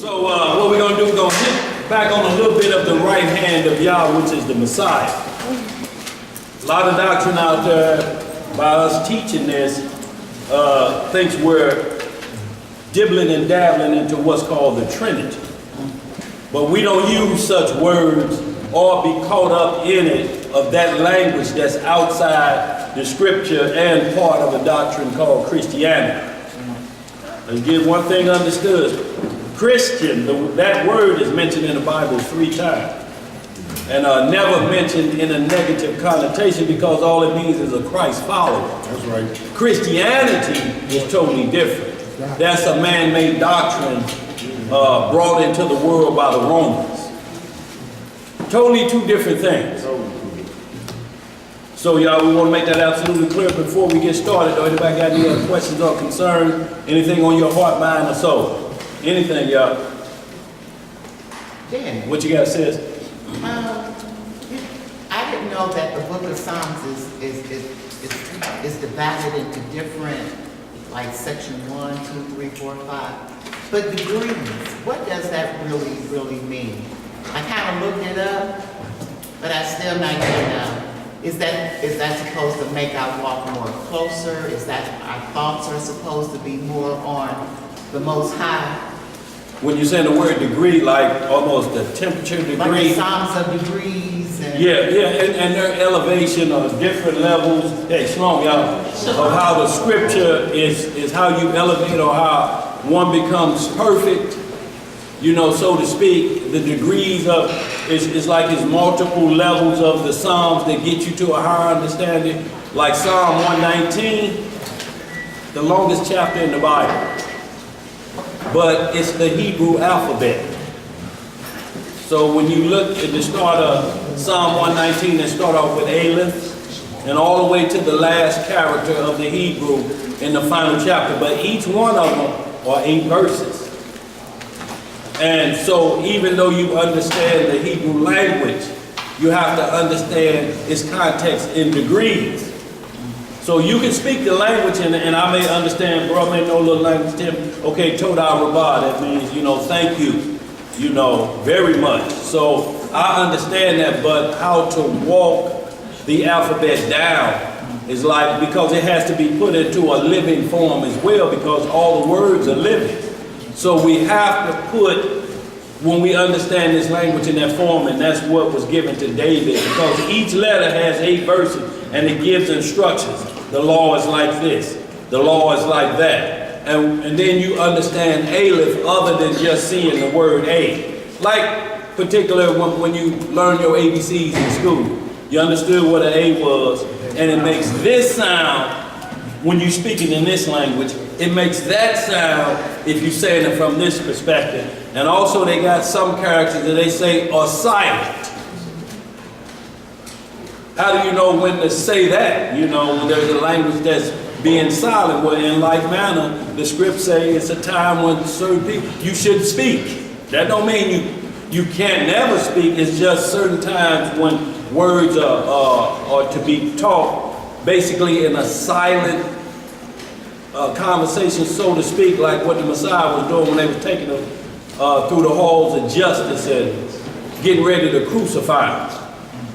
So what we're going to do, we're going to hit back on a little bit of the right hand of Yah, which is the Messiah. A lot of doctrine out there, by us teaching this, thinks we're dibbling and dabbling into what's called the Trinity. But we don't use such words or be caught up in it of that language that's outside the scripture and part of a doctrine called Christianity. Let's get one thing understood. Christian, that word is mentioned in the Bible 3 times. And never mentioned in a negative connotation, because all it means is a Christ follower. That's right. Christianity is totally different. That's a man-made doctrine brought into the world by the Romans. Totally two different things. So y'all, we want to make that absolutely clear before we get started. Though, anybody got any other questions or concerns? Anything on your heart, mind, or soul? Anything, y'all? Dan, What you got, sis? I didn't know that the book of Psalms is divided into different, like section 1, 2, 3, 4, 5. But degrees, what does that really mean? I kind of looked it up, but I still not getting out. Is that supposed to make our walk more closer? Is that our thoughts are supposed to be more on the Most High? When you're saying the word degree, like almost the temperature degree. Like the Psalms of degrees. And and their elevation or different levels. Hey, shalom, y'all. Of how the scripture is how you elevate, or how one becomes perfect, you know, so to speak. The degrees of is like it's multiple levels of the Psalms that get you to a higher understanding. Like Psalm 119, the longest chapter in the Bible. But it's the Hebrew alphabet. So when you look at the start of Psalm 119, they start off with Aleph, and all the way to the last character of the Hebrew in the final chapter. But each one of them are 8 verses. And so even though you understand the Hebrew language, you have to understand its context in degrees. So you can speak the language, and I may understand, bro, I may know a little language, Tim. Okay, Toda Rabbah, that means, you know, thank you, you know, very much. So I understand that, but how to walk the alphabet down is like, because it has to be put into a living form as well, because all the words are living. So we have to put, when we understand this language in that form, and that's what was given to David, because each letter has 8 verses, and it gives instructions. The law is like this. The law is like that. And then you understand Aleph other than just seeing the word A. Like, particularly when you learn your ABCs in school, you understood what an A was, and it makes this sound when you're speaking in this language. It makes that sound if you're saying it from this perspective. And also they got some characters that they say are silent. How do you know when to say that? You know, when there's a language that's being silent. Well, in like manner, the script say it's a time when certain people, you should speak. That don't mean you can't never speak. It's just certain times when words are to be taught basically in a silent conversation, so to speak, like what the Messiah was doing when they were taking him through the halls of justice and getting ready to crucify him.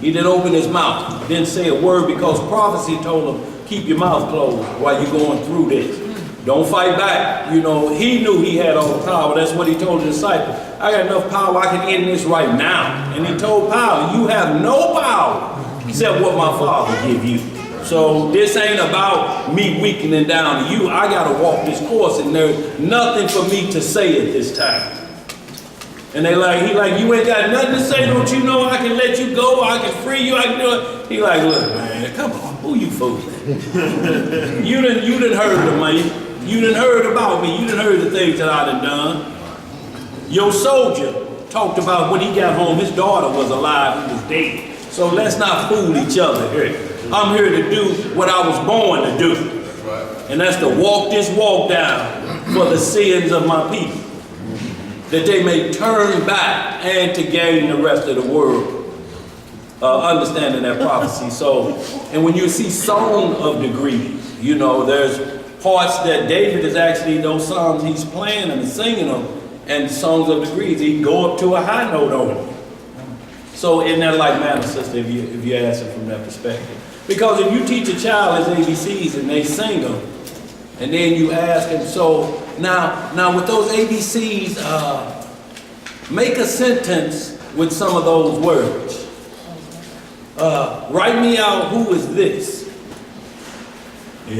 He didn't open his mouth, didn't say a word, because prophecy told him, keep your mouth closed while you're going through this. Don't fight back. You know, he knew he had all the power. That's what he told the disciples. I got enough power, I can end this right now. And he told Pilate, you have no power except what my Father give you. So this ain't about me weakening down to you. I got to walk this course, and there's nothing for me to say at this time. And he like, you ain't got nothing to say, don't you know I can let you go, I can free you, I can do it. He like, look, man, come on, who you fooling? you done heard of me, you done heard about me, you done heard the things that I done. Your soldier talked about when he got home, his daughter was alive, he was dead. So let's not fool each other here. I'm here to do what I was born to do. And that's to walk this walk down for the sins of my people, that they may turn back and to gain the rest of the world. Understanding that prophecy. So, and when you see song of degrees, you know, there's parts that David is actually, those psalms he's playing and singing them, and songs of degrees. He can go up to a high note on it. So in that like manner, sister, if you ask it from that perspective. Because if you teach a child his ABCs and they sing them, and then you ask him, so now with those ABCs, make a sentence with some of those words. Write me out, who is this? I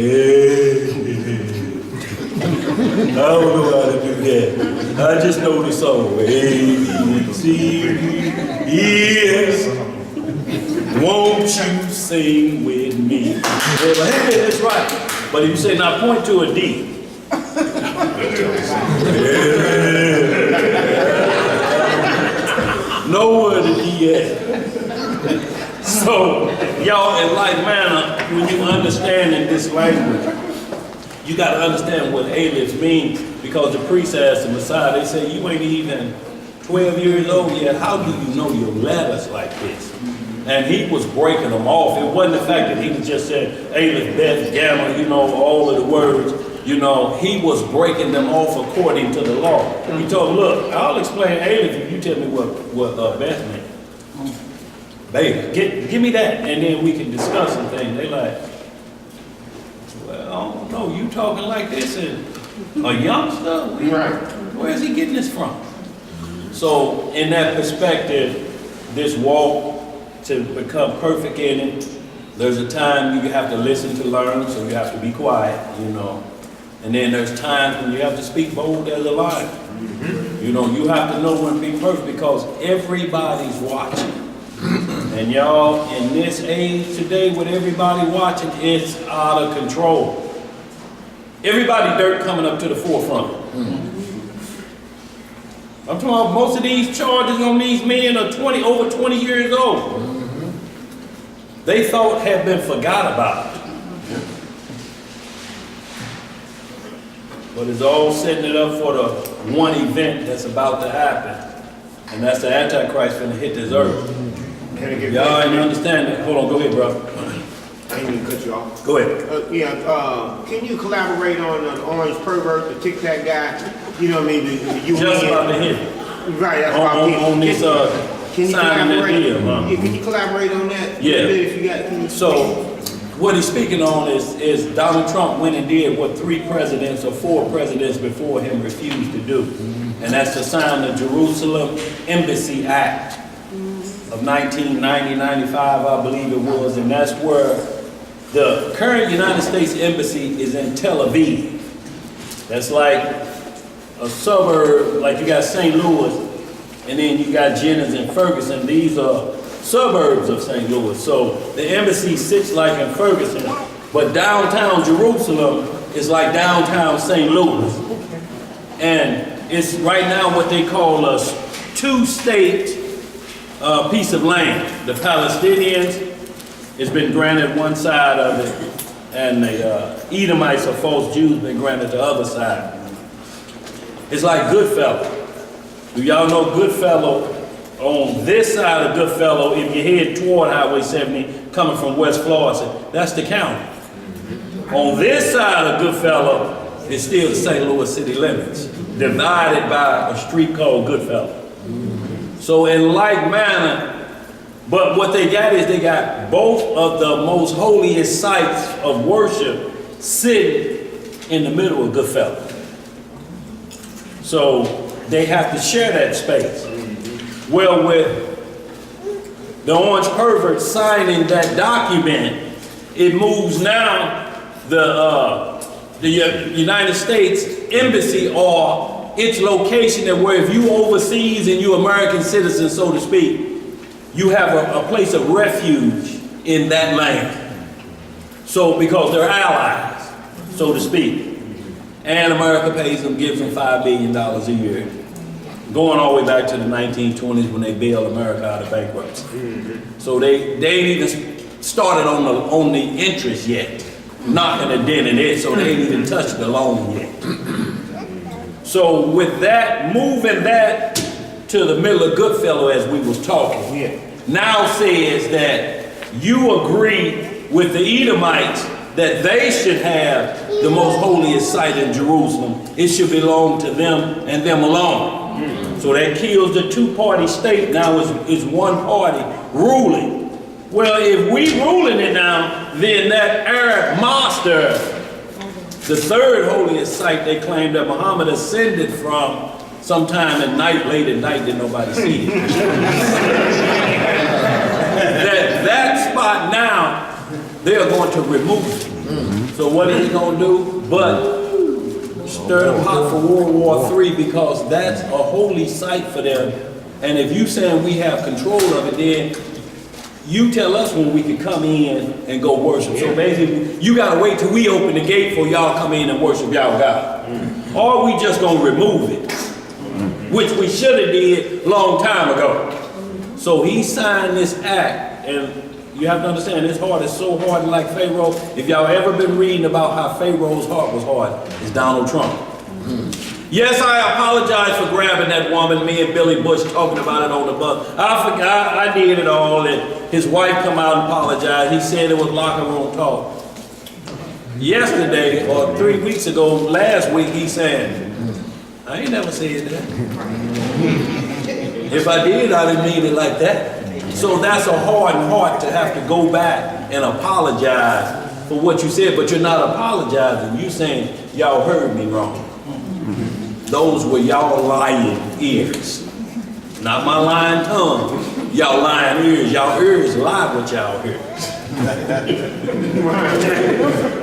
don't know how to do that. I just know the song. A-B-C, yes. Won't you sing with me? Hey, that's right. But if you say, now point to a D. Know where the D at. So, y'all, in like manner, when you understand in this language, you got to understand what aleph means, because the priest asked the Messiah, they say, you ain't even 12 years old yet, how do you know your letters like this? And he was breaking them off. It wasn't the fact that he was just saying aleph, bet, gamma, you know, all of the words, you know, he was breaking them off according to the law. He told them, look, I'll explain aleph if you tell me what bet means. Baby, give me that, and then we can discuss some things. They like, well, I don't know, you talking like this and a youngster? Right. Where's he getting this from? So in that perspective, this walk to become perfect in it, there's a time you have to listen to learn, so you have to be quiet, you know. And then there's times when you have to speak bold as a lion. You know, you have to know when to be perfect because everybody's watching. And y'all, in this age today with everybody watching, it's out of control. Everybody dirt coming up to the forefront. I'm talking about most of these charges on these men are over 20 years old. They thought had been forgot about. But it's all setting it up for the one event that's about to happen. And that's the Antichrist finna hit this earth. Y'all ain't understand that. Hold on, go ahead, bro. I ain't even cut you off. Go ahead. Can you collaborate on the orange pervert, the Tic Tac guy? You know what I mean? The UN. Just about to hit. Right, that's what I'm on this can you signing that collaborate? deal, huh? Yeah, can you collaborate on that? Yeah. If you got, So, what he's speaking on is Donald Trump went and did what 3 presidents or 4 presidents before him refused to do. And that's to sign the Jerusalem Embassy Act of 1990-95, I believe it was. And that's where the current United States Embassy is in Tel Aviv. That's like a suburb, like you got St. Louis, and then you got Jennings and Ferguson. These are suburbs of St. Louis. So the embassy sits like in Ferguson, but downtown Jerusalem is like downtown St. Louis. And it's right now what they call a 2-state piece of land. The Palestinians, it's been granted one side of it, and the Edomites or false Jews been granted the other side. It's like Goodfellow. Do y'all know Goodfellow? On this side of Goodfellow, if you head toward Highway 70, coming from West Florissant, that's the county. On this side of Goodfellow, it's still the St. Louis city limits, divided by a street called Goodfellow. So in like manner, but what they got is they got both of the most holiest sites of worship sitting in the middle of Goodfellow. So they have to share that space. Well, with the orange pervert signing that document, it moves now the United States Embassy or its location that where if you overseas and you American citizen, so to speak, you have a place of refuge in that land. So because they're allies, so to speak. And America pays them, gives them $5 billion a year. Going all the way back to the 1920s when they bailed America out of bankruptcy. So they ain't even started on the interest yet, knocking a dent in it, so they ain't even touched the loan yet. So with that, moving that to the middle of Goodfellow as we was talking, now says that you agree with the Edomites that they should have the most holiest site in Jerusalem. It should belong to them and them alone. So that kills the two-party state. Now is one party ruling. Well, if we ruling it now, then that Arab master, the third holiest site they claim that Muhammad ascended from sometime at night, late at night, didn't nobody see it. that spot now, they're going to remove it. So what is he going to do? But stir the pot for World War III, because that's a holy site for them. And if you saying we have control of it, then you tell us when we can come in and go worship. So basically, you got to wait till we open the gate for y'all come in and worship y'all God. Or we just going to remove it, which we should have did long time ago. So he signed this act, and you have to understand, his heart is so hard like Pharaoh. If y'all ever been reading about how Pharaoh's heart was hard, it's Donald Trump. Yes, I apologize for grabbing that woman, me and Billy Bush talking about it on the bus. I forgot, I did it all, and his wife come out and apologize. He said it was locker room talk. Yesterday, or 3 weeks ago, last week, he said, I ain't never said that. If I did, I didn't mean it like that. So that's a hard heart to have to go back and apologize for what you said, but you're not apologizing. You saying, y'all heard me wrong. Those were y'all lying ears. Not my lying tongue. Y'all lying ears. Y'all ears lie what y'all hear.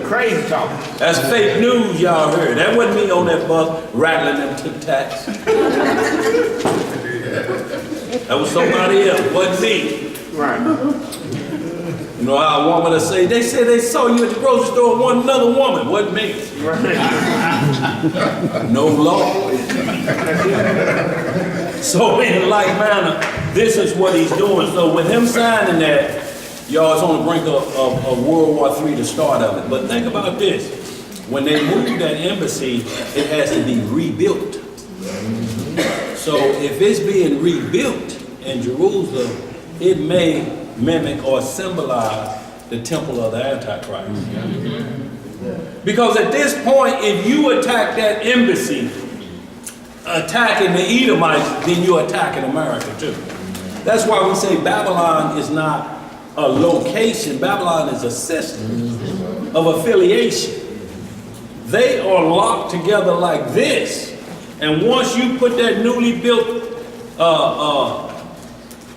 Crazy talk. That's fake news y'all heard. That wasn't me on that bus rattling them tic-tacs. That was somebody else, wasn't me. Right. You know how a woman will say, they said they saw you at the grocery store with one another woman, wasn't me. Right. No law. So in like manner, this is what he's doing. So with him signing that, y'all, it's on the brink of World War III, the start of it. But think about this. When they moved that embassy, it has to be rebuilt. So if it's being rebuilt in Jerusalem, it may mimic or symbolize the temple of the Antichrist. Because at this point, if you attack that embassy, attacking the Edomites, then you're attacking America too. That's why we say Babylon is not a location. Babylon is a system of affiliation. They are locked together like this. And once you put that newly built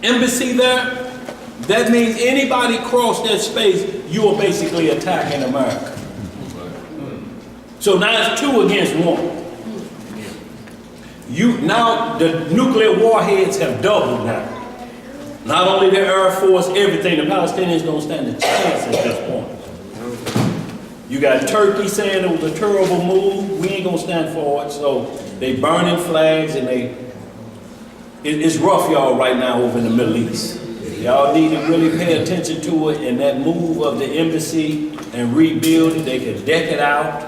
embassy there, that means anybody cross that space, you are basically attacking America. So now it's 2 against 1. Now the nuclear warheads have doubled now. Not only the Air Force, everything. The Palestinians don't stand a chance at this point. You got Turkey saying it was a terrible move. We ain't gonna stand for it. So they burning flags, and it's rough, y'all, right now over in the Middle East. Y'all need to really pay attention to it, and that move of the embassy and rebuild it. They can deck it out,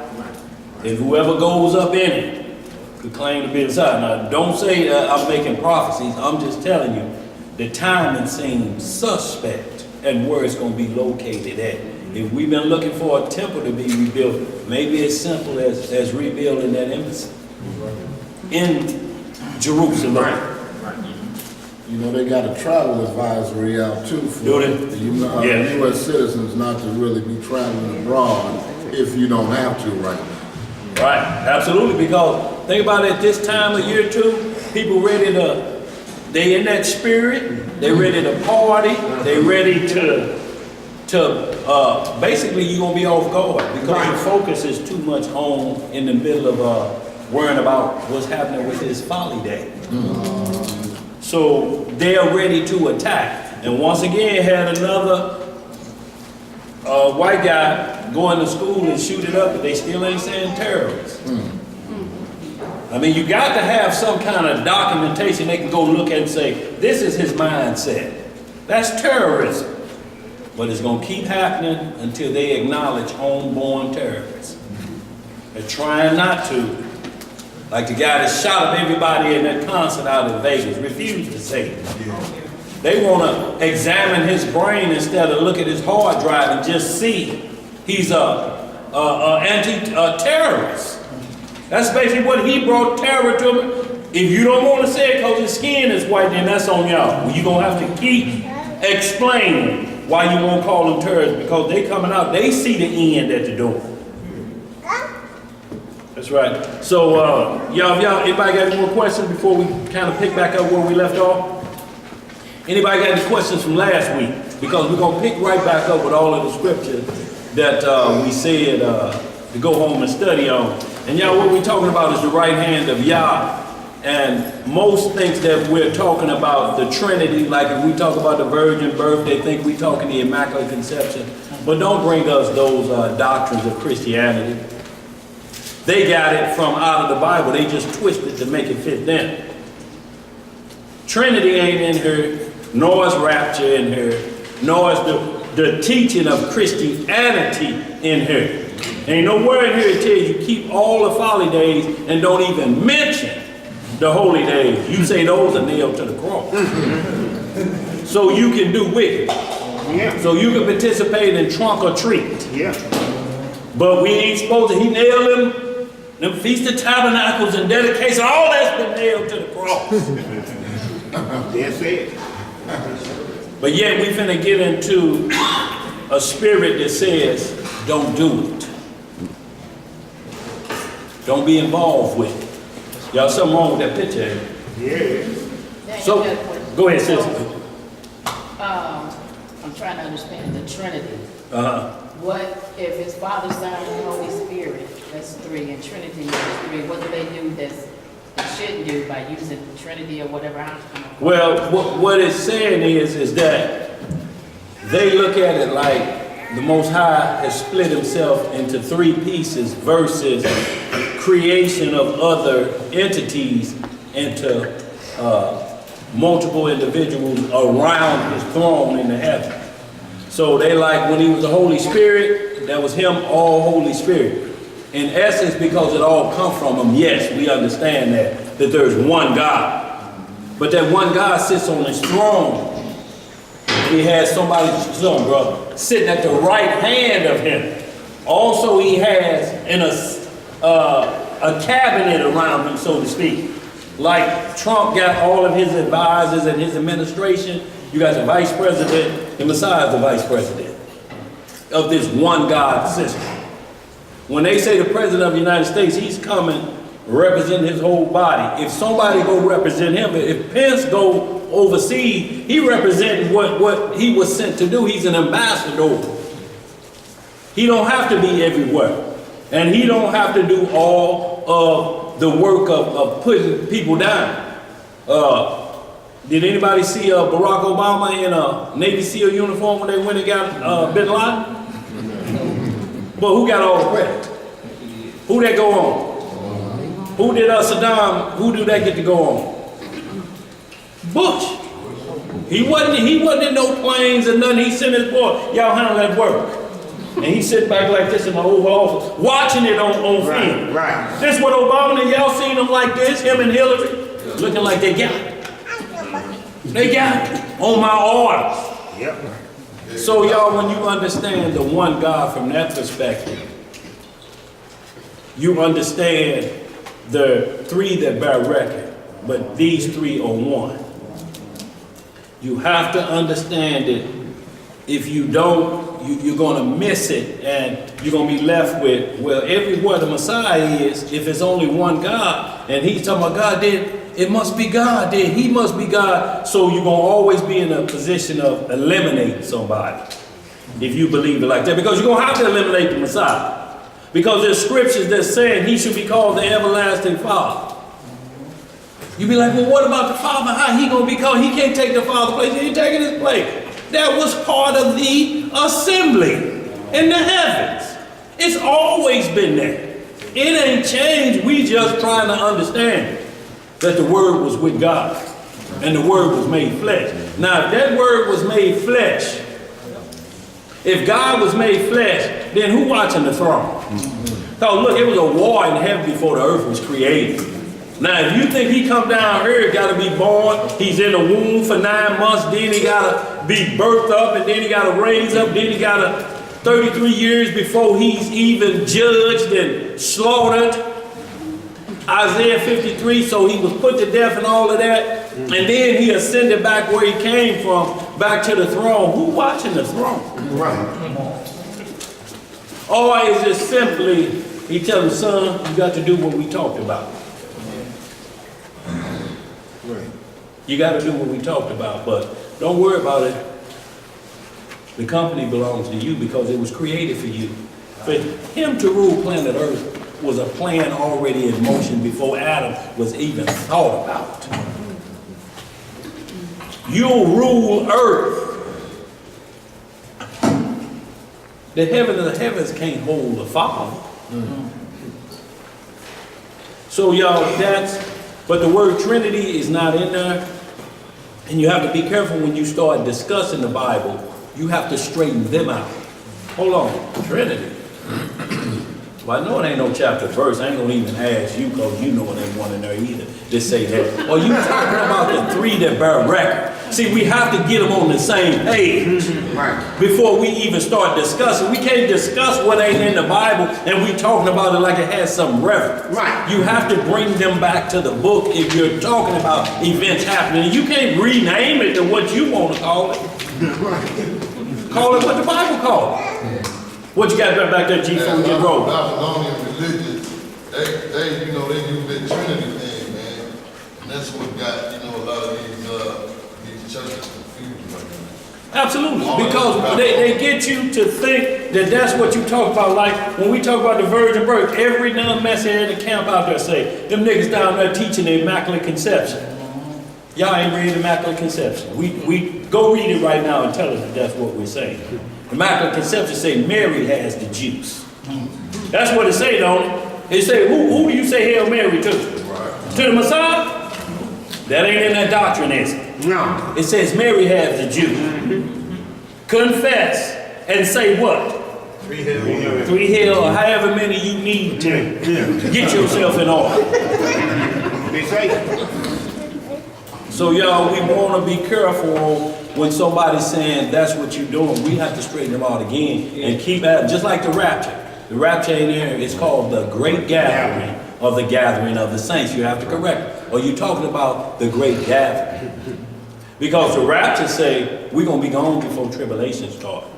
and whoever goes up in it could claim to be inside. Now, don't say I'm making prophecies. I'm just telling you, the timing seems suspect and where it's going to be located at. If we've been looking for a temple to be rebuilt, maybe as simple as rebuilding that embassy in Jerusalem. You know, they got a travel advisory out too for U.S. citizens not to really be traveling abroad if you don't have to right now. Right, absolutely, because think about it, this time of year too, people ready to, they in that spirit, they ready to party, they ready to basically you're gonna be off guard because your focus is too much on in the middle of worrying about what's happening with this folly day. So they're ready to attack. And once again, had another white guy going to school and shoot it up, but they still ain't saying terrorists. I mean, you got to have some kind of documentation they can go look at and say, this is his mindset. That's terrorism. But it's going to keep happening until they acknowledge homeborn terrorists. They're trying not to. Like the guy that shot up everybody in that concert out in Vegas, refused to say it. They want to examine his brain instead of look at his hard drive and just see he's a anti-terrorist. That's basically what he brought terror to me. If you don't want to say it because his skin is white, then that's on y'all. Well, you're going to have to keep explaining why you won't call them terrorists, because they coming out, they see the end at the door. That's right. So, anybody got any more questions before we kind of pick back up where we left off? Anybody got any questions from last week? Because we're going to pick right back up with all of the scriptures that we said to go home and study on. And y'all, what we're talking about is the right hand of Yah. And most things that we're talking about, the Trinity, like if we talk about the virgin birth, they think we're talking the Immaculate Conception. But don't bring us those doctrines of Christianity. They got it from out of the Bible. They just twisted it to make it fit them. Trinity ain't in here, nor is rapture in here, nor is the teaching of Christianity in here. Ain't nowhere in here it tells you keep all the folly days and don't even mention the holy days. You say those are nailed to the cross. So you can do wicked. Yeah. So you can participate in trunk or treat. Yeah. But we ain't supposed to, he nailed them Feast of Tabernacles and dedication, all that's been nailed to the cross. That's it. But yet we finna get into a spirit that says, don't do it. Don't be involved with it. Y'all, something wrong with that picture. Yeah. So, go ahead, sister. I'm trying to understand the Trinity. Uh-huh. What if it's Father, Son, and Holy Spirit? That's three, and Trinity is three. What do they do they shouldn't do by using Trinity or whatever? Well, what it's saying is that they look at it like the Most High has split himself into three pieces versus creation of other entities into multiple individuals around his throne in the heaven. So they like when he was the Holy Spirit, that was him, all Holy Spirit. In essence, because it all come from him, yes, we understand that there's one God. But that one God sits on his throne. And he has somebody, son, brother, sitting at the right hand of him. Also, he has a cabinet around him, so to speak. Like Trump got all of his advisors and his administration, you got the vice president, the Messiah is the vice president of this one God system. When they say the president of the United States, he's coming representing his whole body. If somebody go represent him, if Pence go overseas, he representing what he was sent to do. He's an ambassador. He don't have to be everywhere. And he don't have to do all of the work of putting people down. Did anybody see Barack Obama in a Navy SEAL uniform when they went and got Bin Laden? But who got all the credit? Who that go on? Who did Saddam, who do that get to go on? Bush. He wasn't in no planes and nothing. He sent his boy, y'all handle that work. And he sitting back like this in the Oval Office, watching it on film. Right. This what Obama and y'all seen him like this, him and Hillary, looking like they got it. They got it on my orders. Yep. So y'all, when you understand the one God from that perspective, you understand the three that bear record, but these three are one. You have to understand it. If you don't, you're going to miss it, and you're going to be left with, well, everywhere the Messiah is, if it's only one God, and he's talking about God, then it must be God, then he must be God. So you're going to always be in a position of eliminating somebody, if you believe it like that, because you're going to have to eliminate the Messiah. Because there's scriptures that saying he should be called the everlasting Father. You be like, well, what about the Father? How he going to be called? He can't take the Father's place. He ain't taking his place. That was part of the assembly in the heavens. It's always been there. It ain't changed. We just trying to understand that the Word was with God and the Word was made flesh. Now, if that Word was made flesh, if God was made flesh, then who watching the throne? So look, it was a war in heaven before the earth was created. Now, if you think he come down here, got to be born, he's in the womb for 9 months, then he got to be birthed up, and then he got to raise up, then he got to 33 years before he's even judged and slaughtered. Isaiah 53, so he was put to death and all of that. And then he ascended back where he came from, back to the throne. Who watching the throne? Right. Or is it simply, he tells him, son, you got to do what we talked about. Right. You got to do what we talked about, but don't worry about it. The company belongs to you because it was created for you. For him to rule planet Earth was a plan already in motion before Adam was even thought about. You'll rule Earth. The heaven of the heavens can't hold the Father. So y'all, but the word Trinity is not in there. And you have to be careful when you start discussing the Bible. You have to straighten them out. Hold on, Trinity. Well, I know it ain't no chapter verse. I ain't gonna even ask you because you know it ain't one in there either. Just say that. Or you talking about the three that bear record. See, we have to get them on the same page before we even start discussing. We can't discuss what ain't in the Bible and we talking about it like it has some reference. Right. You have to bring them back to the book if you're talking about events happening. You can't rename it to what you want to call it. Call it what the Bible calls it. What you got back there, G, before we get rolling? Babylonian religion, they do the Trinity thing, man. And that's what got, a lot of these churches confused right now. Absolutely, because they get you to think that that's what you talk about. Like when we talk about the virgin birth, every nun mess here in the camp out there say, them niggas down there teaching the Immaculate Conception. Y'all ain't read Immaculate Conception. We go read it right now and tell us that that's what we're saying. Immaculate Conception say Mary has the juice. That's what it say, don't it? It say, who do you say Hail Mary to? To the Messiah? That ain't in that doctrine, is it? No. It says Mary has the juice. Confess and say what? 3 Hail. 3 Hail, or however many you need to get yourself in order. They say. So y'all, we want to be careful when somebody's saying that's what you're doing. We have to straighten them out again and keep at it. Just like the rapture. The rapture in here is called the great gathering of the gathering of the saints. You have to correct it. Or you're talking about the great gathering. Because the rapture say we're going to be gone before tribulation starts.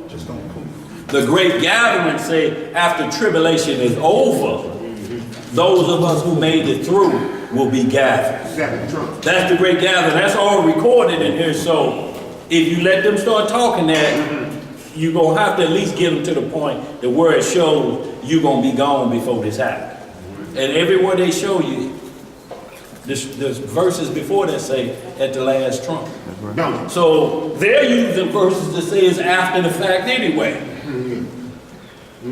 The great gathering say after tribulation is over, those of us who made it through will be gathered. That's the great gathering. That's all recorded in here. So if you let them start talking that, you're going to have to at least get them to the point that where it shows you're going to be gone before this happens. And everywhere they show you, there's verses before that say at the last trump. So they're using verses that say it's after the fact anyway.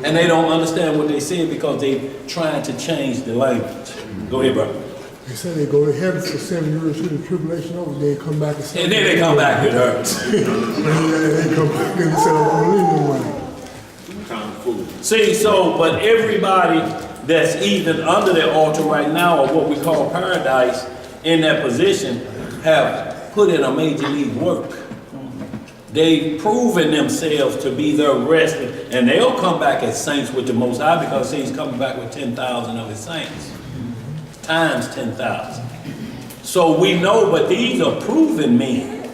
And they don't understand what they say because they're trying to change the language. Go ahead, brother. They say they go to heaven for 7 years through the tribulation over, then come back and say. And then they come back with hurts. They come back and say, I'm leaving one. See, so, but everybody that's even under their altar right now, or what we call paradise, in that position, have put in a major league work. They've proven themselves to be their rest, and they'll come back as saints with the Most High because he's coming back with 10,000 of his saints. Times 10,000. So we know, but these are proven men.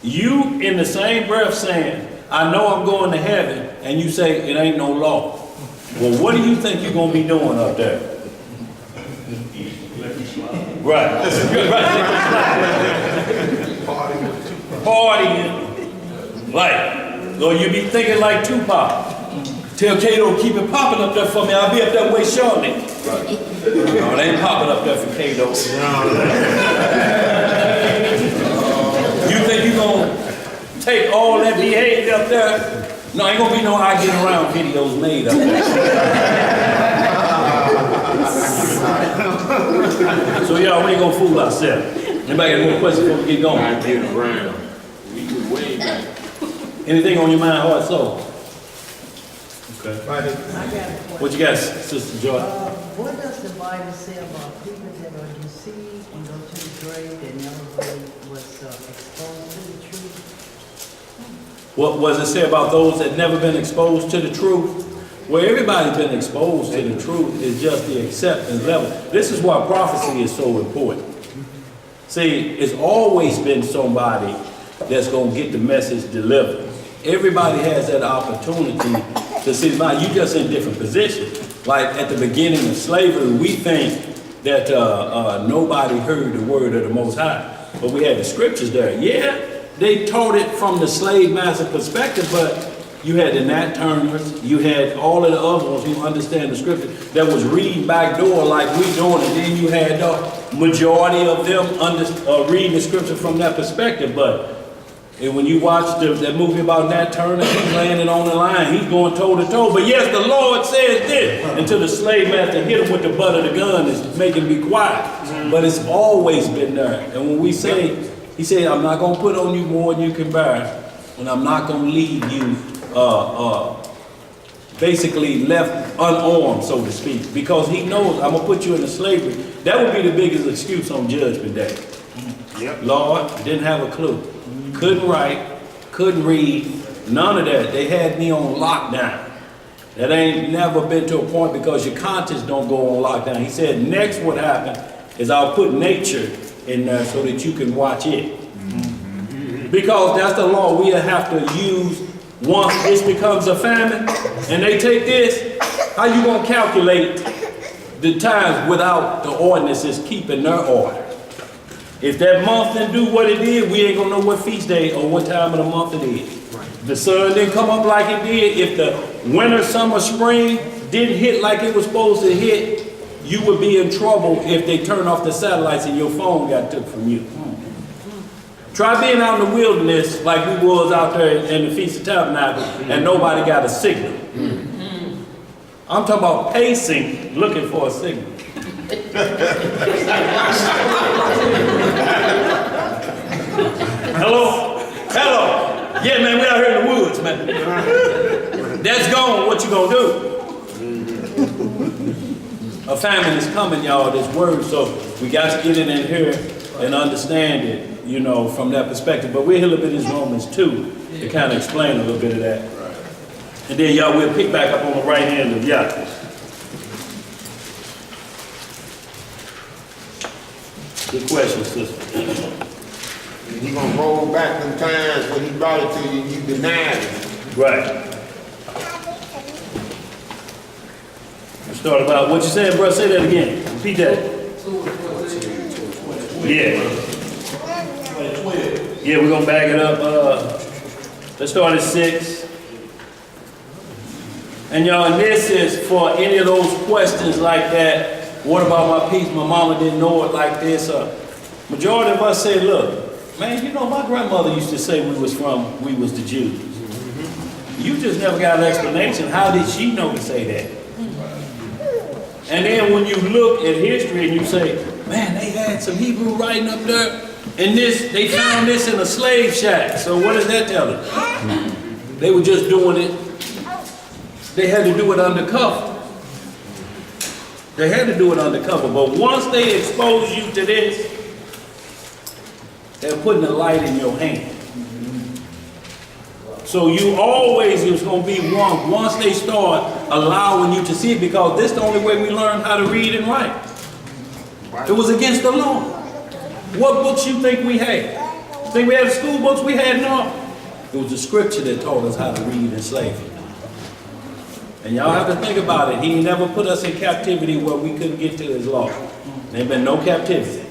You in the same breath saying, I know I'm going to heaven, and you say it ain't no law. Well, what do you think you're going to be doing up there? Right. Partying. Like, or you be thinking like Tupac. Tell Kato keep it popping up there for me. I'll be up that way shortly. Right. No, it ain't popping up there for Kato. You think you're going to take all that behavior up there? No, ain't going to be no I Get Around videos made up there. So y'all, we ain't going to fool ourselves. Anybody got more questions before we get going? I Get Around. We go way back. Anything on your mind, heart, soul? Okay. I got a What you got, Sister Joy? What does the Bible say about people that are deceived and go to the grave that never really was exposed to the truth? What was it say about those that never been exposed to the truth? Well, everybody's been exposed to the truth. It's just the acceptance level. This is why prophecy is so important. See, it's always been somebody that's going to get the message delivered. Everybody has that opportunity to see. Now, you just in different positions. Like at the beginning of slavery, we think that nobody heard the word of the Most High. But we had the scriptures there. Yeah, they taught it from the slave master perspective, but you had the Nat Turners, you had all of the other ones who understand the scripture that was reading back door like we doing, and then you had the majority of them reading the scripture from that perspective. But when you watch that movie about Nat Turner, he's landing on the line, he's going toe to toe. But yes, the Lord says this, until the slave master hit him with the butt of the gun and make him be quiet. But it's always been there. And when we say, he said, I'm not going to put on you more than you can bear, and I'm not going to leave you basically left unarmed, so to speak, because he knows I'm going to put you into slavery. That would be the biggest excuse on Judgment Day. Yep. Lord, didn't have a clue. Couldn't write, couldn't read, none of that. They had me on lockdown. That ain't never been to a point because your conscience don't go on lockdown. He said next what happened is I'll put nature in there so that you can watch it. Because that's the law we have to use once this becomes a famine and they take this. How you gonna calculate the times without the ordinances keeping their order? If that month didn't do what it did, we ain't gonna know what feast day or what time of the month it is. The sun didn't come up like it did. If the winter, summer, spring didn't hit like it was supposed to hit, you would be in trouble if they turn off the satellites and your phone got took from you. Try being out in the wilderness like we was out there in the Feast of Tabernacles and nobody got a signal. I'm talking about pacing, looking for a signal. Hello? Hello? Yeah, man, we out here in the woods, man. That's gone. What you gonna do? A famine is coming, y'all, this word, so we got to get it in here and understand it, you know, from that perspective. But we're here a little bit in Romans 2 to kind of explain a little bit of that. And then, y'all, we'll pick back up on the right hand of Yah. Good question, sister. He gonna roll back them times when he brought it to you, you denied it. Right. Start about what you said, bro. Say that again. Repeat that. Yeah. Yeah, we're gonna back it up. Let's start at 6. And y'all, and this is for any of those questions like that. What about my peace? My mama didn't know it like this. Majority of us say, look, man, you know, my grandmother used to say we was the Jews. You just never got an explanation. How did she know to say that? And then when you look at history and you say, man, they had some Hebrew writing up there, and they found this in a slave shack. So what does that tell us? They were just doing it. They had to do it undercover. They had to do it undercover. But once they expose you to this, they're putting a light in your hand. So you always, it's going to be one once they start allowing you to see it, because this is the only way we learn how to read and write. It was against the law. What books you think we had? You think we had the school books we had? No. It was the scripture that taught us how to read in slavery. And y'all have to think about it. He never put us in captivity where we couldn't get to his law. There ain't been no captivity.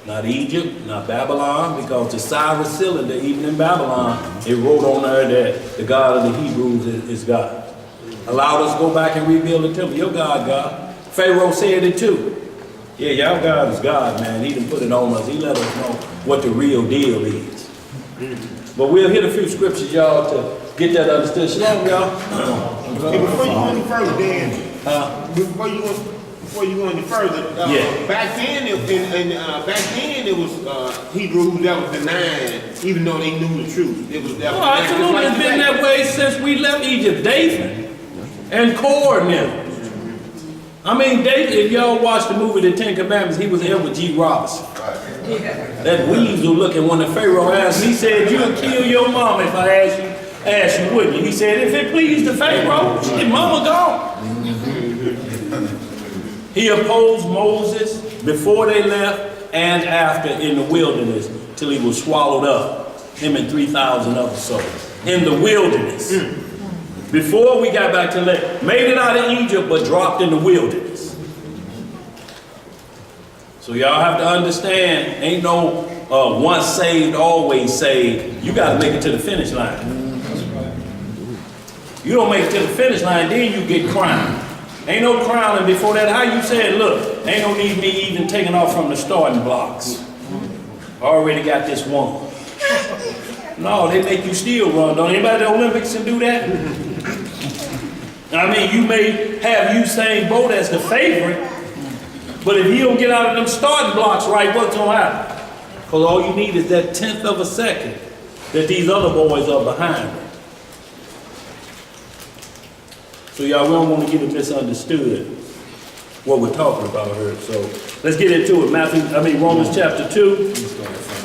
Not Egypt, not Babylon, because the Cyrus cylinder, even in Babylon, it wrote on there that the God of the Hebrews is God. Allowed us to go back and rebuild the temple. Your God. Pharaoh said it too. Yeah, y'all God is God, man. He didn't put it on us. He let us know what the real deal is. But we'll hit a few scriptures, y'all, to get that understood. Shalom, y'all. Hey, before you go any further, Dan, before you go any further, Yeah. back then it was Hebrews that was denying, even though they knew the truth. It was Oh, absolutely. It's been that way since we left Egypt. David and Korah now. I mean, David, if y'all watch the movie The Ten Commandments, he was Edward G. Robinson. That weasel looking when the Pharaoh asked, he said, you'll kill your mama if I ask you, wouldn't you? He said, if it pleased the Pharaoh, his mama gone. He opposed Moses before they left and after in the wilderness till he was swallowed up, him and 3,000 others so in the wilderness. Before we got back to land, made it out of Egypt, but dropped in the wilderness. So y'all have to understand, ain't no once saved, always saved. You got to make it to the finish line. You don't make it to the finish line, then you get crowned. Ain't no crowning before that. How you saying, look, ain't no need me even taking off from the starting blocks. Already got this one. No, they make you still run. Don't anybody at the Olympics can do that? I mean, you may have Usain Bolt as the favorite, but if he don't get out of them starting blocks right, what's going to happen? Because all you need is that 1/10 of a second that these other boys are behind. So y'all, we don't want to get it misunderstood what we're talking about here. So let's get into it. Romans chapter 2.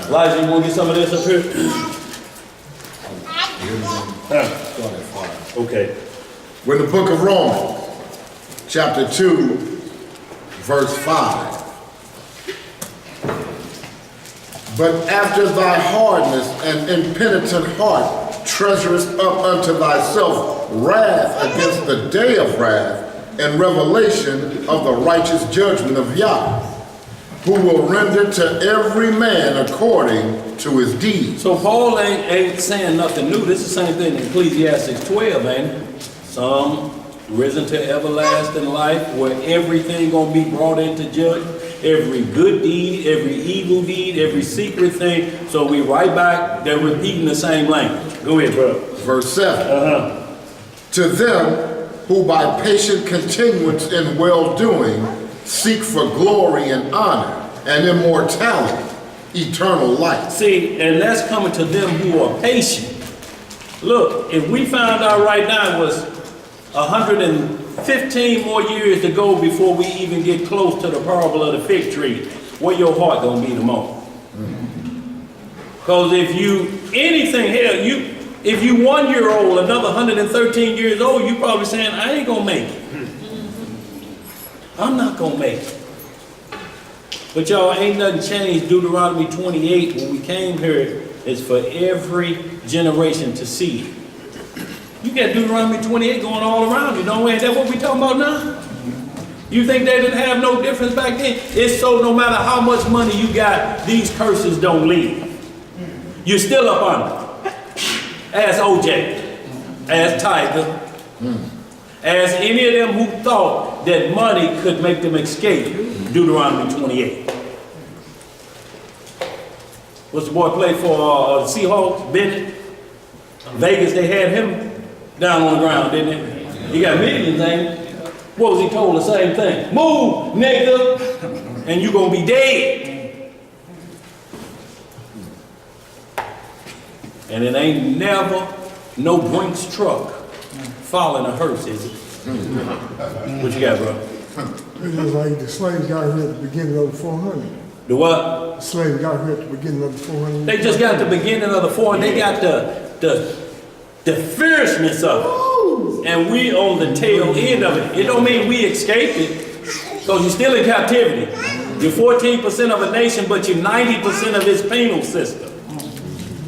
Elijah, you want to get some of this up here? Okay. We're in the book of Romans, chapter 2, verse 5. But after thy hardness and impenitent heart treasurest up unto thyself wrath against the day of wrath and revelation of the righteous judgment of Yahweh, who will render to every man according to his deeds. So Paul ain't saying nothing new. This is the same thing in Ecclesiastes 12, ain't it? Some risen to everlasting life, where everything gonna be brought into judgment. Every good deed, every evil deed, every secret thing. So we right back, they're repeating the same language. Go ahead, bro. Verse 7. To them who by patient continuance in well-doing seek for glory and honor and immortality, eternal life. See, and that's coming to them who are patient. Look, if we found out right now it was 115 more years to go before we even get close to the parable of the fig tree, where your heart gonna be the most? Because if you, if you 1 year old, another 113 years old, you probably saying, I ain't gonna make it. I'm not gonna make it. But y'all, ain't nothing changed. Deuteronomy 28, when we came here, is for every generation to see it. You got Deuteronomy 28 going all around you. Don't ain't that what we talking about now? You think they didn't have no difference back then? It's so no matter how much money you got, these curses don't leave. You're still up under. As OJ, as Tiger, as any of them who thought that money could make them escape. Deuteronomy 28. What's the boy play for the Seahawks? Bennett? Vegas, they had him down on the ground, didn't they? He got millions, ain't he? What was he told? The same thing. Move, nigga, and you gonna be dead. And it ain't never no Brinks truck following a hearse, is it? What you got, bro? It's just like the slaves got here at the beginning of the 400. The what? The slaves got here at the beginning of the 400. They just got the beginning of the 400. They got the fierceness of it. And we on the tail end of it. It don't mean we escaped it, because you're still in captivity. You're 14% of a nation, but you're 90% of its penal system.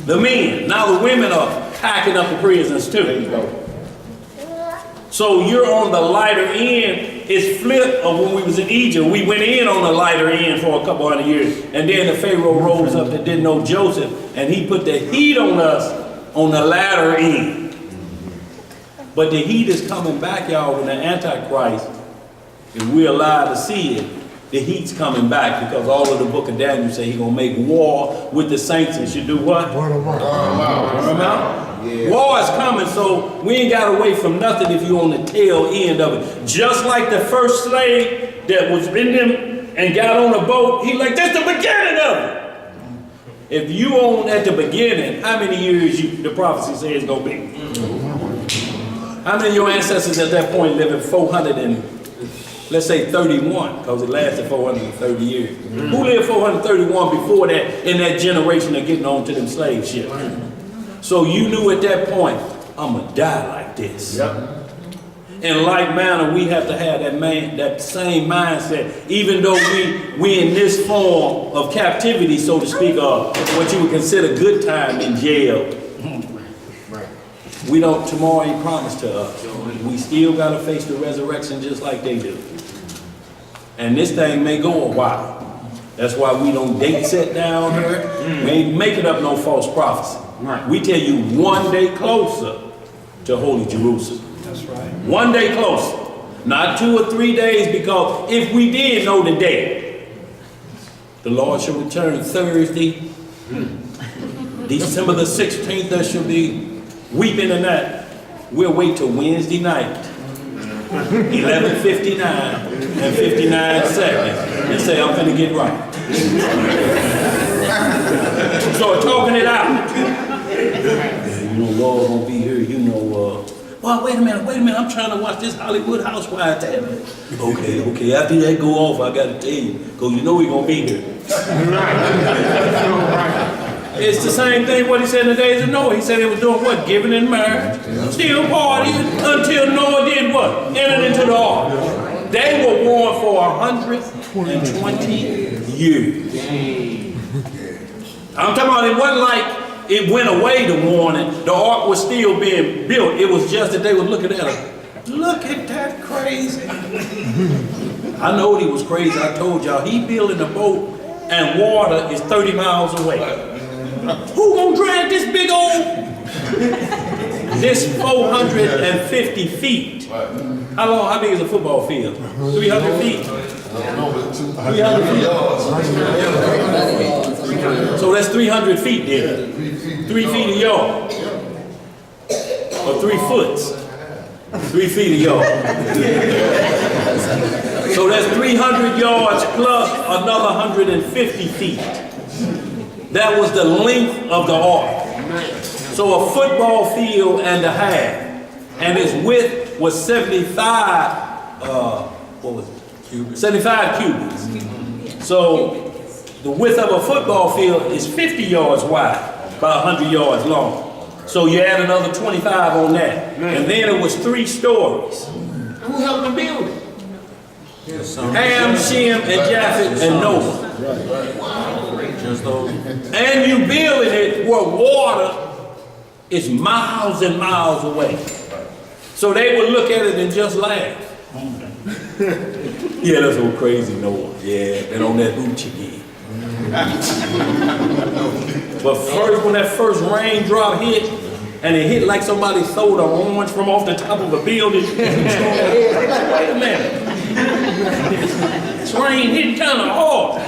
The men. Now the women are packing up the prisons too. So you're on the lighter end. It's flip of when we was in Egypt. We went in on the lighter end for a couple hundred years. And then the Pharaoh rose up that didn't know Joseph. And he put the heat on us on the latter end. But the heat is coming back, y'all, when the Antichrist, if we're allowed to see it, the heat's coming back, because all of the book of Daniel say he's going to make war with the saints and should do what? Burn them out. Burn them out. Yeah. War is coming, so we ain't got away from nothing if you're on the tail end of it. Just like the first slave that was in them and got on a boat, he like, that's the beginning of it. If you on at the beginning, how many years the prophecy says it's going to be? How many of your ancestors at that point living 400 and let's say 31, because it lasted 430 years. Who lived 431 before that, in that generation of getting on to them slave ships? So you knew at that point, I'm gonna die like this. In like manner, we have to have that same mindset, even though we in this form of captivity, so to speak, of what you would consider good time in jail. We don't, tomorrow ain't promised to us. We still gotta face the resurrection just like they do. And this thing may go a while. That's why we don't date set down here. We ain't making up no false prophecy. We tell you one day closer to Holy Jerusalem. That's right. One day closer. Not 2 or 3 days, because if we did know the day, the Lord shall return Thursday, December the 16th, there shall be weeping and that. We'll wait till Wednesday night, 11:59 and 59 seconds, and say, I'm gonna get right. So talking it out. You know, Lord gonna be here, you know, well, wait a minute, I'm trying to watch this Hollywood Housewives. Okay, after that go off, I gotta tell you, because you know he gonna be here. It's the same thing what he said in the days of Noah. He said he was doing what? Giving in marriage, still partying, until Noah did what? Entered into the ark. They were warned for 120 years. I'm talking about, it wasn't like it went away, the warning. The ark was still being built. It was just that they were looking at her. Look at that crazy. I know he was crazy. I told y'all, he building a boat and water is 30 miles away. Who gonna drag this big old, this 450 feet? How big is a football field? 300 feet? 300 feet. So that's 300 feet there. 3 feet a yard. Or 3 foot. 3 feet a yard. So that's 300 yards plus another 150 feet. That was the length of the ark. So a football field and a half. And its width was 75, 75 cubits. So the width of a football field is 50 yards wide, about 100 yards long. So you add another 25 on that. And then it was 3 stories. Who helped them build it? Ham, Shem, and Japheth, and Noah. And you building it where water is miles and miles away. So they would look at it and just laugh. Yeah, that's so crazy, Noah. Yeah, and on that hoochie again. But first, when that first raindrop hit, and it hit like somebody throwed an orange from off the top of a building, wait a minute. This rain hit kind of hard.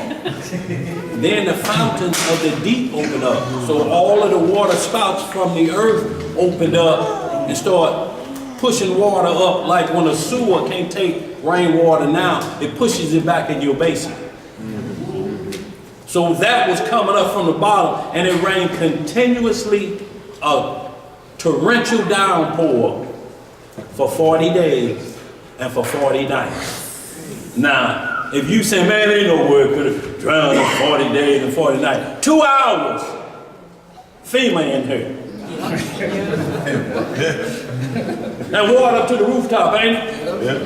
Then the fountains of the deep opened up. So all of the water spouts from the earth opened up and started pushing water up, like when a sewer can't take rainwater now, it pushes it back in your basement. So that was coming up from the bottom, and it rained continuously, a torrential downpour for 40 days and for 40 nights. Now, if you say, man, ain't no way it could have drowned in 40 days and 40 nights. 2 hours, FEMA in here. And water to the rooftop, ain't it? Yeah.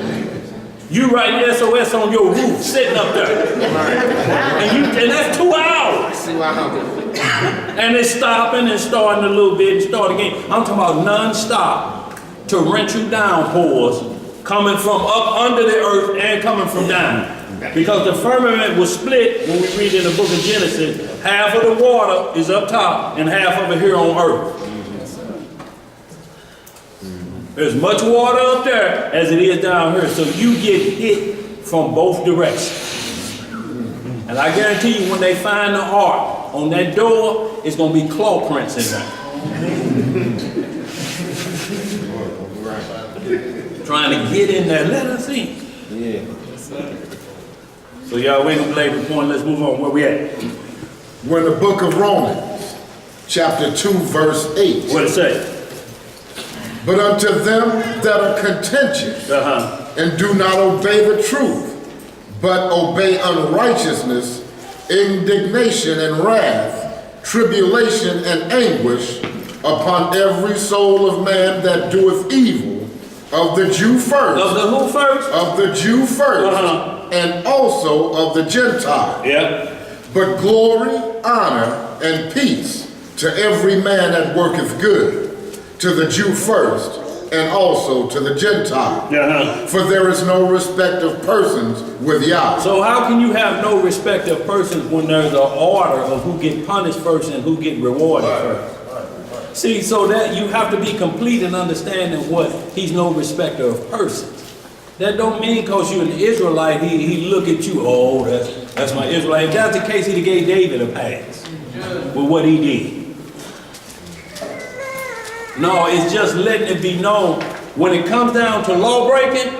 You write SOS on your roof, sitting up there. And that's 2 hours. And it's stopping and starting a little bit and start again. I'm talking about non-stop torrential downpours coming from up under the earth and coming from down. Because the firmament was split when we read in the book of Genesis. Half of the water is up top and half of it here on earth. There's much water up there as it is down here. So you get hit from both directions. And I guarantee you, when they find the ark, on that door, it's going to be claw prints in there. Trying to get in there. Let us in. Yeah. So y'all ain't gonna belabor the point. Let's move on. Where we at? We're in the book of Romans, chapter 2, verse 8. What it say? But unto them that are contentious and do not obey the truth, but obey unrighteousness, indignation and wrath, tribulation and anguish upon every soul of man that doeth evil, of the Jew first. Of the who first? Of the Jew first, and also of the Gentile. Yeah. But glory, honor, and peace to every man that worketh good, to the Jew first, and also to the Gentile. For there is no respect of persons with Yah. So how can you have no respect of persons when there's an order of who get punished first and who get rewarded first? See, so that you have to be complete in understanding what he's no respecter of persons. That don't mean because you're an Israelite, he look at you, oh, that's my Israelite. If that's the case, he'd have gave David a pass with what he did. No, it's just letting it be known. When it comes down to law breaking,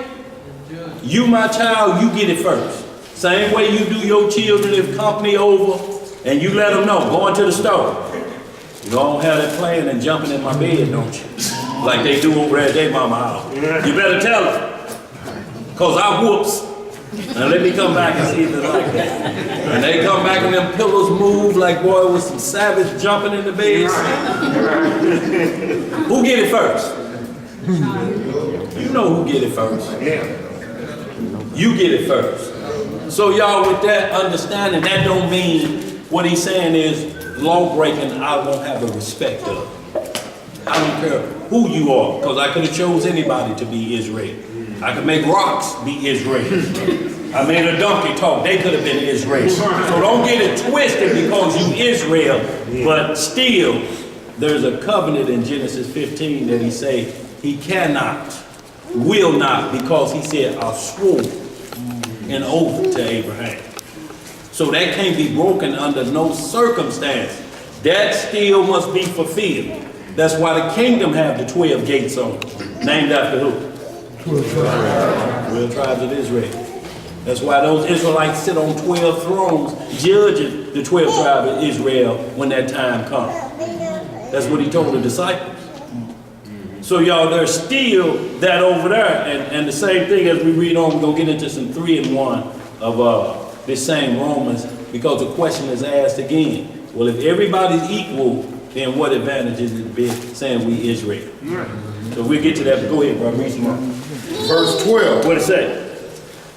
you, my child, you get it first. Same way you do your children if company over and you let them know, going to the store. You don't have that playing and jumping in my bed, don't you? Like they do over at their mama house. You better tell them. Because I whoops. Now let me come back and see if it's like that. And they come back and them pillows move like, boy, with some savage jumping in the bed. Who get it first? You know who get it first. You get it first. So y'all, with that understanding, that don't mean what he's saying is law breaking I won't have a respect of. I don't care who you are, because I could have chose anybody to be Israel. I could make rocks be Israel. I made a donkey talk, they could have been Israel. So don't get it twisted because you Israel, but still there's a covenant in Genesis 15 that he say he cannot, will not, because he said I swore an oath to Abraham. So that can't be broken under no circumstance. That still must be fulfilled. That's why the kingdom have the 12 gates on it. Named after who? 12 tribes of Israel. That's why those Israelites sit on 12 thrones judging the 12 tribes of Israel when that time comes. That's what he told the disciples. So y'all, there's still that over there. And the same thing as we read on, we're going to get into some 3-in-1 of this same Romans, because the question is asked again. Well, if everybody's equal, then what advantage is it to be saying we Israel? So we'll get to that, but go ahead, bro. Read some more. Verse 12. What it say?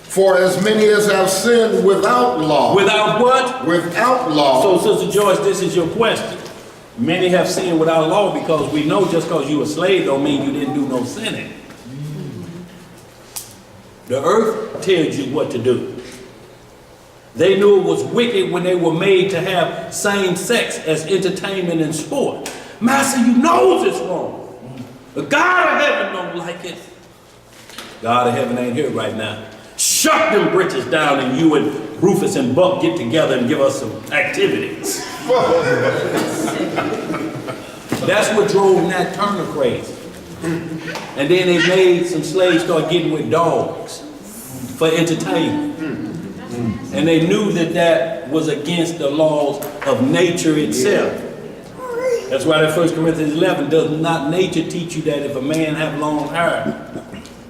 For as many as have sinned without law. Without what? Without law. So, Sister Joyce, this is your question. Many have sinned without law, because we know just because you were a slave don't mean you didn't do no sinning. The earth tells you what to do. They knew it was wicked when they were made to have same sex as entertainment and sport. Master, you know it's wrong. But God of heaven don't like it. God of heaven ain't here right now. Shut them britches down and you and Rufus and Buck get together and give us some activities. That's what drove Nat Turner crazy. And then they made some slaves start getting with dogs for entertainment. And they knew that that was against the laws of nature itself. That's why that 1 Corinthians 11, does not nature teach you that if a man have long hair,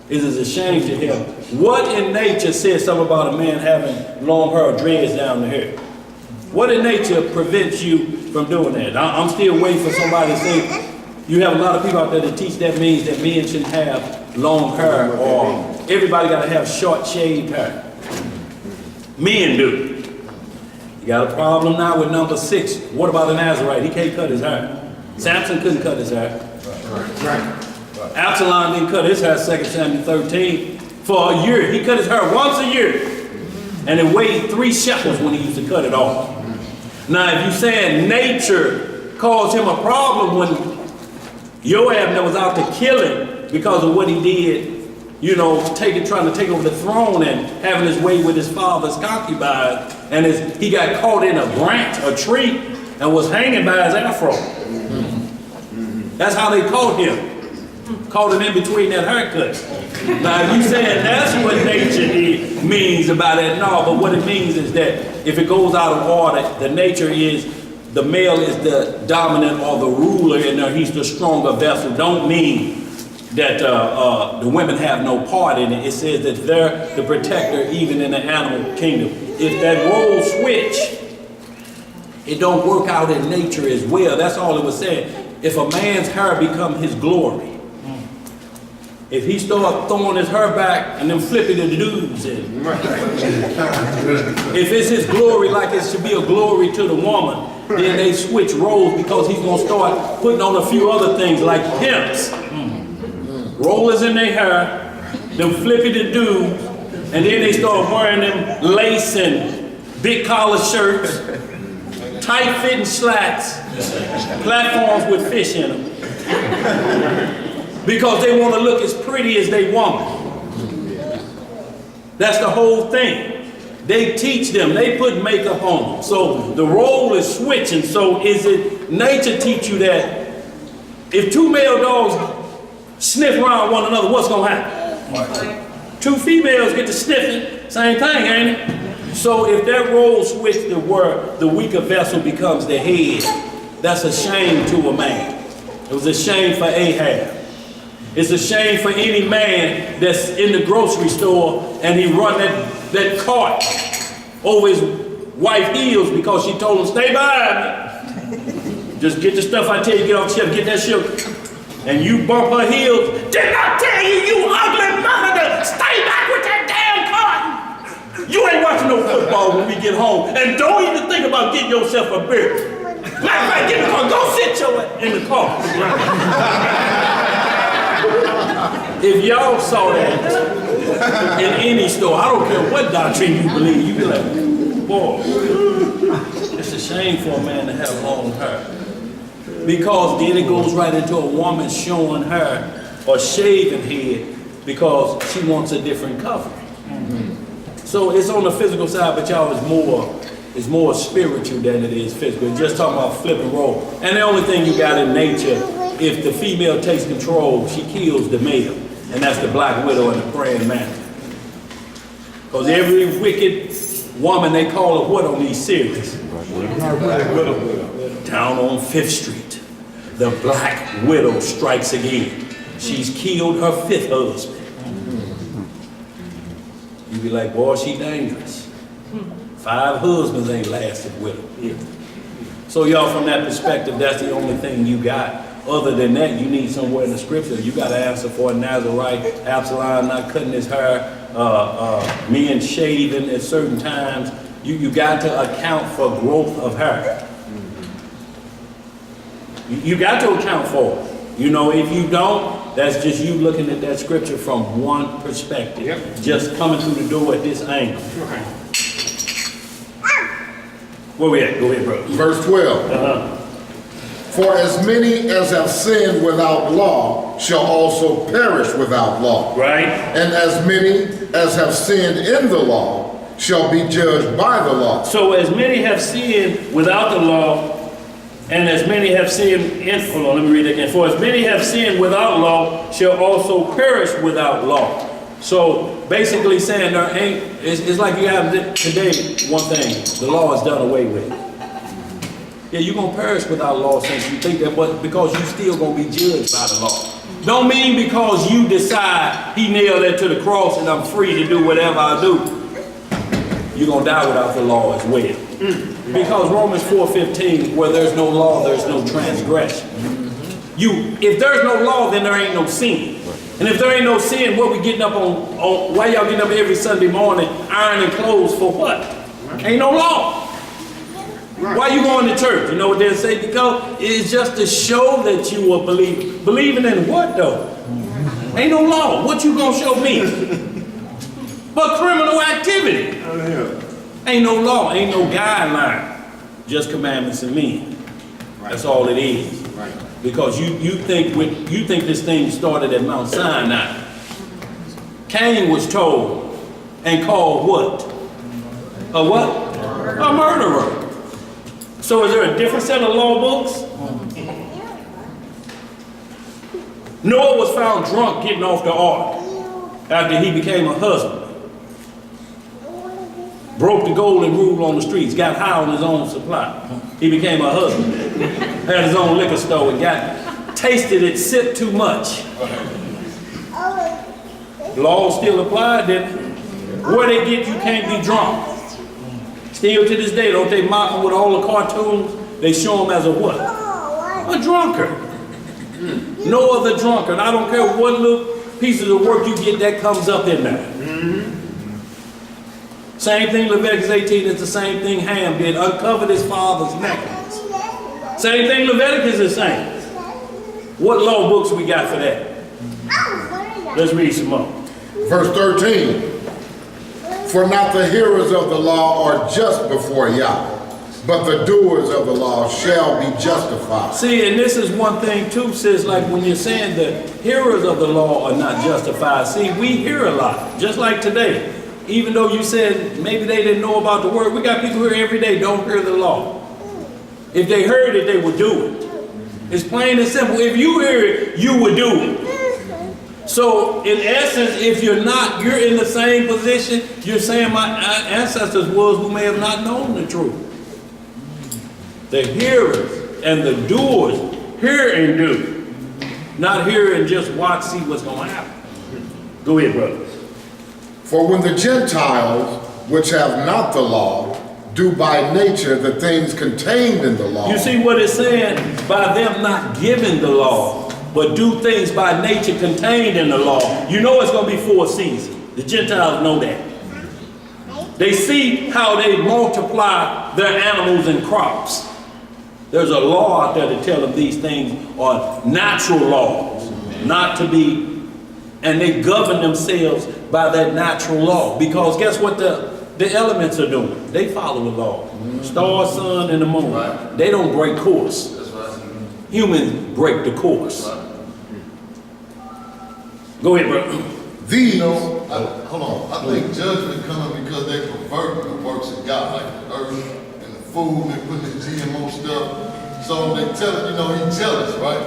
it is a shame to him? What in nature says something about a man having long hair or dreads down the hair? What in nature prevents you from doing that? I'm still waiting for somebody to say, you have a lot of people out there that teach that means that men shouldn't have long hair, or everybody got to have short shaved hair. Men do. You got a problem now with number 6. What about the Nazarite? He can't cut his hair. Samson couldn't cut his hair. Absalom didn't cut his hair, 2 Samuel 13, for a year. He cut his hair once a year. And it weighed 3 shekels when he used to cut it off. Now, if you're saying nature caused him a problem when Joab was out to kill him because of what he did, you know, trying to take over the throne and having his way with his father's concubine, and he got caught in a branch, a tree, and was hanging by his afro. That's how they caught him. Caught him in between that haircut. Now, if you saying that's what nature means about it, no, but what it means is that if it goes out of order, the nature is the male is the dominant or the ruler, and he's the stronger vessel. Don't mean the women have no part in it. It says that they're the protector even in the animal kingdom. If that role switch, it don't work out in nature as well. That's all it was saying. If a man's hair become his glory, if he start throwing his hair back and them flipping the dudes in, if it's his glory like it should be a glory to the woman, then they switch roles because he's gonna start putting on a few other things like pimps, rollers in their hair, them flippy the dudes, and then they start wearing them lace and big collar shirts, tight fitting slacks, platforms with fish in them. Because they want to look as pretty as they want. That's the whole thing. They teach them, they put makeup on them. So the role is switching. So is it nature teach you that if two male dogs sniff around one another, what's going to happen? Two females get to sniffing, same thing, ain't it? So if that role switch to where the weaker vessel becomes the head, that's a shame to a man. It was a shame for Ahab. It's a shame for any man that's in the grocery store and he run that cart over his wife's heels because she told him, stay behind me. Just get the stuff I tell you, get off the shelf, get that sugar. And you bump her heels. Did I tell you, you ugly mother, to stay back with that damn cart? You ain't watching no football when we get home. And don't even think about getting yourself a beer. Matter of fact, get in the car, go sit your ass in the car. If y'all saw that in any store, I don't care what doctrine you believe, you'd be like, boy, it's a shame for a man to have long hair. Because then it goes right into a woman showing her or shaving head because she wants a different covering. So it's on the physical side, but y'all is more spiritual than it is physical. It's just talking about flip and roll. And the only thing you got in nature, if the female takes control, she kills the male. And that's the black widow and the praying mantis. Because every wicked woman they call her what on these series? Down on 5th Street, the black widow strikes again. She's killed her 5th husband. You be like, boy, she dangerous. 5 husbands ain't lasted with her. So y'all, from that perspective, that's the only thing you got. Other than that, you need somewhere in the scripture. You got to answer for a Nazarite, Absalom not cutting his hair, men shaving at certain times. You got to account for growth of hair. You got to account for it. You know, if you don't, that's just you looking at that scripture from one perspective. Yep. Just coming through the door at this angle. Okay. Where we at? Go ahead, bro. Verse 12. For as many as have sinned without law shall also perish without law. Right. And as many as have sinned in the law shall be judged by the law. So as many have sinned without the law, and as many have sinned in, hold on, let me read it again. For as many have sinned without law shall also perish without law. So basically saying there ain't, it's like you have today one thing, the law is done away with. Yeah, you're going to perish without law since you think that, but because you still going to be judged by the law. Don't mean because you decide he nailed that to the cross and I'm free to do whatever I do, you're going to die without the law as well. Because Romans 4:15, where there's no law, there's no transgression. If there's no law, then there ain't no sin. And if there ain't no sin, what we getting up on why y'all getting up every Sunday morning ironing clothes for what? Ain't no law. Why you going to church? You know what they'll say? Because it's just to show that you are believing. Believing in what though? Ain't no law. What you gonna show me? But criminal activity. Ain't no law, ain't no guideline. Just commandments and men. That's all it is. Because you think this thing started at Mount Sinai. Cain was told and called what? A what? A murderer. So is there a different set of law books? Noah was found drunk getting off the ark after he became a husband. Broke the golden rule on the streets, got high on his own supply. He became a husband. Had his own liquor store and tasted it, sipped too much. The law still applied, then where they get you can't be drunk. Still to this day, don't they mock them with all the cartoons? They show them as a what? A drunkard. No other drunkard. I don't care what little pieces of work you get that comes up in there. Same thing Leviticus 18 is the same thing Ham did. Uncovered his father's nakedness. Same thing Leviticus is saying. What law books we got for that? Let's read some more. Verse 13. For not the hearers of the law are just before Yah, but the doers of the law shall be justified. See, and this is one thing too, sis, like when you're saying the hearers of the law are not justified. See, we hear a lot, just like today. Even though you said maybe they didn't know about the word, we got people here every day don't hear the law. If they heard it, they would do it. It's plain and simple. If you hear it, you would do it. So, in essence, if you're not, you're in the same position, you're saying my ancestors was who may have not known the truth. The hearers and the doers hear and do. Not hear and just watch, see what's going to happen. Go ahead, brothers. For when the Gentiles, which have not the law, do by nature the things contained in the law. You see what it's saying? By them not giving the law, but do things by nature contained in the law. You know it's going to be for a season. The Gentiles know that. They see how they multiply their animals and crops. There's a law out there to tell them these things are natural laws, not to be, and they govern themselves by that natural law. Because guess what the elements are doing? They follow the law. Star, sun, and the moon. Right. They don't break course. That's right. Humans break the course. Right. Go ahead, bro. These, hold on. I think judgment coming because they pervert the works of God, like the earth and the food, they put the GMO stuff. So they tell it, he's jealous, right?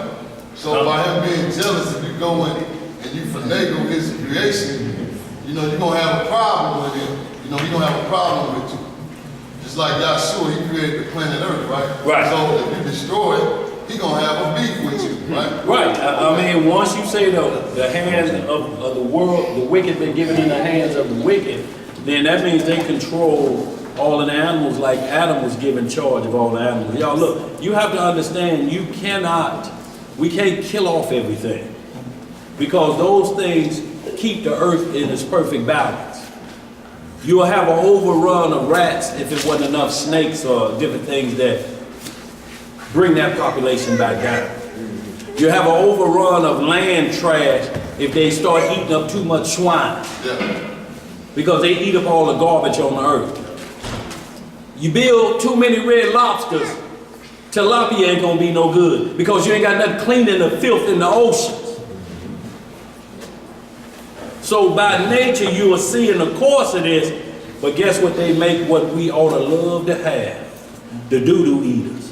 So by him being jealous, if you go in and you finagle his creation, you're gonna have a problem with him. He's gonna have a problem with you. Just like Yahshua, he created the planet Earth, right? Right. So if you destroy it, he's gonna have a beef with you, right? Right. I mean, once you say the hands of the world, the wicked been given in the hands of the wicked, then that means they control all of the animals like Adam was given charge of all the animals. Y'all look, you have to understand we can't kill off everything because those things keep the earth in its perfect balance. You'll have an overrun of rats if it wasn't enough snakes or different things that bring that population back down. You have an overrun of land trash if they start eating up too much swine. Because they eat up all the garbage on the earth. You build too many red lobsters, tilapia ain't gonna be no good because you ain't got nothing cleaning the filth in the oceans. So by nature you are seeing the course of this, but guess what they make what we ought to love to have? The doo-doo eaters.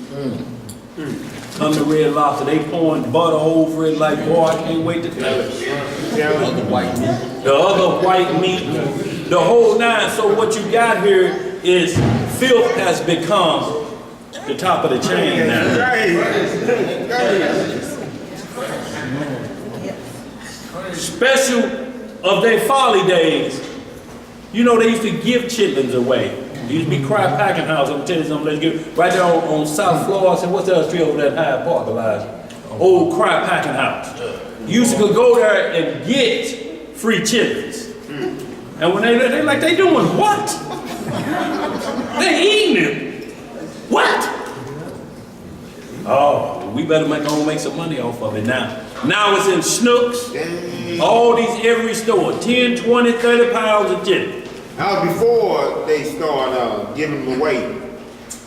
Come to Red Lobster, they pouring butter over it like, boy, I can't wait to tell it. The other white meat, the whole nine. So what you got here is filth has become the top of the chain now. Special of their folly days, they used to give chitlins away. It used to be Cry Packing House. I'm telling you something, let's give right there on South Florida. I said, what's the other street over there at Hyde Park, Elijah? Old Cry Packing House. You used to go there and get free chitlins. And when they're like, they doing what? They eating it. What? Oh, we better make some money off of it now. Now it's in Snooks. All these every store, 10, 20, 30 pounds of chitlins. Now before they start giving them away,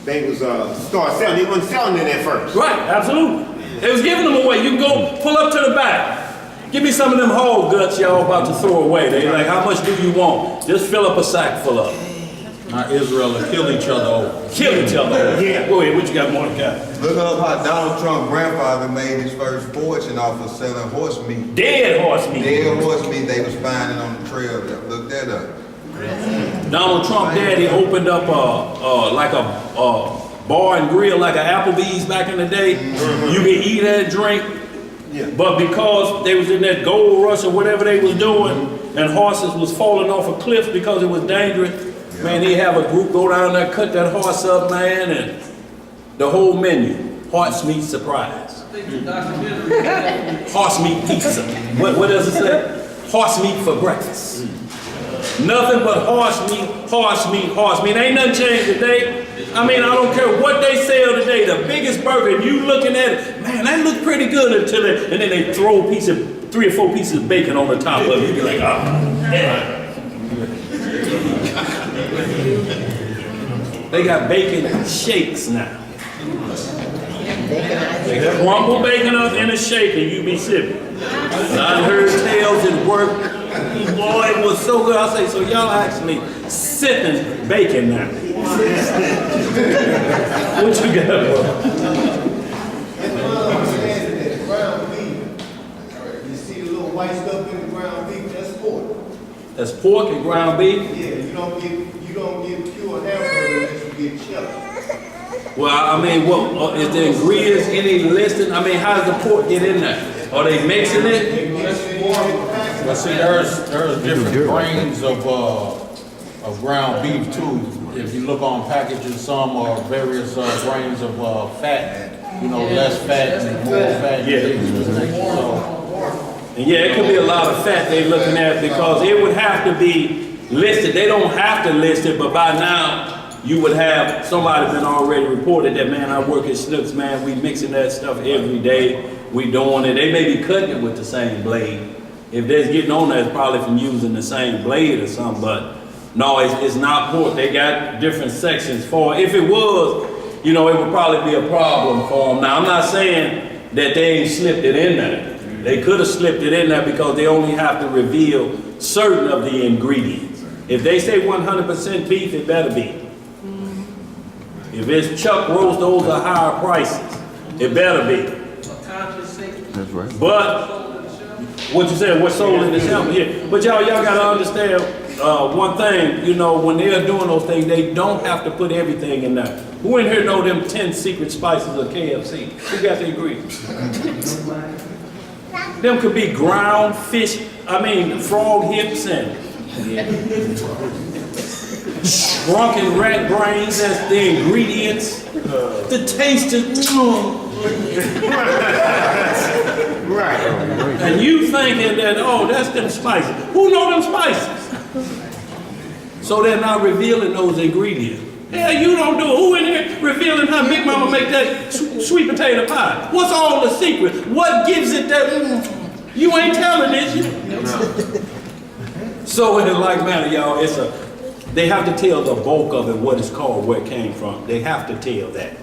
they was start selling. They wasn't selling it at first. Right, absolutely. They was giving them away. You can go pull up to the back. Give me some of them whole guts y'all about to throw away. They like, how much do you want? Just fill up a sack full of them. Now Israel will kill each other over. Kill each other over. Yeah. Go ahead, what you got, Mordecai? Look up how Donald Trump's grandfather made his first fortune off of selling horse meat. Dead horse meat. Dead horse meat they was finding on the trail. Look that up. Donald Trump daddy opened up like a bar and grill like an Applebee's back in the day. You can eat and drink, but because they was in that gold rush or whatever they was doing, and horses was falling off of cliffs because it was dangerous, man, he'd have a group go down there, cut that horse up, man, and the whole menu, horse meat surprise. Horse meat pizza. What does it say? Horse meat for breakfast. Nothing but horse meat, horse meat, horse meat. Ain't nothing changed today. I mean, I don't care what they sell today. The biggest burger, and you looking at it, man, that looks pretty good until it, and then they throw a piece of 3 or 4 pieces of bacon on the top of it. You be like, oh, yeah. They got bacon shakes now. They crumble bacon up in a shake and you be sipping. I heard tales at work. Boy, it was so good. I say, so y'all actually sipping bacon now. What you got? Ground beef. You see the little white stuff in the ground beef, that's pork. That's pork and ground beef? Yeah, you don't get pure hamburger unless you get chili. Well, I mean, what is the ingredients any listed? I mean, how does the pork get in there? Are they mixing it? But see, there's different grains of ground beef too. If you look on packages, some are various grains of fat, you know, less fat and more fat. Yeah. So, And yeah, it could be a lot of fat they're looking at because it would have to be listed. They don't have to list it, but by now, you would have somebody been already reported that, man, I work at Snooks, man, we mixing that stuff every day. We doing it. They may be cutting it with the same blade. If they're getting on that, it's probably from using the same blade or something, but no, it's not pork. They got different sections for it. If it was, you know, it would probably be a problem for them. Now, I'm not saying that they ain't slipped it in there. They could have slipped it in there because they only have to reveal certain of the ingredients. If they say 100% beef, it better be. If it's chuck roast, those are higher prices. It better be. That's right. But what you said, what's sold in the shelf here. But y'all gotta understand one thing, you know, when they're doing those things, they don't have to put everything in there. Who in here know them 10 secret spices of KFC? Who got the ingredients? Them could be ground fish, frog hips and drunken rat brains as the ingredients. The taste is Right. and you thinking that, oh, that's them spices. Who know them spices? So they're not revealing those ingredients. Yeah, you don't do it. Who in here revealing how Big Mama make that sweet potato pie? What's all the secret? What gives it that? You ain't telling this. So in like manner, y'all, they have to tell the bulk of it, what it's called, where it came from. They have to tell that.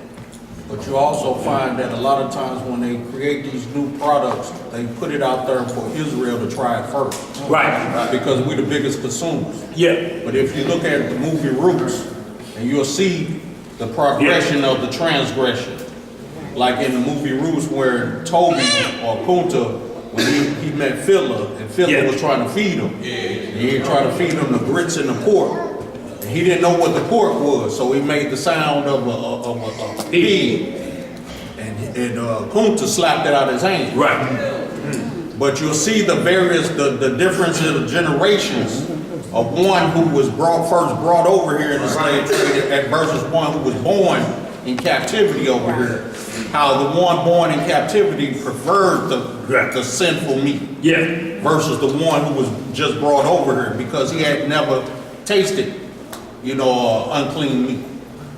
but you also find that a lot of times when they create these new products, they put it out there for Israel to try it first. Right. Because we're the biggest consumers. Yeah. But if you look at the movie Roots, and you'll see the progression of the transgression. Like in the movie Roots where Toby or Kunta, when he met Philip, and Philip was trying to feed him. And he tried to feed him the grits and the pork. And he didn't know what the pork was, so he made the sound of a pig. And Kunta slapped it out of his hand. Right. But you'll see the difference in the generations of one who was first brought over here in the slave trade versus one who was born in captivity over here. How the one born in captivity preferred the sinful meat versus the one who was just brought over here because he had never tasted, unclean meat.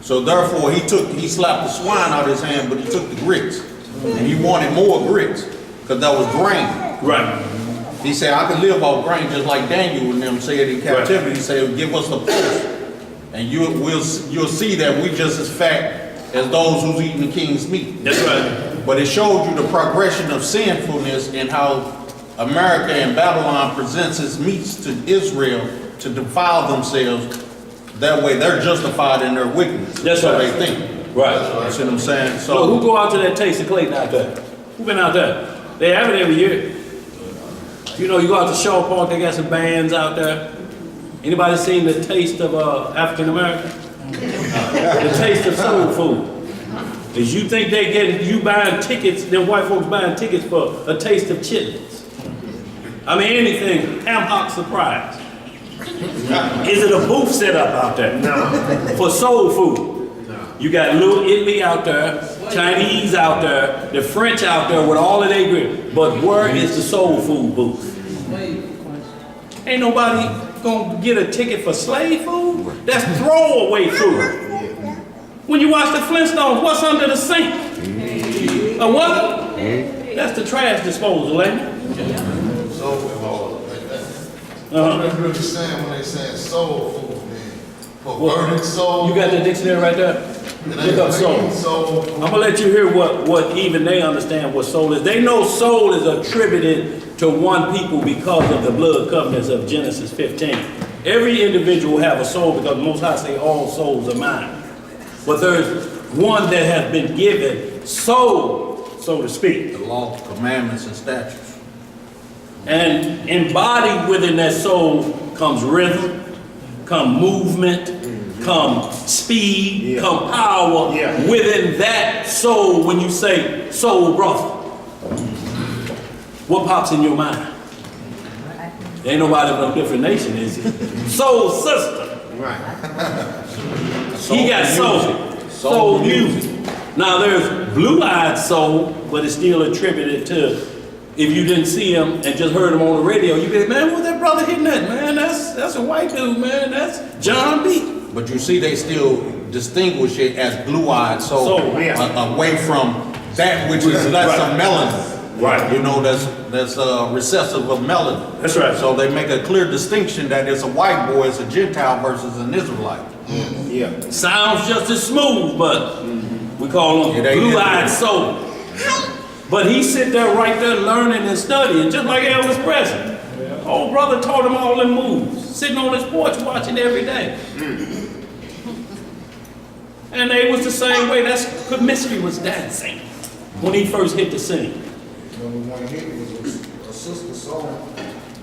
So therefore he slapped the swine out of his hand, but he took the grits. And he wanted more grits because that was grain. Right. He said, I can live off grain just like Daniel and them said in captivity. He said, give us the pulse. And you'll see that we just as fat as those who's eating the king's meat. That's right. But it showed you the progression of sinfulness and how America and Babylon presents its meats to Israel to defile themselves. That way they're justified in their wickedness. That's what right. they think. Right. You see what I'm saying? So who go out to that Taste of Clayton out there? Who been out there? They have it every year. You go out to Shaw Park, they got some bands out there. Anybody seen the Taste of African American? The Taste of Soul Food. Is you think you buying tickets, them white folks buying tickets for a taste of chitlins? I mean, anything, ham hock surprise. Is it a booth set up out there? No. For soul food. You got Little Italy out there, Chinese out there, the French out there with all of their grits. But where is the soul food booth? Ain't nobody gonna get a ticket for slave food? That's throwaway food. When you watch the Flintstones, what's under the sink? A what? That's the trash disposal, ain't it? So, what they really saying when they saying soul food, man? Perverted soul. You got the dictionary right there? Look up soul. I'm gonna let you hear what even they understand what soul is. They know soul is attributed to one people because of the blood covenants of Genesis 15. Every individual have a soul because the Most High say all souls are mine. But there's one that has been given soul, so to speak. The law, commandments, and statutes. And embodied within that soul comes rhythm, come movement, come speed, come power. Within that soul, when you say soul brother, what pops in your mind? Ain't nobody from a different nation, is it? Soul sister. He got soul. Soul music. Now there's blue-eyed soul, but it's still attributed to, if you didn't see him and just heard him on the radio, you be like, man, what's that brother hitting at, man? That's a white dude, man. That's John B. But you see, they still distinguish it as blue-eyed soul, away from that which is less of melanin. Right. You know, that's recessive of melanin. That's right. So they make a clear distinction that it's a white boy, it's a Gentile versus an Israelite. Sounds just as smooth, but we call him blue-eyed soul. But he sit there right there learning and studying, just like Elvis Presley. Old brother taught him all them moves, sitting on his porch watching every day. And they was the same way. That's because Mystery was dancing when he first hit the scene. Number one hit was a sister song.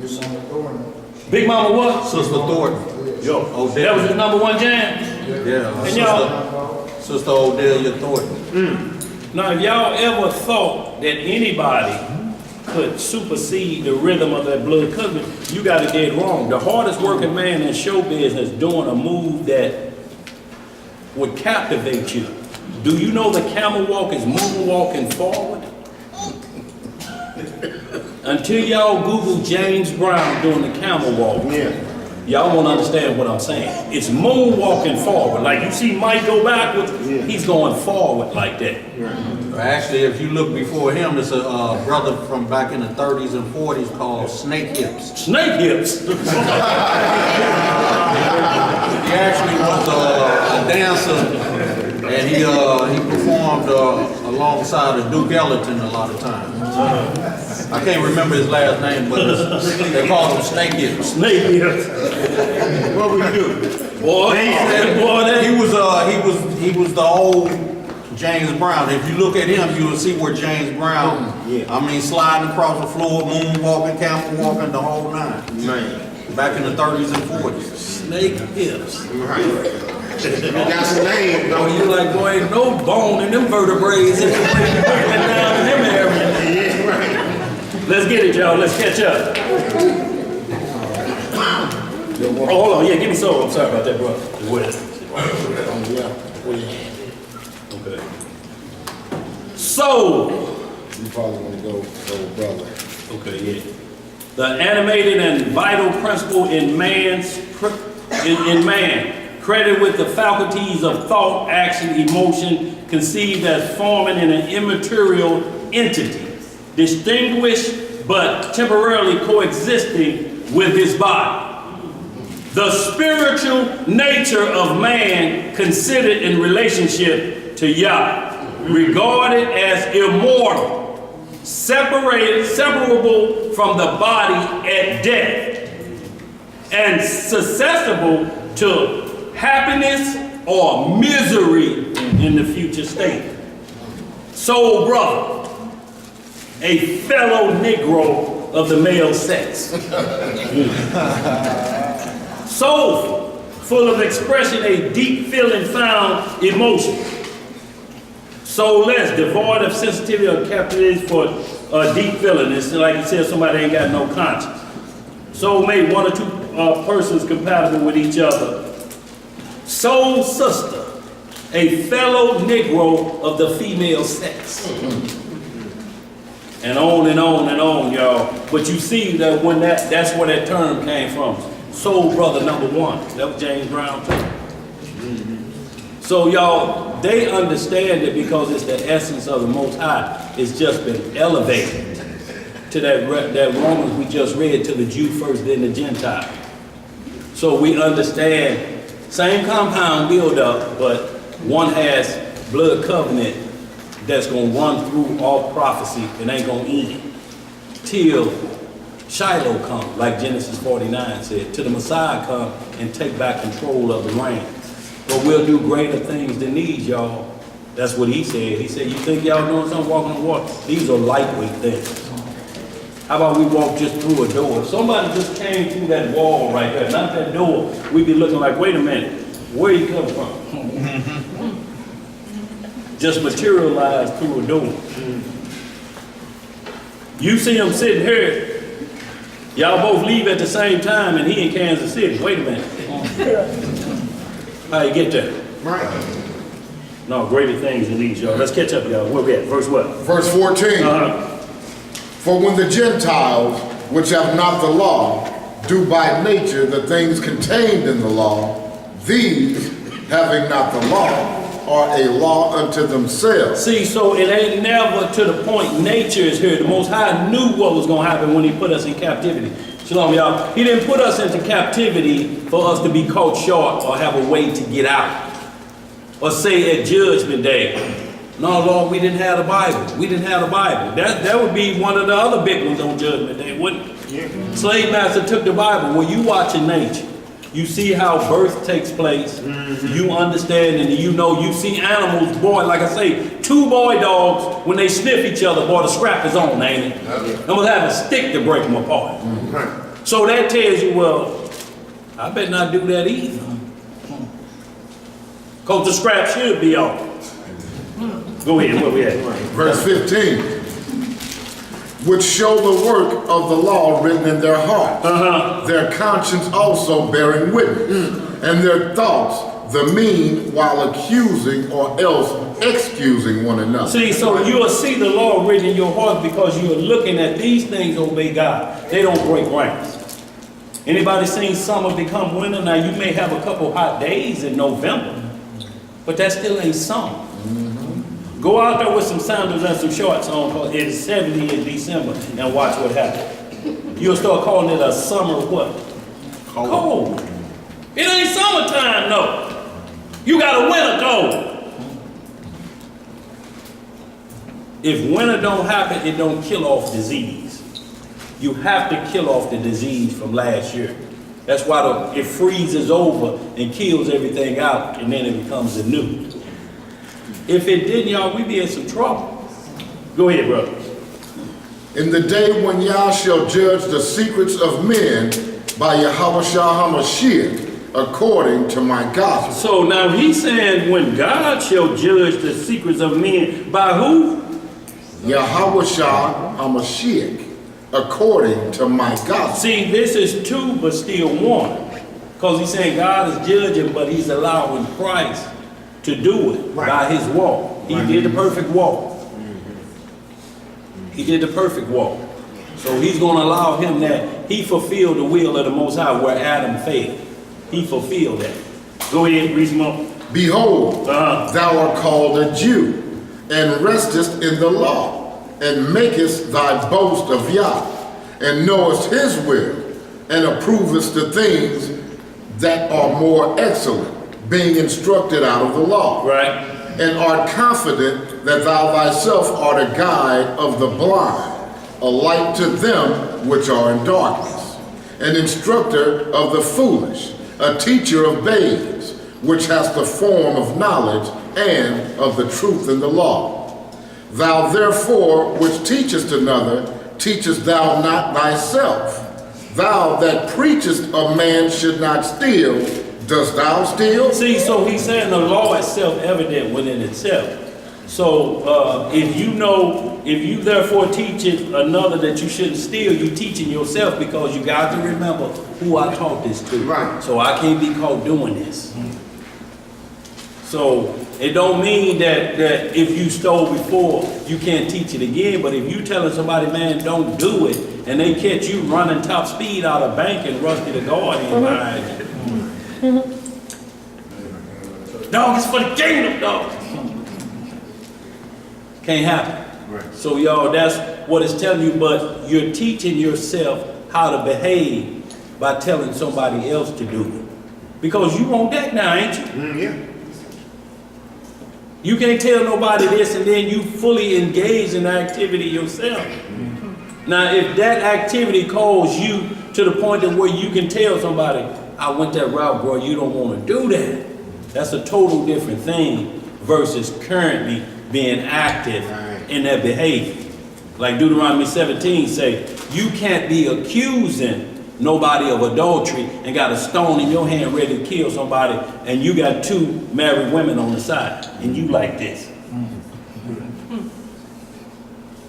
Big Mama Thornton. Big Mama what? Sister Thornton. Yo, Odelia. that was his number one jam. Yeah, And y'all, Sister Odelia Thornton. now if y'all ever thought that anybody could supersede the rhythm of that blood covenant, you got it dead wrong. The hardest working man in show business doing a move that would captivate you. Do you know the camel walk is moonwalking forward? Until y'all Google James Brown doing the camel walk, y'all won't understand what I'm saying. It's moonwalking forward. Like you see Mike go backwards, he's going forward like that. Actually, if you look before him, there's a brother from back in the 30s and 40s called Snake Hips. Snake Hips? He actually was a dancer, and he performed alongside of Duke Ellington a lot of times. I can't remember his last name, but they called him Snake Hips. Snake Hips. What we do? Boy, he was the old James Brown. If you look at him, you will see where James Brown, I mean, sliding across the floor, moonwalking, camel walking, the whole nine. Back in the 30s and 40s. Snake Hips. You got some name, Oh, you like, boy, ain't no bone in them vertebrae in down in them areas. Let's get it, y'all. Let's catch up. Oh, hold on. Yeah, give me some. I'm sorry about that, bro. Okay. So, You probably want to go, brother. okay, yeah. The animated and vital principle in man, credited with the faculties of thought, action, emotion, conceived as forming in an immaterial entity, distinguished but temporarily coexisting with his body. The spiritual nature of man considered in relationship to Yah, regarded as immortal, separable from the body at death, and susceptible to happiness or misery in the future state. Soul brother, a fellow Negro of the male sex. Soulful, full of expression, a deep feeling found emotion. Soulless, devoid of sensitivity or capacity for a deep feeling. It's like you said, somebody ain't got no conscience. Soul mate, one or two persons compatible with each other. Soul sister, a fellow Negro of the female sex. And on and on and on, y'all. But you see that when that's where that term came from. Soul brother number one. That was James Brown too. So y'all, they understand it because it's the essence of the Most High. It's just been elevated to that Romans we just read, to the Jew first, then the Gentile. So we understand, same compound build up, but one has blood covenant that's gonna run through all prophecy and ain't gonna end till Shiloh come, like Genesis 49 said, till the Messiah come and take back control of the reign. But we'll do greater things than these, y'all. That's what he said. He said, you think y'all doing something walking on water? These are lightweight things. How about we walk just through a door? If somebody just came through that wall right there, not that door, we'd be looking like, wait a minute, where you come from? Just materialized through a door. You see him sitting here, y'all both leave at the same time and he in Kansas City. Wait a minute. How you get there? Right. No, greater things than these, y'all. Let's catch up, y'all. Where we at? Verse what? Verse 14. For when the Gentiles, which have not the law, do by nature the things contained in the law, these, having not the law, are a law unto themselves. See, so it ain't never to the point nature is here. The Most High knew what was going to happen when he put us in captivity. Shalom, y'all. He didn't put us into captivity for us to be caught short or have a way to get out. Or say at Judgment Day, no, Lord, we didn't have the Bible. We didn't have the Bible. That would be one of the other big ones on Judgment Day, wouldn't it? Yeah. Slave master took the Bible. Well, you watching nature. You see how birth takes place. You understand and you know, you see animals, boy, like I say, two boy dogs, when they sniff each other, boy, the scrap is on, ain't it? I'm gonna have a stick to break them apart. So that tells you, well, I better not do that either. Because the scrap should be on. Go ahead, where we at? Verse 15. Which show the work of the law written in their hearts, their conscience also bearing witness, and their thoughts the mean while accusing or else excusing one another. See, so you'll see the law written in your heart because you're looking at these things obey God. They don't break ranks. Anybody seen summer become winter? Now you may have a couple hot days in November, but that still ain't summer. Go out there with some sandals and some shorts on, because it's 70 in December, and watch what happens. You'll start calling it a summer what? Cold. It ain't summertime, no. You got a winter cold. If winter don't happen, it don't kill off disease. You have to kill off the disease from last year. That's why it freezes over and kills everything out, and then it becomes anew. If it didn't, y'all, we'd be in some trouble. Go ahead, brother. In the day when Yah shall judge the secrets of men by Yahushua HaMashiach, according to my gospel. So now he's saying when God shall judge the secrets of men, by who? Yahushua HaMashiach, according to my gospel. See, this is two, but still one. Because he's saying God is judging, but he's allowing Christ to do it by his walk. He did the perfect walk. He did the perfect walk. So he's going to allow him that. He fulfilled the will of the Most High where Adam failed. He fulfilled that. Go ahead, read some more. Behold, thou art called a Jew, and restest in the law, and makest thy boast of Yah, and knowest his will, and approvest the things that are more excellent, being instructed out of the law. Right. And art confident that thou thyself art a guide of the blind, a light to them which are in darkness, an instructor of the foolish, a teacher of babes, which has the form of knowledge and of the truth in the law. Thou therefore, which teachest another, teachest thou not thyself? Thou that preachest a man should not steal, dost thou steal? See, so he's saying the law is self-evident within itself. So if you therefore teach it another that you shouldn't steal, you teaching yourself, because you got to remember who I taught this to. Right. So I can't be caught doing this. So it don't mean that if you stole before, you can't teach it again. But if you telling somebody, man, don't do it, and they catch you running top speed out of bank and Rusty the Guardian behind you. Dog, it's for the kingdom, dog. Can't happen. Right. So y'all, that's what it's telling you, but you're teaching yourself how to behave by telling somebody else to do it. Because you on deck now, ain't you? Yeah. You can't tell nobody this and then you fully engage in the activity yourself. Now, if that activity calls you to the point of where you can tell somebody, I went that route, bro, you don't want to do that. That's a total different thing versus currently being active in that behavior. Like Deuteronomy 17 say, you can't be accusing nobody of adultery and got a stone in your hand ready to kill somebody, and you got 2 married women on the side, and you like this.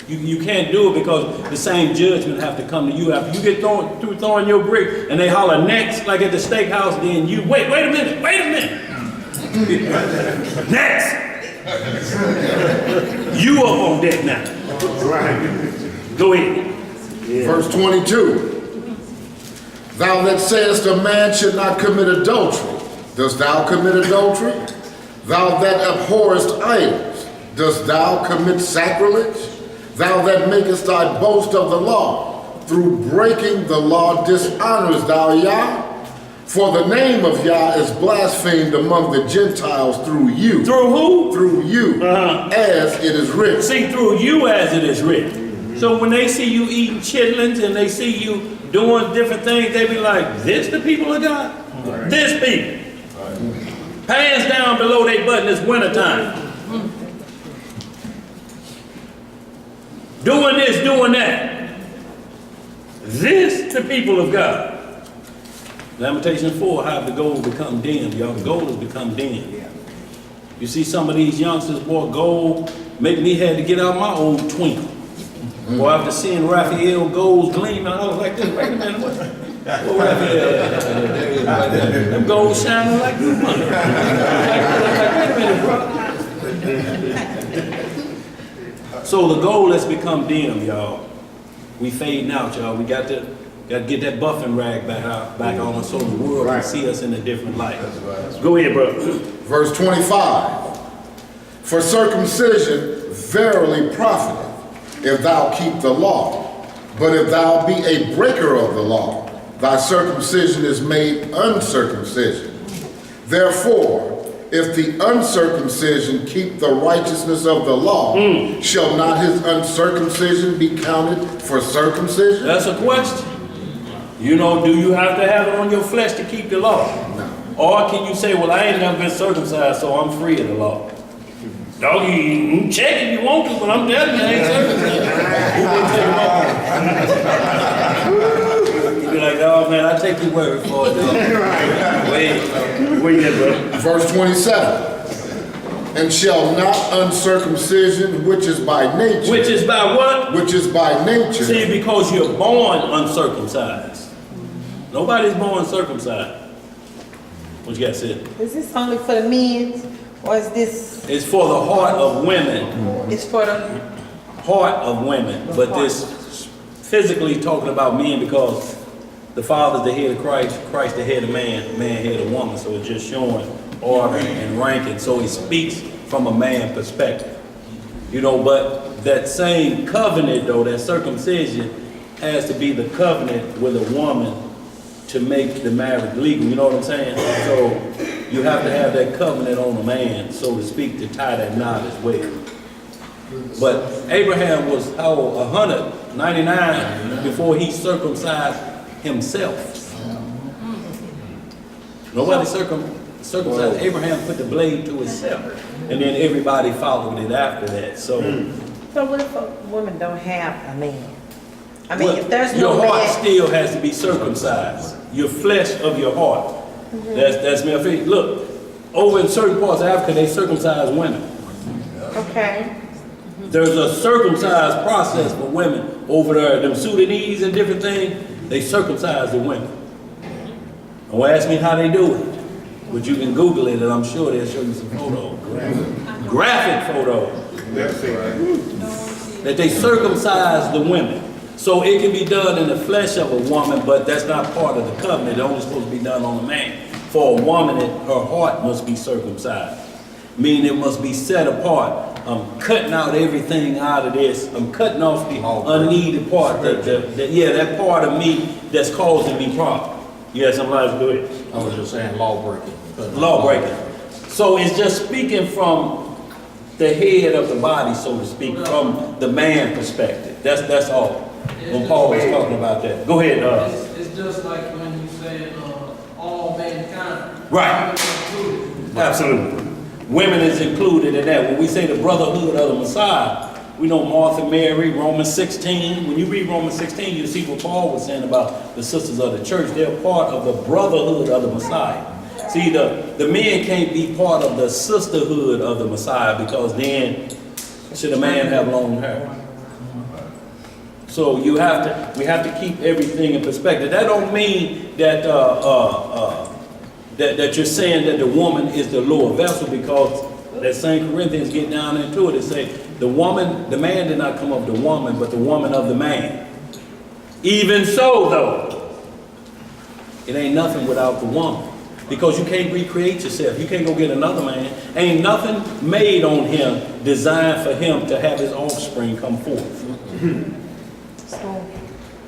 You can't do it, because the same judgment have to come to you after you get through throwing your brick and they holler next, like at the steakhouse, then you wait a minute. Next. You up on deck now. Right. Go ahead. Yeah. Verse 22. Thou that sayest a man should not commit adultery, dost thou commit adultery? Thou that abhorrest idols, dost thou commit sacrilege? Thou that makest thy boast of the law, through breaking the law dishonorest thou Yah? For the name of Yah is blasphemed among the Gentiles through you. Through who? Through you, as it is written. See, through you as it is written. So when they see you eating chitlins and they see you doing different things, they be like, this the people of God? Right. This people. Right. Pants down below their button, it's wintertime. Doing this, doing that. This the people of God. Lamentation 4, how the gold become dim. Y'all, the gold has become dim. Yeah. You see some of these youngsters, boy, gold make me had to get out my old twinkle. Boy, after seeing Raphael gold gleam, I was like, this, wait a minute, what Raphael? Them gold shining like new money. Wait a minute, bro. So the gold has become dim, y'all. We fading out, y'all. We got to get that buffing rag back on so the world can see us in a different light. Right. Go ahead, bro. Verse 25. For circumcision verily profiteth, if thou keep the law. But if thou be a breaker of the law, thy circumcision is made uncircumcision. Therefore, if the uncircumcision keep the righteousness of the law, shall not his uncircumcision be counted for circumcision? That's a question. You know, do you have to have it on your flesh to keep the law? No. Or can you say, well, I ain't never been circumcised, so I'm free of the law? Dog, you can check if you want to, but I'm telling you, I ain't circumcised. You be like, oh man, I take your word for it. Wait, bro. Verse 27. And shall not uncircumcision, which is by nature. Which is by what? Which is by nature. See, because you're born uncircumcised. Nobody's born circumcised. What you got to say? Is this only for the men, or is this? It's for the heart of women. It's for the heart of women, but this physically talking about men because the Father's the head of Christ, Christ the head of man, man head of woman. So it's just showing order and ranking. So he speaks from a man perspective, you know. But that same covenant, though, that circumcision has to be the covenant with a woman to make the marriage legal. You know what I'm saying? So you have to have that covenant on a man, so to speak, to tie that knot as well. But Abraham was how old? 199 before he circumcised himself. Nobody circumcised. Abraham put the blade to himself, and then everybody followed it after that. So what if a woman don't have a man? I mean, if there's your no heart man, still has to be circumcised. Your flesh of your heart. That's me. Look, over in certain parts of Africa, they circumcise women. Okay. There's a circumcised process for women over there. Them Sudanese and different things, they circumcise the women. Don't ask me how they do it, but you can Google it and I'm sure they'll show you some photos. Graphic photos. That they circumcise the women. So it can be done in the flesh of a woman, but that's not part of the covenant. It's only supposed to be done on a man. For a woman, her heart must be circumcised. Meaning it must be set apart. I'm cutting out everything out of this. I'm cutting off the unneeded part. That part of me that's causing me problem. You had something else to do it? I was just saying law breaking. Law breaking. So it's just speaking from the head of the body, so to speak, from the man perspective. That's all. When Paul was talking about that. Go ahead, It's just like when you say all mankind. Right. Absolutely. Women is included in that. When we say the brotherhood of the Messiah, we know Martha, Mary, Romans 16. When you read Romans 16, you see what Paul was saying about the sisters of the church. They're part of the brotherhood of the Messiah. See, the men can't be part of the sisterhood of the Messiah because then should a man have long hair? So we have to keep everything in perspective. That don't mean that that you're saying that the woman is the lower vessel, because that same Corinthians get down into it and say the man did not come of the woman, but the woman of the man. Even so, though, it ain't nothing without the woman. Because you can't recreate yourself. You can't go get another man. Ain't nothing made on him designed for him to have his offspring come forth. So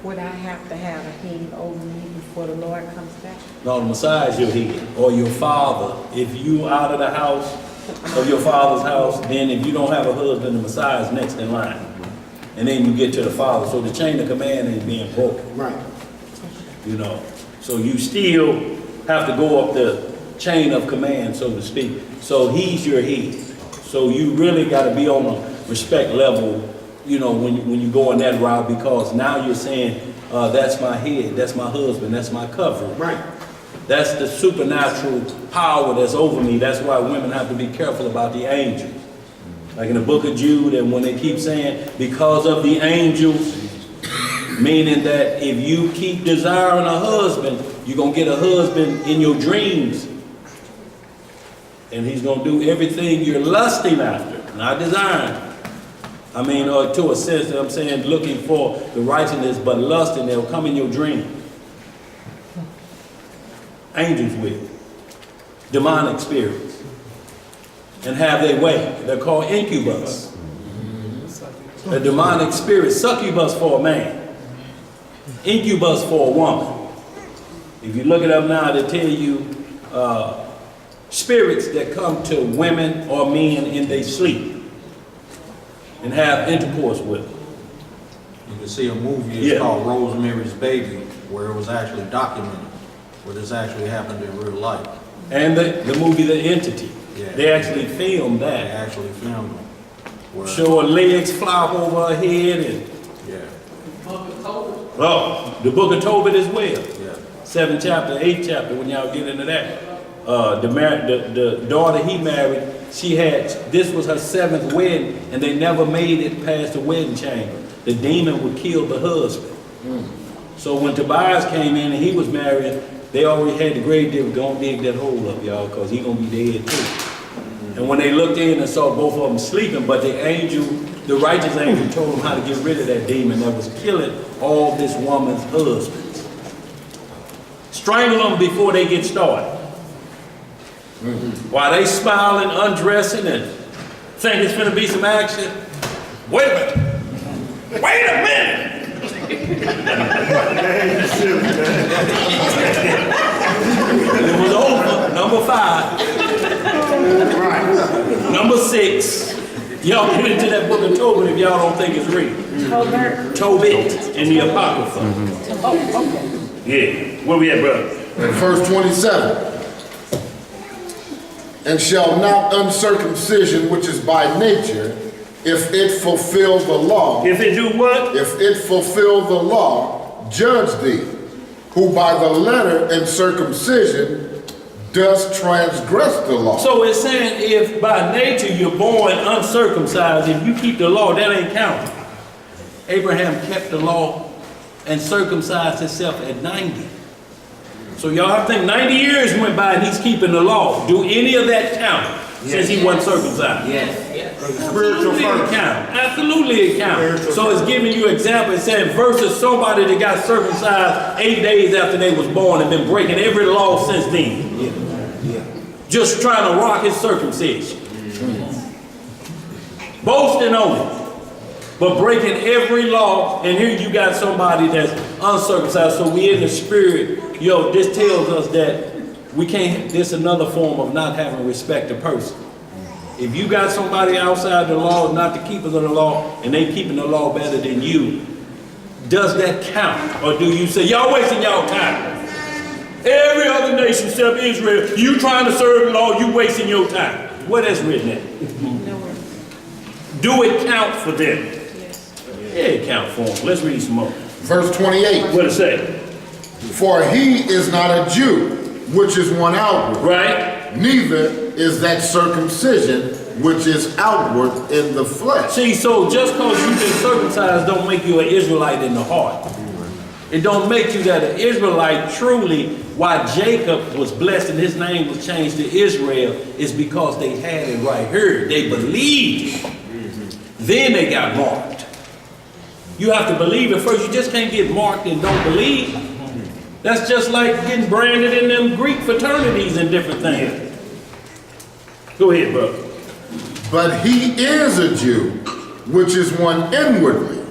would I have to have a head over me before the Lord comes back? No, the Messiah is your head, or your father. If you out of the house of your father's house, then if you don't have a husband, the Messiah is next in line. And then you get to the father. So the chain of command is being broken. Right. You know. So you still have to go up the chain of command, so to speak. So he's your head. So you really got to be on a respect level, you know, when you go on that route, because now you're saying, that's my head, that's my husband, that's my covering. Right. That's the supernatural power that's over me. That's why women have to be careful about the angels. Like in the book of Jude, and when they keep saying, because of the angels, meaning that if you keep desiring a husband, you're going to get a husband in your dreams. And he's going to do everything you're lusting after, not desiring. I mean, to a sense that I'm saying looking for the righteousness, but lusting, they'll come in your dream. Angels will. Demonic spirits. And have their way. They're called incubus. A demonic spirit, succubus for a man. Incubus for a woman. If you look it up now, they tell you spirits that come to women or men in their sleep and have intercourse with them. You can see a movie, it's called Rosemary's Baby, where it was actually documented, where this actually happened in real life. And the movie The Entity. Yeah. They actually filmed that. They actually filmed them. Show her legs flop over her head and the book of Tobit as well. Yeah. 7th chapter, 8th chapter, when y'all get into that. The daughter he married, this was her 7th wedding, and they never made it past the wedding chamber. The demon would kill the husband. So when Tobias came in and he was married, they already had the grave digger go dig that hole up, y'all, because he's going to be dead too. And when they looked in and saw both of them sleeping, but the righteous angel told them how to get rid of that demon that was killing all this woman's husbands. Strangle them before they get started. While they smiling, undressing, and think it's gonna be some action. Wait a minute. Wait a minute. It was over. Number 5. Number 6. Y'all get into that book of Tobit if y'all don't think it's real. Tobit in the Apocrypha. Yeah. Where we at, brother? In verse 27. And shall not uncircumcision, which is by nature, if it fulfill the law. If it do what? If it fulfill the law, judge thee, who by the letter and circumcision does transgress the law. So it's saying if by nature you're born uncircumcised, if you keep the law, that ain't counting. Abraham kept the law and circumcised himself at 90. So y'all have to think 90 years went by and he's keeping the law. Do any of that count since he wasn't circumcised? Yes. Absolutely it count. Absolutely it count. So it's giving you example. It's saying versus somebody that got circumcised 8 days after they was born and been breaking every law since then. Just trying to rock his circumcision. Boasting on it. But breaking every law, and here you got somebody that's uncircumcised. So we in the spirit, this tells us that we can't, this is another form of not having respect to person. If you got somebody outside the law, not the keepers of the law, and they keeping the law better than you, does that count? Or do you say, y'all wasting y'all time? Every other nation except Israel, you trying to serve the law, you wasting your time. What is written there? Do it count for them? Yeah, it count for them. Let's read some more. Verse 28. What it say? For he is not a Jew, which is one outward. Right. Neither is that circumcision, which is outward in the flesh. See, so just because you've been circumcised don't make you an Israelite in the heart. It don't make you that an Israelite truly. Why Jacob was blessed and his name was changed to Israel is because they had it right here. They believed it. Then they got marked. You have to believe it first. You just can't get marked and don't believe. That's just like getting branded in them Greek fraternities and different things. Go ahead, brother. But he is a Jew, which is one inwardly,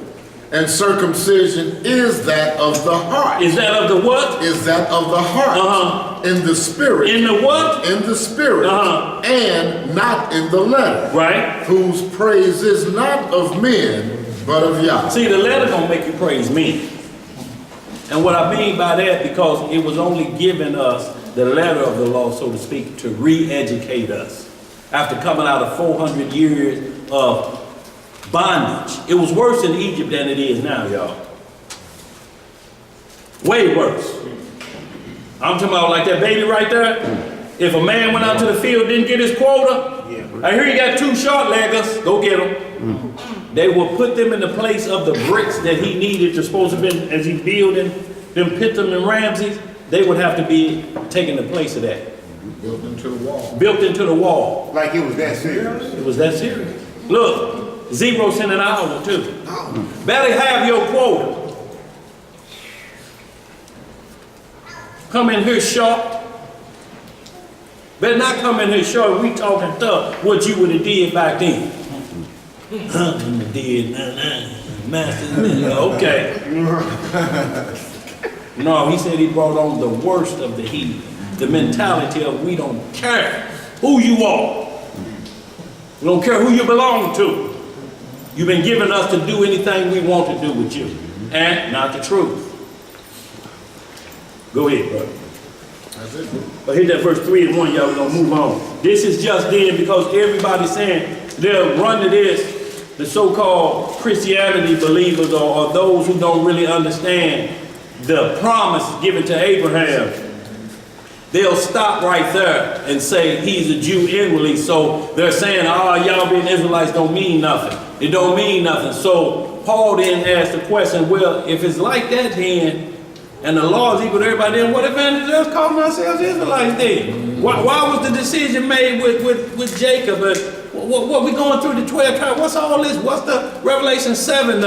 and circumcision is that of the heart. Is that of the what? Is that of the heart. In the spirit. In the what? In the spirit. And not in the letter. Right. Whose praise is not of men, but of Yah. See, the letter gonna make you praise me. And what I mean by that, because it was only given us, the letter of the law, so to speak, to re-educate us. After coming out of 400 years of bondage. It was worse in Egypt than it is now, y'all. Way worse. I'm talking about like that baby right there. If a man went out to the field, didn't get his quota, I hear he got 2 short-leggers, go get them. They will put them in the place of the bricks that he needed to supposed to have been, as he building them Pithom and Ramses, they would have to be taking the place of that. Built into the wall. Built into the wall. Like it was that serious? It was that serious. Look, 0 cents an hour too. Better have your quota. Come in here short. Better not come in here short. We talking tough. What you would have did back then. Okay. No, he said he brought on the worst of the heathen. The mentality of we don't care who you are. We don't care who you belong to. You've been giving us to do anything we want to do with you. And not the truth. Go ahead, brother. That's it. But hit that verse 3 and 1, y'all. We're going to move on. This is just then because everybody's saying they'll run to this. The so-called Christianity believers or those who don't really understand the promise given to Abraham. They'll stop right there and say he's a Jew inwardly. So they're saying, y'all being Israelites don't mean nothing. It don't mean nothing. So Paul then asked the question, well, if it's like that then, and the law is equal to everybody, then what advantage is us calling ourselves Israelites then? Why was the decision made with Jacob? What we going through the 12 tribes? What's all this? What's the Revelation 7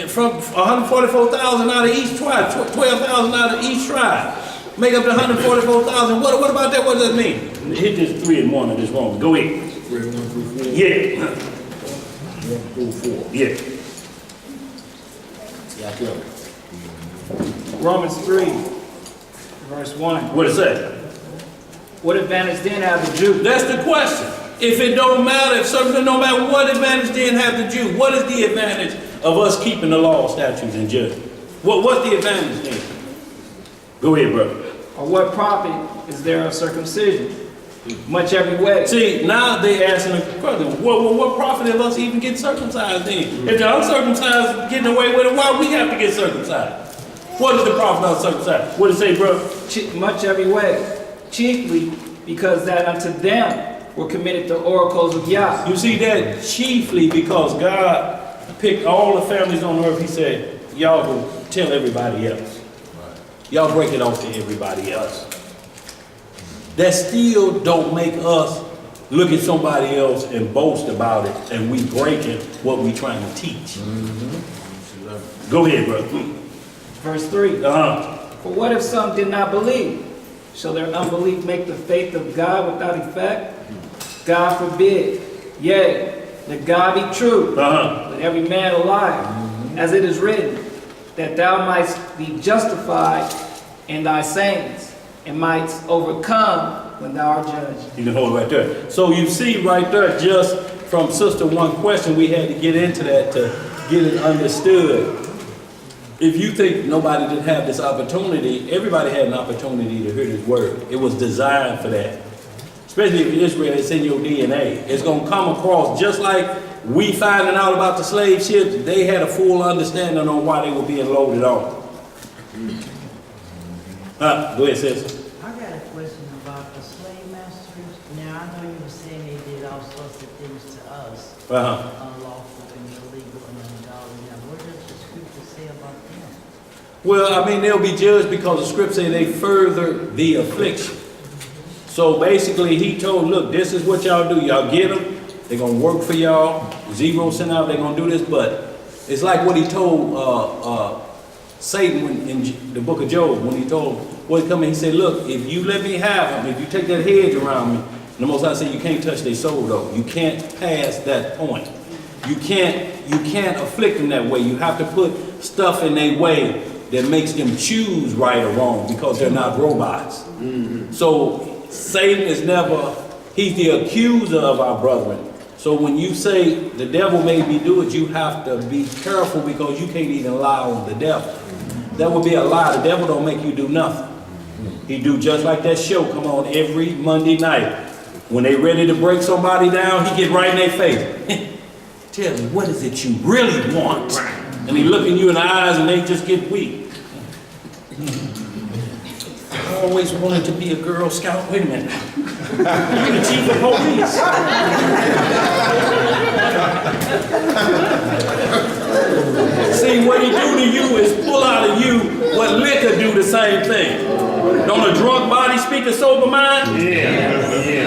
from 144,000 out of each tribe, 12,000 out of each tribe? Make up the 144,000. What about that? What does that mean? Hit this 3 and 1 of this one. Go ahead. 1 through 4. Yeah. 1 through 4. Yeah. Romans 3, verse 1. What does it say? What advantage then have the Jew? That's the question. If it don't matter, if something don't matter, what advantage then have the Jew? What is the advantage of us keeping the law, statutes, and judgment? What's the advantage then? Go ahead, brother. Or what profit is there of circumcision? Much every way. See, now they asking the question, what profit of us even get circumcised then? If the uncircumcised getting away with it, why we have to get circumcised? What is the profit of circumcised? What does it say, bro? Much every way. chiefly because that unto them were committed the oracles of Yah. You see that chiefly because God picked all the families on earth. He said, y'all go tell everybody else. Y'all break it off to everybody else. That still don't make us look at somebody else and boast about it, and we breaking what we trying to teach. Go ahead, brother. Verse 3. For what if some did not believe? Shall their unbelief make the faith of God without effect? God forbid. Yea, let God be true, let every man a liar, as it is written, that thou mightst be justified in thy sayings, and mightst overcome when thou art judged. You can hold it right there. So you see right there, just from Sister one question, we had to get into that to get it understood. If you think nobody didn't have this opportunity, everybody had an opportunity to hear this word. It was designed for that. Especially if Israel, it's in your DNA. It's going to come across just like we finding out about the slave ships. They had a full understanding on why they were being loaded on. Go ahead, sis. I got a question about the slave masters. Now, I know you were saying they did all sorts of things to us. Unlawful and illegal and ungodly. Now, what does the scripture say about them? Well, I mean, they'll be judged because the scripture say they further the affliction. So basically, he told, look, this is what y'all do. Y'all get them. They're going to work for y'all. 0 cent out. They're going to do this. But it's like what he told Satan in the book of Job, when he told him, well, he come in, he said, look, if you let me have them, if you take that hedge around me, and the Most High said, you can't touch their soul, though. You can't pass that point. You can't afflict them that way. You have to put stuff in their way that makes them choose right or wrong, because they're not robots. So Satan is never, he's the accuser of our brethren. So when you say the devil made me do it, you have to be careful, because you can't even lie on the devil. That would be a lie. The devil don't make you do nothing. He do just like that show come on every Monday night. When they ready to break somebody down, he get right in their face. Tell me, what is it you really want? And he looking you in the eyes and they just get weak. I always wanted to be a Girl Scout. Wait a minute. You're the chief of police. See, what he do to you is pull out of you what liquor do the same thing. Don't a drunk body speak a sober mind? Yeah.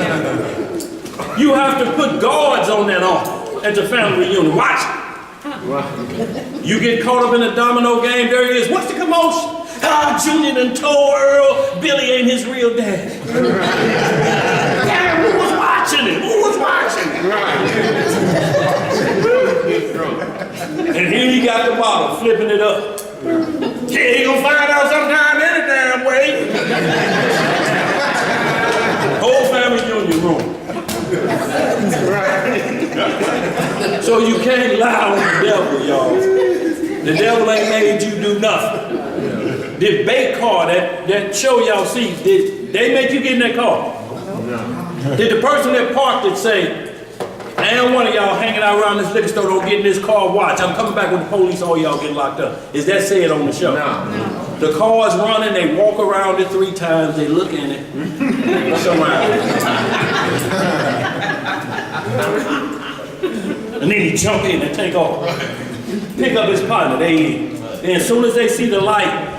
You have to put guards on that arm at the family reunion. Watch it. You get caught up in a domino game, there he is. What's the commotion? Junior done told Earl Billy ain't his real dad. Damn, who was watching it? Who was watching it? And here he got the bottle, flipping it up. Yeah, he gonna find out sometime any damn way. Whole family union room. So you can't lie on the devil, y'all. The devil ain't made you do nothing. The bait car, that show y'all see, did they make you get in that car? No. Did the person that parked it say, ain't one of y'all hanging out around this liquor store, don't get in this car, watch, I'm coming back with the police, all y'all get locked up? Is that said on the show? No. The car's running, they walk around it 3 times, they look in it, look around. And then he jump in and take off. Pick up his partner, they in. Then as soon as they see the light,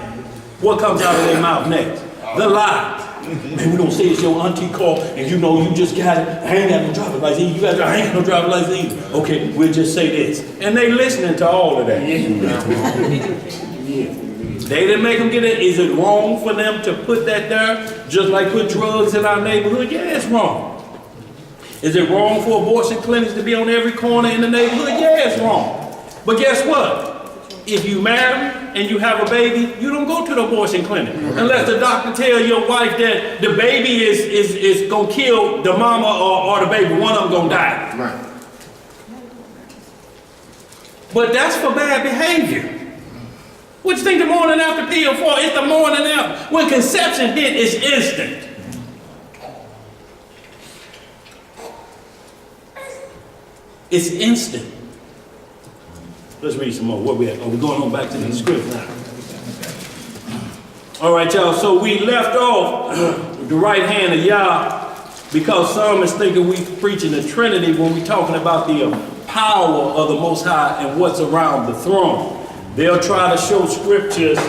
what comes out of their mouth next? The lie. Man, we don't say it's your auntie car, and you know you just got it. I ain't got no driver's license. You got I ain't got no driver's license either. Okay, we'll just say this. And they listening to all of that. They didn't make them get it. Is it wrong for them to put that there? Just like put drugs in our neighborhood? Yeah, it's wrong. Is it wrong for abortion clinics to be on every corner in the neighborhood? Yeah, it's wrong. But guess what? If you marry and you have a baby, you don't go to the abortion clinic unless the doctor tell your wife that the baby is gonna kill the mama or the baby. One of them gonna die. Right. But that's for bad behavior. What you think the morning after pill for? It's the morning after. When conception hit, it's instant. It's instant. Let's read some more. Where we at? Oh, we're going on back to the script now. All right, y'all. So we left off the right hand of Yah, because some is thinking we preaching the Trinity when we talking about the power of the Most High and what's around the throne. They'll try to show scriptures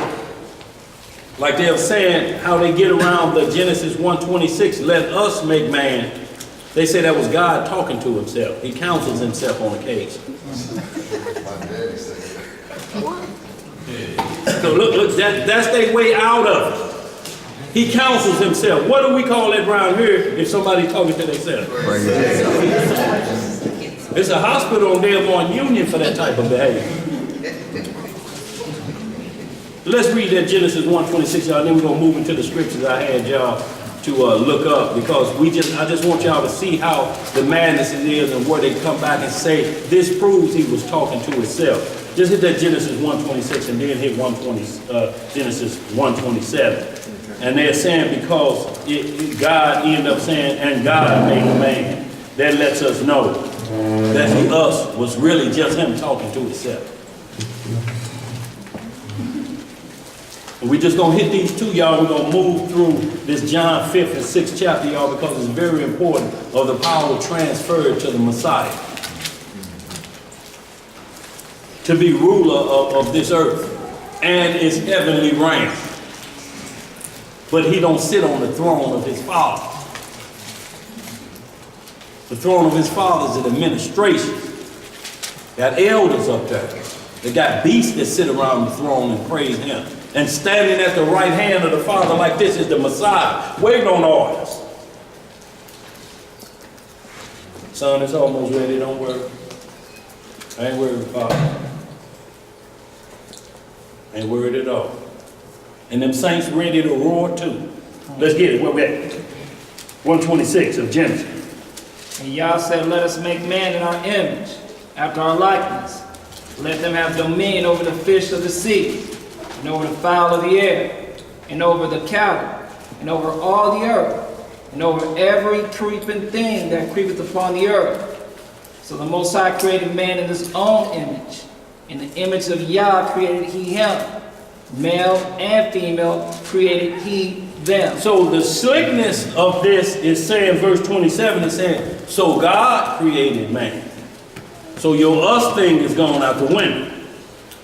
like they're saying how they get around the Genesis 1:26, let us make man. They say that was God talking to himself. He counsels himself on occasion. My daddy said that. So look, that's their way out of it. He counsels himself. What do we call that around here if somebody's talking to themselves? It's a hospital on Dearborn Union for that type of behavior. Let's read that Genesis 1:26, y'all, and then we're going to move into the scriptures I had y'all to look up, because I just want y'all to see how the madness it is and where they come back and say, this proves he was talking to himself. Just hit that Genesis 1:26 and then hit Genesis 1:27. And they're saying because God ended up saying, and God made a man. That lets us know that the us was really just him talking to himself. We're just going to hit these two, y'all. We're going to move through this John 5th and 6th chapter, y'all, because it's very important of the power transferred to the Messiah to be ruler of this earth and its heavenly reign. But he don't sit on the throne of his father. The throne of his father is an administration. Got elders up there. They got beasts that sit around the throne and praise him. And standing at the right hand of the Father like this is the Messiah, waiting on orders. Son, it's almost ready, don't worry. I ain't worried, Father. I ain't worried at all. And them saints ready to roar too. Let's get it, where we at? 1:26 of Genesis. And Yah said, let us make man in our image, after our likeness. Let them have dominion over the fish of the sea, and over the fowl of the air, and over the cattle, and over all the earth, and over every creeping thing that creepeth upon the earth. So the Most High created man in his own image. In the image of Yah created he him. Male and female created he them. So the slickness of this is saying, verse 27 is saying, so God created man. So your us thing is going out the window.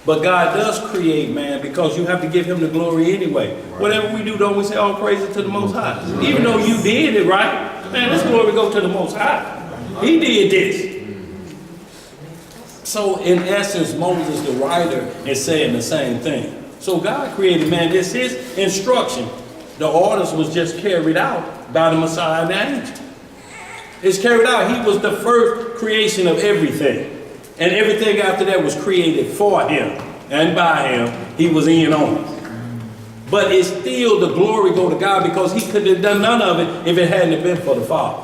But God does create man because you have to give him the glory anyway. Right. Whatever we do, don't we say all praises to the Most High? Even though you did it, right? Man, this glory go to the Most High. He did this. So in essence, Moses, the writer, is saying the same thing. So God created man. This is his instruction. The orders was just carried out by the Messiah and the angel. It's carried out. He was the first creation of everything. And everything after that was created for him and by him. He was in on it. But it's still the glory go to God because he could have done none of it if it hadn't been for the Father.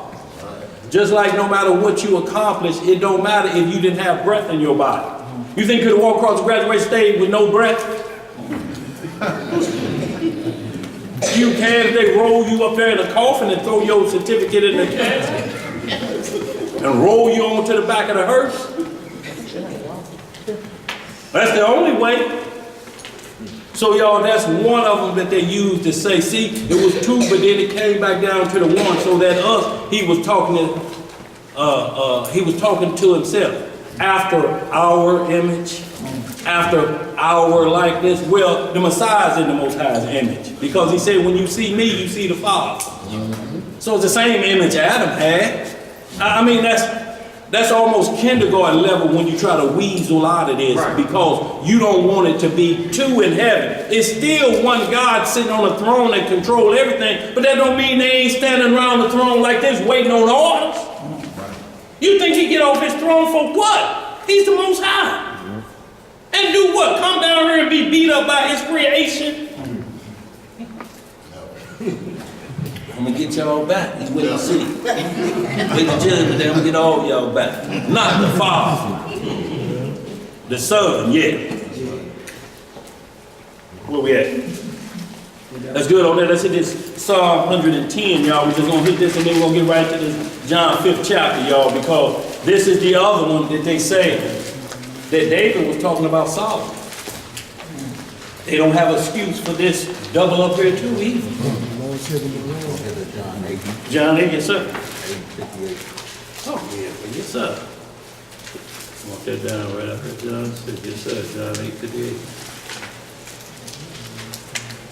Just like no matter what you accomplish, it don't matter if you didn't have breath in your body. You think you could have walked across the graduation stage with no breath? You can if they roll you up there in a coffin and throw your certificate in the casket and roll you onto the back of the hearse. That's the only way. So y'all, that's one of them that they used to say, see, it was two, but then it came back down to the one, so that us, he was talking to himself. After our image, after our likeness. Well, the Messiah's in the Most High's image. Because he said, when you see me, you see the Father. So it's the same image Adam had. I mean, that's almost kindergarten level when you try to weasel out of this, right, because you don't want it to be two in heaven. It's still one God sitting on a throne and control everything, but that don't mean they ain't standing around the throne like this waiting on orders. Right. You think he get off his throne for what? He's the Most High. And do what? Come down here and be beat up by his creation? I'm gonna get y'all back. He's wait and see. Wait the judgment, then I'm gonna get all y'all back. Not the Father. The Son, yeah. Where we at? That's good on that. Let's hit this Psalm 110, y'all. We're just gonna hit this and then we're gonna get right to this John 5th chapter, y'all, because this is the other one that they say that David was talking about Solomon. They don't have excuse for this double up here too either. Lord said to the Lord. John 8, yes, sir. Oh, yeah, yes, sir. Mark that down right after John 6, yes, sir, John 8:58.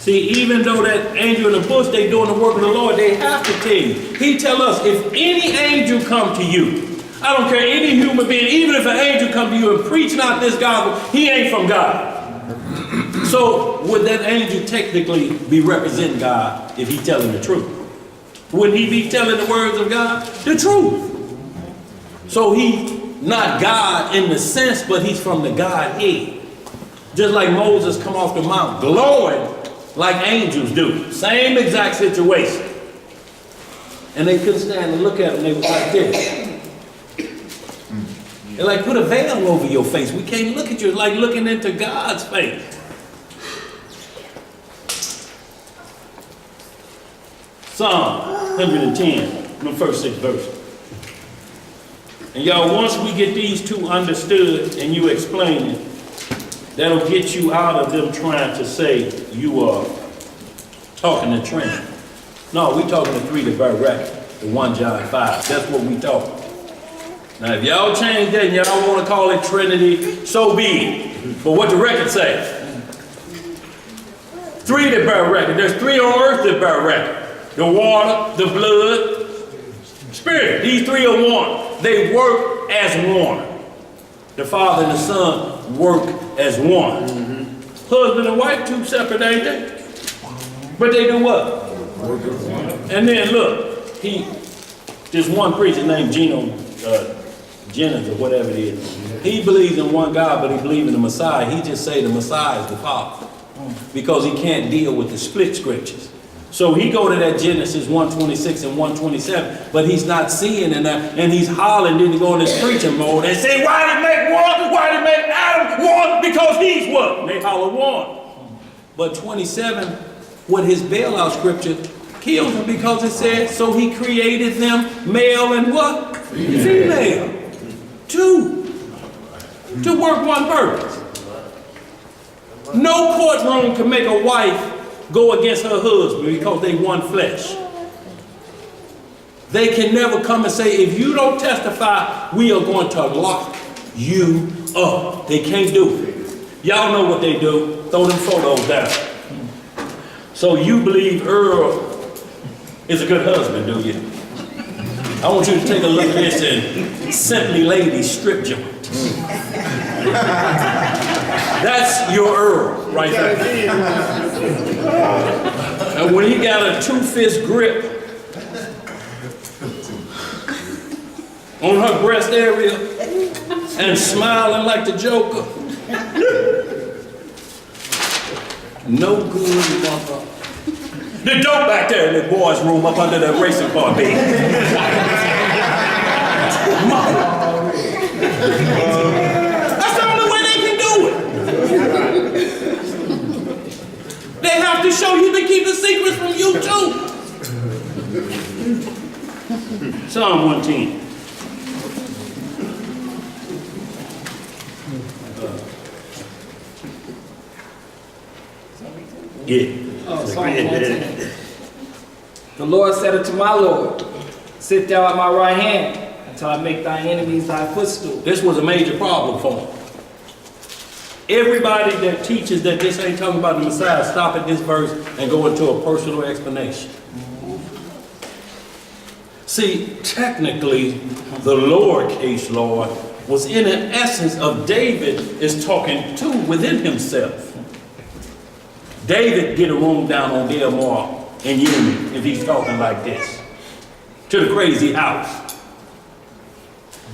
See, even though that angel in the bush, they doing the work of the Lord, they have to tell you. He tell us, if any angel come to you, I don't care, any human being, even if an angel come to you and preach not this gospel, he ain't from God. So would that angel technically be representing God if he telling the truth? Wouldn't he be telling the words of God? The truth. So he's not God in the sense, but he's from the Godhead. Just like Moses come off the mount glowing like angels do. Same exact situation. And they couldn't stand and look at him. They were like this. They're like, put a veil over your face. We can't look at you. It's like looking into God's face. Psalm 110, the first 6 verses. And y'all, once we get these two understood and you explain it, that'll get you out of them trying to say you are talking to Trinity. No, we talking to 3 direct, the 1 John 5. That's what we talking. Now, if y'all change that and y'all want to call it Trinity, so be it. But what the record says. 3 that bear record. There's 3 on earth that bear record. The water, the blood, spirit. These 3 are one. They work as one. The Father and the Son work as one. Husband and wife, 2 separate, ain't they? But they do what? And then look, there's one preacher named Jennings or whatever it is. He believes in one God, but he believes in the Messiah. He just say the Messiah is the Father because he can't deal with the split scriptures. So he go to that Genesis 1:26 and 1:27, but he's not seeing in that, and he's hollering, then he go in this preaching mode and say, why did he make one? Why did he make Adam one? Because he's one. And they holler one. But 27, what his bailout scripture kills him because it says, so he created them male and what? Female. 2. To work one purpose. No courtroom can make a wife go against her husband because they one flesh. They can never come and say, if you don't testify, we are going to lock you up. They can't do it. Y'all know what they do. Throw them photos down. So you believe Earl is a good husband, do you? I want you to take a look at this in Simply Ladies strip joint. That's your Earl right there. And when he got a 2-fist grip on her breast area and smiling like the Joker, no good mother. The dope back there in the boys' room up under that racing car bed. That's the only way they can do it. They have to show you they keep the secrets from you too. Psalm 110. Yeah. Oh, Psalm 110. The Lord said unto my Lord, sit thou at my right hand until I make thy enemies thy footstool. This was a major problem for him. Everybody that teaches that this ain't talking about the Messiah, stop at this verse and go into a personal explanation. See, technically, the lowercase Lord was in an essence of David is talking to within himself. David get a room down on Delmar in Union if he's talking like this. To the crazy house.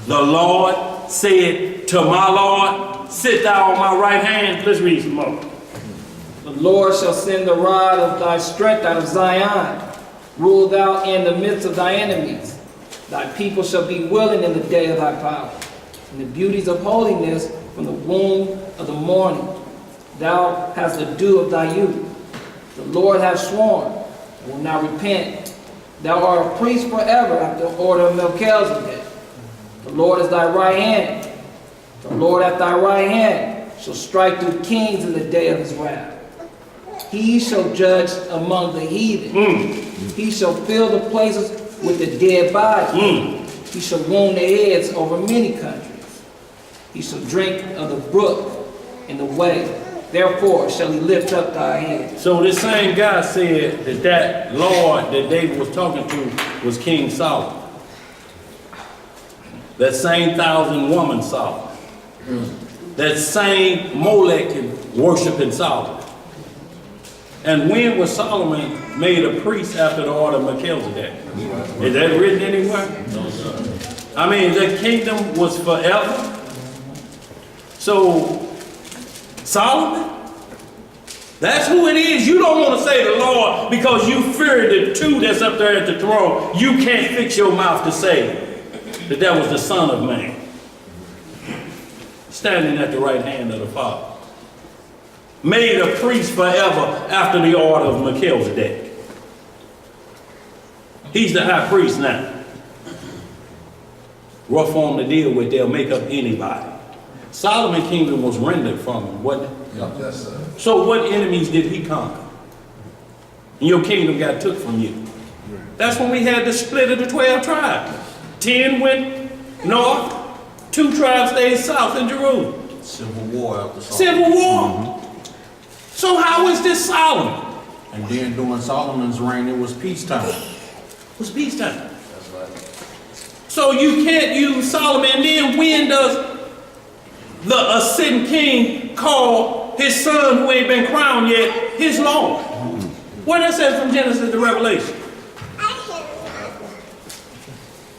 The Lord said to my Lord, sit thou on my right hand. Let's read some more. The Lord shall send the rod of thy strength out of Zion. Rule thou in the midst of thy enemies. Thy people shall be willing in the day of thy power. And the beauties of holiness from the womb of the morning. Thou hast the dew of thy youth. The Lord hath sworn, and will not repent. Thou art a priest forever after the order of Melchizedek. The Lord is thy right hand. The Lord at thy right hand shall strike through kings in the day of his wrath. He shall judge among the heathen. He shall fill the places with the dead bodies. He shall wound the heads over many countries. He shall drink of the brook in the way. Therefore shall he lift up thy head. So this same guy said that Lord that David was talking to was King Solomon. That same 1,000 woman Solomon. That same Molech worshiping Solomon. And when was Solomon made a priest after the order of Melchizedek? Is that written anywhere? No, sir. I mean, the kingdom was forever. So, Solomon, that's who it is. You don't want to say the Lord because you fear the two that's up there at the throne. You can't fix your mouth to say that was the Son of Man, standing at the right hand of the Father. Made a priest forever after the order of Melchizedek. He's the high priest now. Rough on to deal with, they'll make up anybody. Solomon's kingdom was rendered from him, wasn't it? Yes, sir. So what enemies did he conquer? And your kingdom got took from you. That's when we had the split of the 12 tribes. 10 went north, 2 tribes stayed south in Jerusalem. Civil war after Solomon. Civil war. So how is this Solomon? And then during Solomon's reign, it was peacetime. It was peacetime. That's right. So you can't use Solomon. And then when does the ascending king call his son who ain't been crowned yet his Lord? What that says from Genesis to Revelation?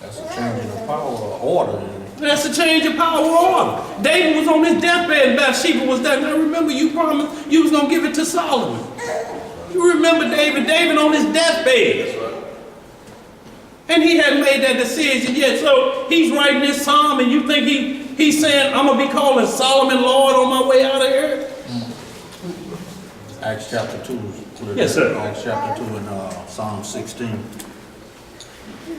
That's a change in the power or order. That's a change of power or order. David was on his deathbed and Bathsheba was there. Now remember, you promised you was going to give it to Solomon. You remember David on his deathbed. And he hadn't made that decision yet. So he's writing this psalm and you think he's saying, I'm going to be calling Solomon Lord on my way out of here? Acts chapter 2. Yes, sir. Acts chapter 2 and Psalm 16.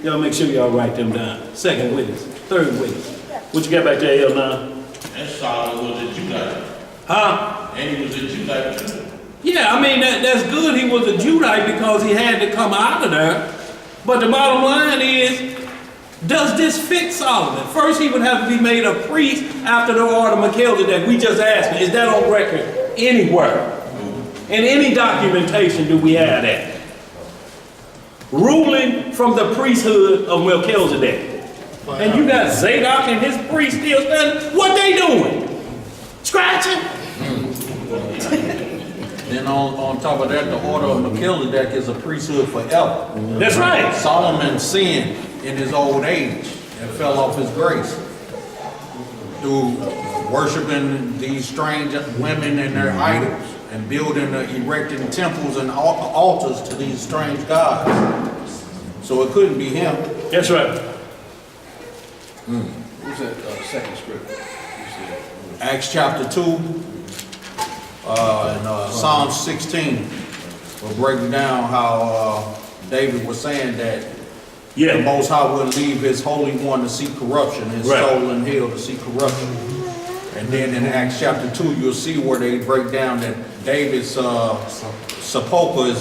Y'all make sure y'all write them down. Second witness, third witness. What you got back there, L9? And Solomon was a Judite. Huh? And he was a Judite too. Yeah, I mean, that's good he was a Judite because he had to come out of there. But the bottom line is, does this fit Solomon? First, he would have to be made a priest after the order of Melchizedek. We just asked him, is that on record anywhere? In any documentation do we have that? Ruling from the priesthood of Melchizedek. And you got Zadok and his priest still standing. What they doing? Scratching? Then on top of that, the order of Melchizedek is a priesthood forever. That's right. Solomon sinned in his old age and fell off his grace through worshiping these strange women and their idols and building, erecting temples and altars to these strange gods. So it couldn't be him. That's right. Who's that second scripture? Acts chapter 2 and Psalm 16 will break down how David was saying that the Most High will leave his Holy One to see corruption, his soul in hell to see corruption. And then in Acts chapter 2, you'll see where they break down that David's sepulcher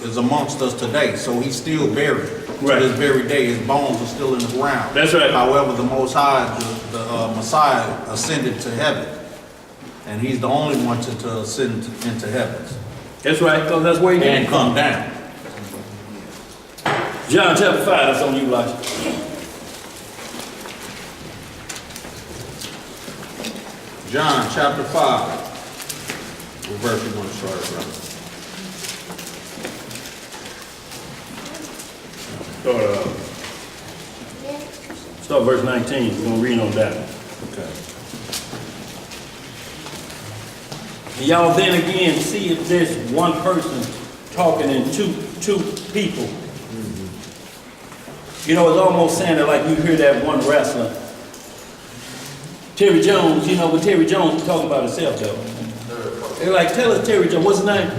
is amongst us today. So he's still buried. To this very day, his bones are still in the ground. That's right. However, the Most High, the Messiah, ascended to heaven. And he's the only one to ascend into heaven. That's right, because that's where he and come down. John chapter 5, that's on you, Elijah. John chapter 5. What verse you want to start from? Start verse 19. We're going to read on that. Okay. Y'all then again see if there's one person talking in two people. You know, it's almost sounding like you hear that one wrestler. Terry Jones, you know, what Terry Jones talking about himself though. They're like, tell us Terry Jones, what's his name?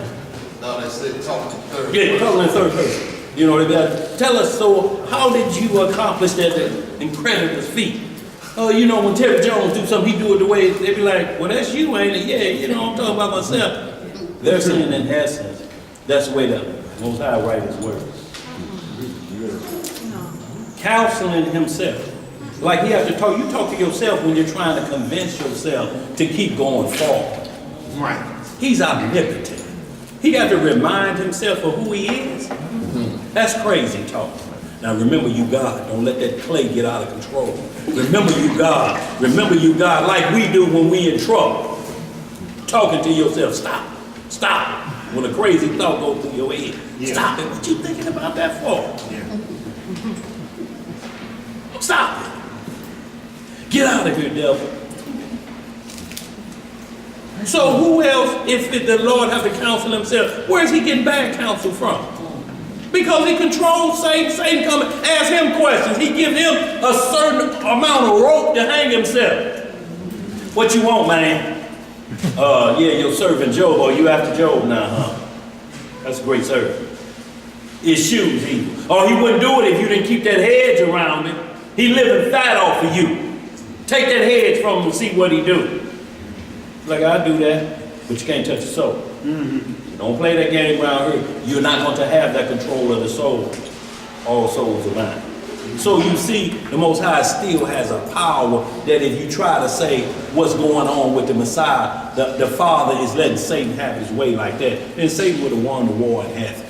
No, they said talking in third Yeah, talking in third person. You know, they be like, tell us, so how did you accomplish that incredible feat? Oh, you know, when Terry Jones do something, he do it the way, they be like, well, that's you, ain't it? Yeah, you know, I'm talking about myself. They're saying in essence, That's the way the Most High write his words. Counseling himself. Like he has to talk, you talk to yourself when you're trying to convince yourself to keep going forward. Right. He's omnipotent. He got to remind himself of who he is. That's crazy talk. Now remember you God. Don't let that clay get out of control. Remember you God. Remember you God like we do when we in trouble. Talking to yourself. Stop. Stop. When a crazy thought goes through your head. Yeah. Stop it. What you thinking about that for? Yeah. Stop it. Get out of here, devil. So who else, if the Lord have to counsel himself, where's he getting bad counsel from? Because he controls Satan. Satan come and ask him questions. He gives him a certain amount of rope to hang himself. What you want, man? Yeah, your servant Job. Or you after Job now, huh? That's a great servant. His shoes evil. Or he wouldn't do it if you didn't keep that hedge around him. He living fat off of you. Take that hedge from him and see what he do. Like, I do that, but you can't touch the soul. Mm-hmm. Don't play that game around here. You're not going to have that control of the soul. All souls are mine. So you see, the Most High still has a power that if you try to say what's going on with the Messiah, the Father is letting Satan have his way like that, then Satan would have won the war in heaven.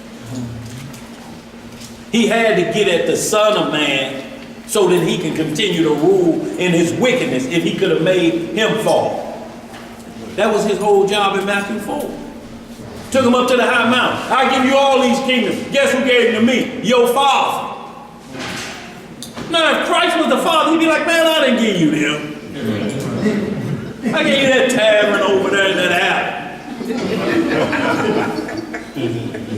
He had to get at the Son of Man so that he can continue to rule in his wickedness if he could have made him fall. That was his whole job in Matthew 4. Took him up to the high mountain. I give you all these kingdoms. Guess who gave them to me? Your Father. Now, if Christ was the Father, he'd be like, man, I didn't give you them. I gave you that tavern over there in that alley.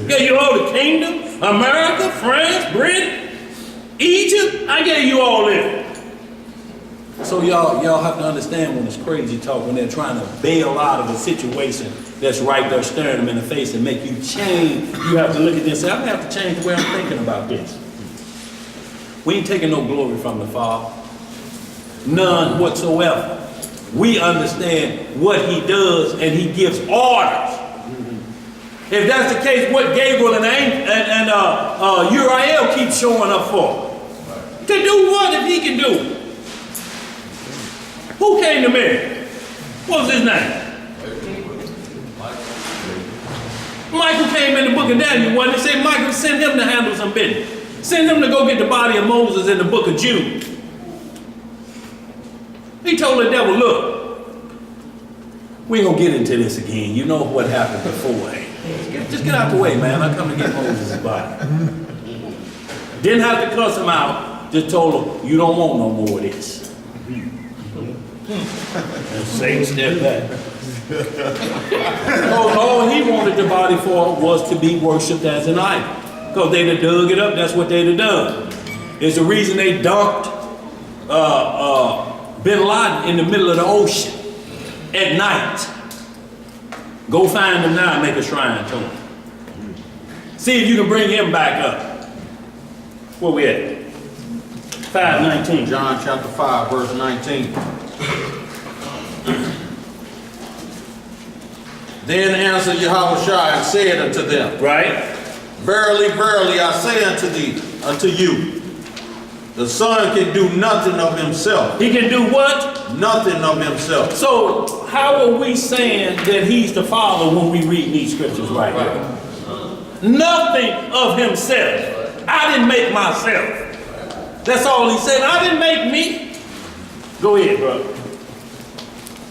Gave you all the kingdom, America, France, Britain, Egypt. I gave you all them. So y'all have to understand when it's crazy talk, when they're trying to bail out of a situation that's right there staring them in the face and make you change. You have to look at this and say, I'm going to have to change the way I'm thinking about this. We ain't taking no glory from the Father. None whatsoever. We understand what he does and he gives orders. If that's the case, what Gabriel and Uriel keep showing up for? To do what if he can do it? Who came to Mary? What was his name? Michael came in the book of Daniel. When they said Michael, send him to handle some business. Send him to go get the body of Moses in the book of Jude. He told the devil, look, we ain't gonna get into this again. You know what happened beforehand. Just get out the way, man. I come to get Moses' body. Didn't have to cuss him out. Just told him, you don't want no more of this. And Satan stepped back. All he wanted the body for was to be worshipped as an idol. Because they'd have dug it up, that's what they'd have done. It's the reason they dumped Bin Laden in the middle of the ocean at night. Go find him now and make a shrine to him. See if you can bring him back up. Where we at? 5:19. John chapter 5, verse 19. Then answered Yahushua and said unto them, right? Verily, verily, I say unto you, the Son can do nothing of himself. He can do what? Nothing of himself. So how are we saying that he's the Father when we read these scriptures right here? Nothing of himself. I didn't make myself. That's all he said. I didn't make me. Go ahead, brother.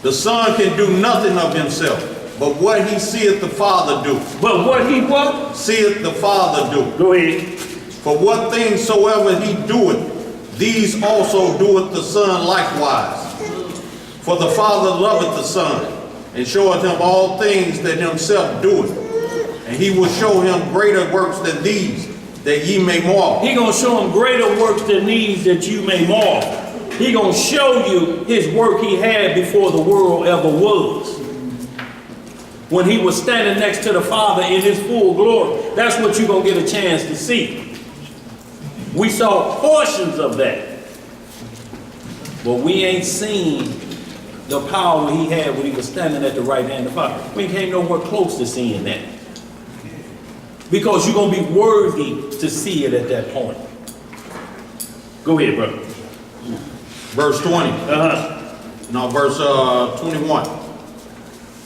The Son can do nothing of himself, but what he seeth the Father do. But what he what? Seeth the Father do. Go ahead. For what things soever he doeth, these also doeth the Son likewise. For the Father loveth the Son, and showeth him all things that himself doeth. And he will show him greater works than these, that ye may marvel. He gonna show him greater works than these, that you may marvel. He gonna show you his work he had before the world ever was. When he was standing next to the Father in his full glory. That's what you're gonna get a chance to see. We saw portions of that. But we ain't seen the power he had when he was standing at the right hand of the Father. We came nowhere close to seeing that. Because you're going to be worthy to see it at that point. Go ahead, brother. Verse 20. No, verse 21.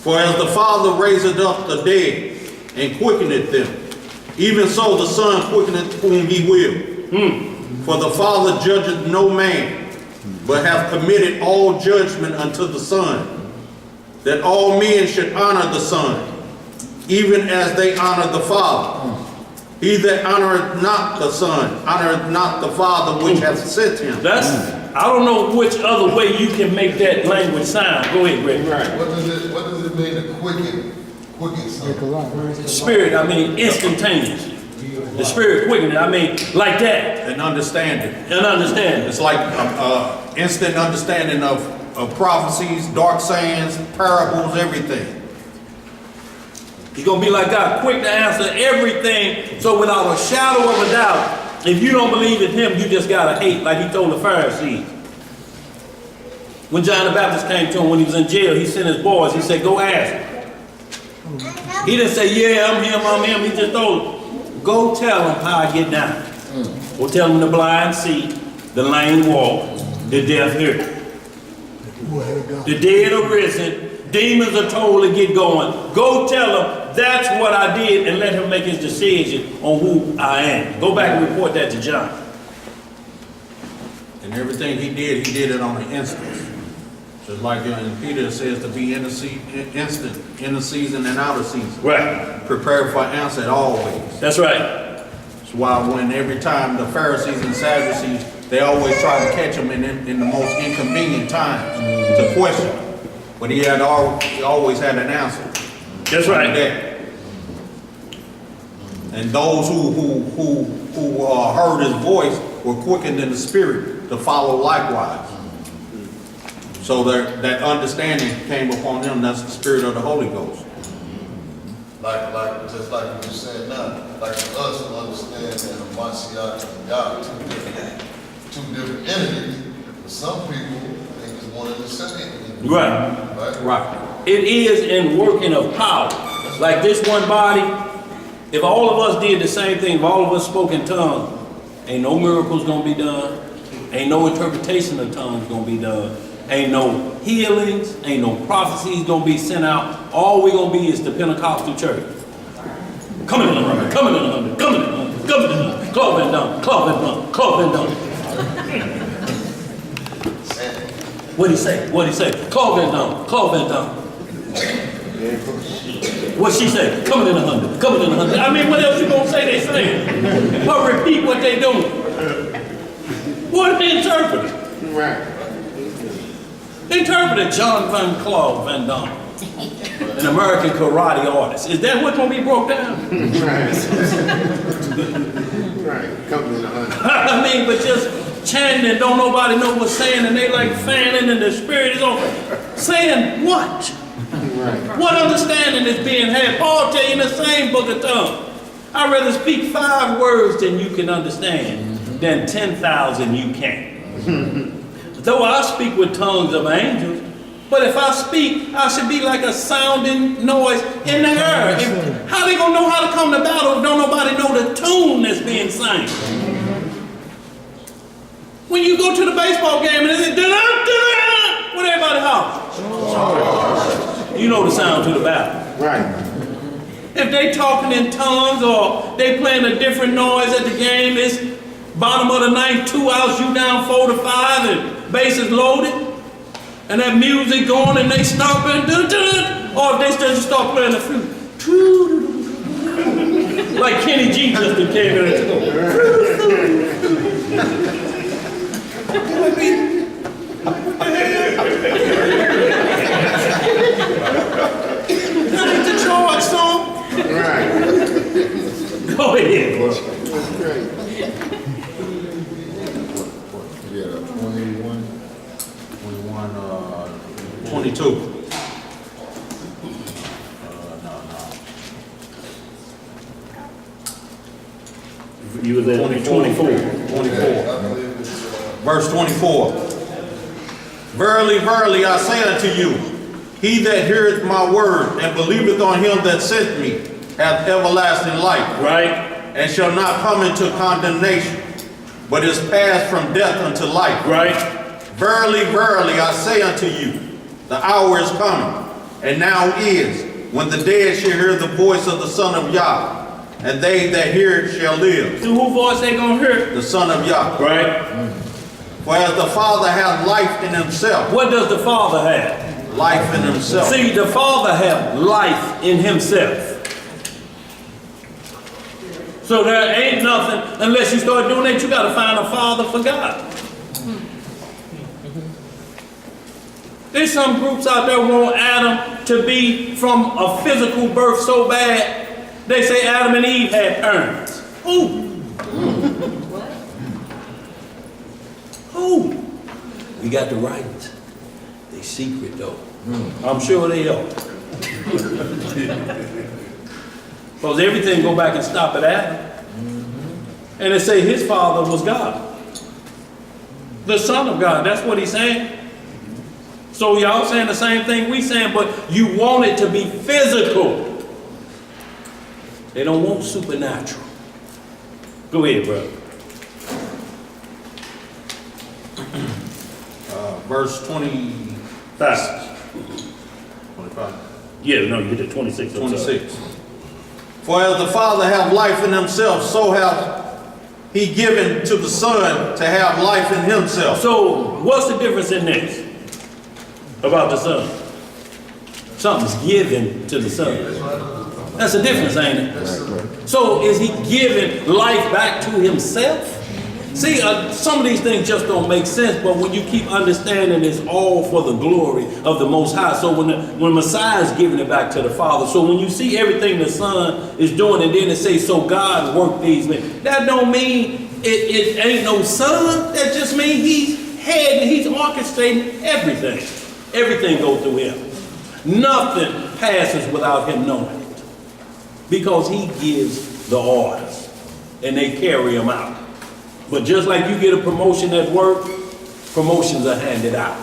For as the Father raiseth up the dead and quickeneth them, even so the Son quickeneth whom he will. For the Father judgeth no man, but hath committed all judgment unto the Son, that all men should honor the Son, even as they honor the Father. He that honoreth not the Son, honoreth not the Father which hath sent him. I don't know which other way you can make that language sound. Go ahead, Greg. Right. What does it mean to quicken something? Spirit, I mean instantaneous. The Spirit quickening, I mean like that. An understanding. An understanding. It's like instant understanding of prophecies, dark sayings, parables, everything. He's going to be like God, quick to answer everything. So without a shadow of a doubt, if you don't believe in him, you just got to hate, like he told the Pharisees. When John the Baptist came to him when he was in jail, he sent his boys. He said, go ask him. He didn't say, yeah, I'm him. He just told him, go tell him how I get down. Go tell him the blind see, the lame walk, the deaf hear. The dead are risen. Demons are told to get going. Go tell him that's what I did and let him make his decision on who I am. Go back and report that to John. And everything he did it on the instant. Just like Peter says to be instant, in the season and out of season. Right. Prepare for answer always. That's right. That's why when every time the Pharisees and Sadducees, they always try to catch him in the most inconvenient times to question. But he always had an answer. That's right. And those who heard his voice were quickened in the spirit to follow likewise. So that understanding came upon them. That's the spirit of the Holy Ghost. Just like what you said now, like for us to understand that a Mashiach and God are two different entities, for some people think it's one and the same. Right. It is in working of power. Like this one body, if all of us did the same thing, if all of us spoke in tongues, ain't no miracles gonna be done, ain't no interpretation of tongues gonna be done, ain't no healings, ain't no prophecies gonna be sent out. All we gonna be is the Pentecostal church. Coming in the 100, coming in the 100, coming in the 100, coming in the 100, clove and down, clove and down, clove and down. What'd he say? What'd he say? Clove and down, clove and down. What'd she say? Coming in the 100, coming in the 100. I mean, what else you gonna say they saying? But repeat what they doing. What they interpreting? Right. They interpreted John Van Claude Van Damme, an American karate artist. Is that what's gonna be broke down? Right. Right. Coming in the 100. I mean, but just chanting and don't nobody know what's saying, and they like fanning and the spirit is on. Saying what? Right. What understanding is being had? Paul tell you in the same book of tongues. I'd rather speak 5 words than you can understand than 10,000 you can't. Though I speak with tongues of angels, but if I speak, I should be like a sounding noise in the air. How they gonna know how to come to battle if don't nobody know the tune that's being sang? When you go to the baseball game and it's da-da-da-da, when everybody hollers, you know the sound to the battle. Right. If they talking in tongues or they playing a different noise at the game, it's bottom of the 9th, 2 outs, you down 4-5, and bases loaded, and that music going and they stomping, or if they just start playing the flute, like Kenny G just came in That ain't the George song. Right. Go ahead. That's great. Yeah, 21. 22. You was at 24. Verse 24. Verily, verily, I say unto you, he that heareth my word and believeth on him that sent me hath everlasting life, Right? and shall not come into condemnation, but is passed from death unto life. Right? Verily, verily, I say unto you, the hour is coming, and now is, when the dead shall hear the voice of the Son of Yah, and they that hear it shall live. So who voice they gonna hear? The Son of Yah. Right? For as the Father hath life in himself. What does the Father have? Life in himself. See, the Father have life in himself. So there ain't nothing, unless you start doing that, you got to find a father for God. There's some groups out there want Adam to be from a physical birth so bad, they say Adam and Eve had parents. Who? Who? We got the writings. They secret though. I'm sure they are. Because everything go back and stop at Adam. And they say his father was God. The Son of God. That's what he's saying. So y'all saying the same thing we saying, but you want it to be physical. They don't want supernatural. Go ahead, brother. Verse 25. Yeah, no, you did 26. 26. For as the Father hath life in himself, so hath he given to the Son to have life in himself. So what's the difference in this about the Son? Something's given to the Son. That's the difference, ain't it? So is he giving life back to himself? See, some of these things just don't make sense, but when you keep understanding it's all for the glory of the Most High. So when Messiah is giving it back to the Father, so when you see everything the Son is doing, and then it says, so God worked these men, that don't mean it ain't no Son. That just means he's head and he's orchestrating everything. Everything goes through him. Nothing passes without him knowing it, because he gives the orders and they carry them out. But just like you get a promotion at work, promotions are handed out.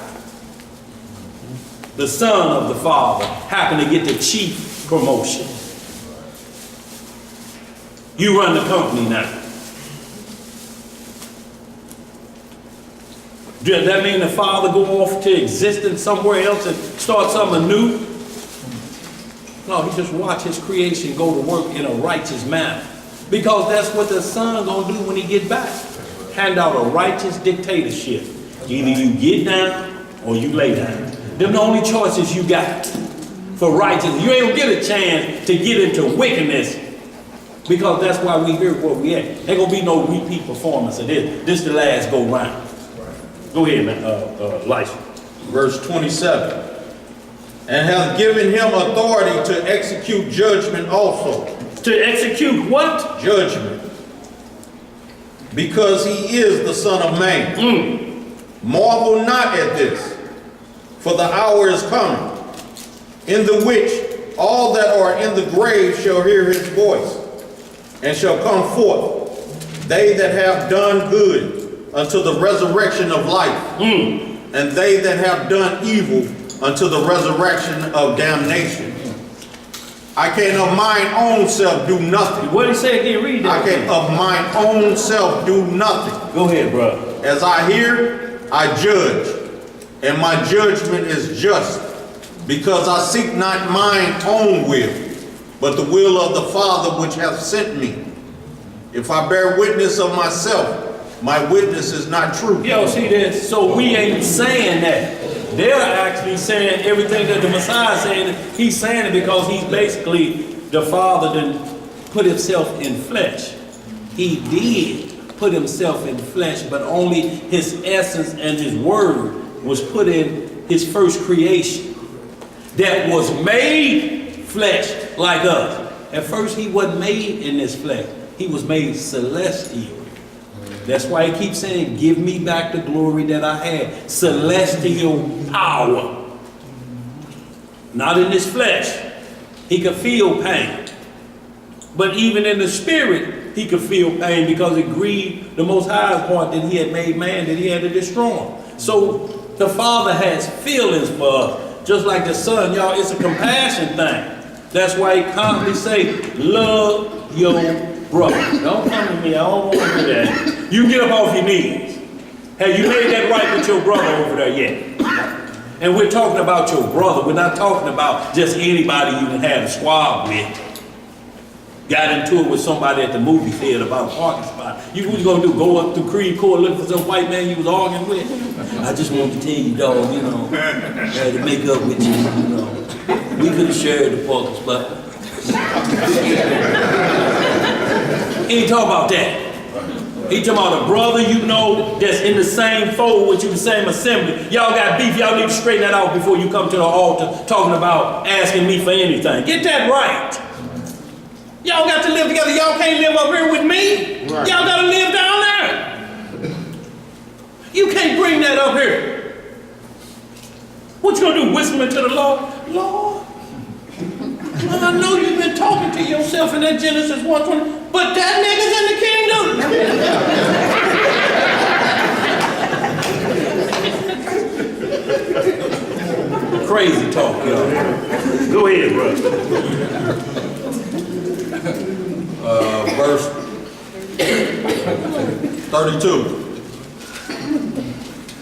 The Son of the Father happened to get the chief promotion. You run the company now. Does that mean the Father go off to existence somewhere else and start something new? No, he just watch his creation go to work in a righteous manner. Because that's what the Son gonna do when he get back. Hand out a righteous dictatorship. Either you get down or you lay down. Them the only choices you got for righteousness. You ain't gonna get a chance to get into wickedness, because that's why we here where we at. Ain't gonna be no repeat performance of this. This the last go round. Go ahead, man. Elisha. Verse 27. And hath given him authority to execute judgment also. To execute what? Judgment. Because he is the Son of Man. Marvel not at this, for the hour is coming, in the which all that are in the grave shall hear his voice, and shall come forth, they that have done good unto the resurrection of life, and they that have done evil unto the resurrection of damnation. I can of mine own self do nothing. What did he say again? Read that. I can of mine own self do nothing. Go ahead, brother. As I hear, I judge, and my judgment is just, because I seek not mine own will, but the will of the Father which hath sent me. If I bear witness of myself, my witness is not true. Yo, see this? So we ain't saying that. They're actually saying everything that the Messiah is saying. He's saying it because he's basically, the Father didn't put himself in flesh. He did put himself in flesh, but only his essence and his word was put in his first creation that was made flesh like us. At first he wasn't made in this flesh. He was made celestial. That's why he keeps saying, give me back the glory that I had. Celestial power. Not in this flesh. He could feel pain. But even in the spirit, he could feel pain, because it grieved the Most High's heart that he had made man, that he had to destroy him. So the Father has feelings for us. Just like the Son, y'all, it's a compassion thing. That's why he constantly say, love your brother. Don't come to me, I don't want to do that. You get up off your knees. Have you made that right with your brother over there yet? And we're talking about your brother. We're not talking about just anybody you can have a squab with. Got into it with somebody at the movie theater about a parking spot. You what you gonna do? Go up to Creed Court looking for some white man you was arguing with? I just wanted to tell you, dog, you know, I had to make up with you, you know. We could have shared the parking spot. He ain't talking about that. He talking about a brother you know that's in the same fold with you, the same assembly. Y'all got beef, y'all need to straighten that out before you come to the altar talking about asking me for anything. Get that right. Y'all got to live together. Y'all can't live up here with me. Right. Y'all got to live down there. You can't bring that up here. What you gonna do, whisper to the Lord? Lord, I know you've been talking to yourself in that Genesis 1:20, but that nigga's in the kingdom. Crazy talk, y'all. Go ahead, bro. Verse 32.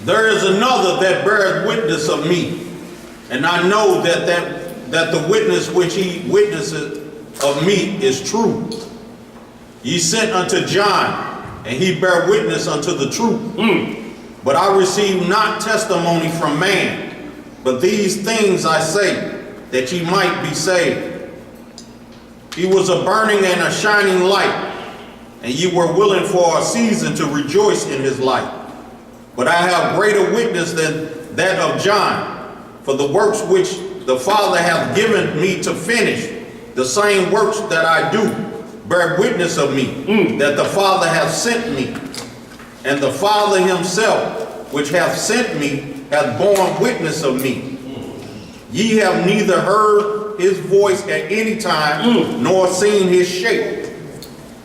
There is another that beareth witness of me, and I know that the witness which he witnesseth of me is true. Ye sent unto John, and he bare witness unto the truth. But I receive not testimony from man, but these things I say, that ye might be saved. He was a burning and a shining light, and ye were willing for a season to rejoice in his light. But I have greater witness than that of John, for the works which the Father hath given me to finish, the same works that I do, bear witness of me, that the Father hath sent me. And the Father himself, which hath sent me, hath borne witness of me. Ye have neither heard his voice at any time, nor seen his shape.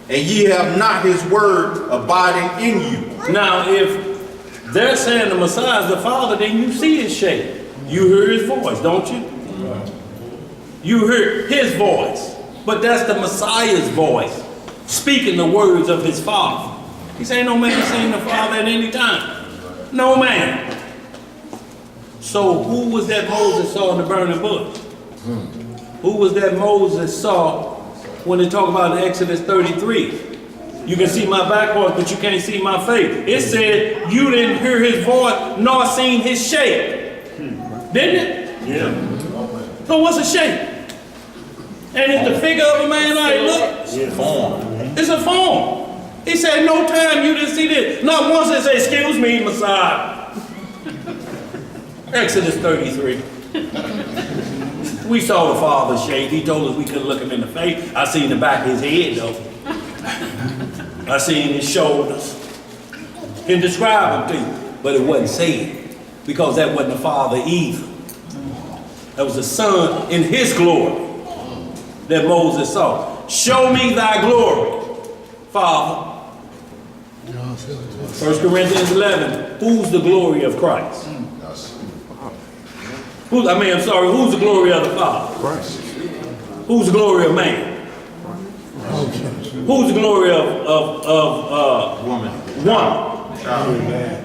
And ye have not his word abiding in you. Now, if they're saying the Messiah is the Father, then you see his shape. You hear his voice, don't you? You hear his voice. But that's the Messiah's voice, speaking the words of his Father. He said, no man seen the Father at any time. No man. So who was that Moses saw in the burning bush? Who was that Moses saw when they talk about Exodus 33? You can see my back part, but you can't see my face. It said you didn't hear his voice nor seen his shape. Didn't it? Yeah. So what's a shape? And it's the figure of a man how he looks? It's a form. It's a form. He said, no time you didn't see this. Not once they say, excuse me, Messiah. Exodus 33. We saw the Father's shape. He told us we couldn't look him in the face. I seen the back of his head, though. I seen his shoulders. Can describe him to you, but it wasn't said, because that wasn't the Father either. That was the Son in his glory that Moses saw. Show me thy glory, Father. 1 Corinthians 11. Who's the glory of Christ? Who's the glory of the Father? Christ. Who's the glory of man? Who's the glory of woman?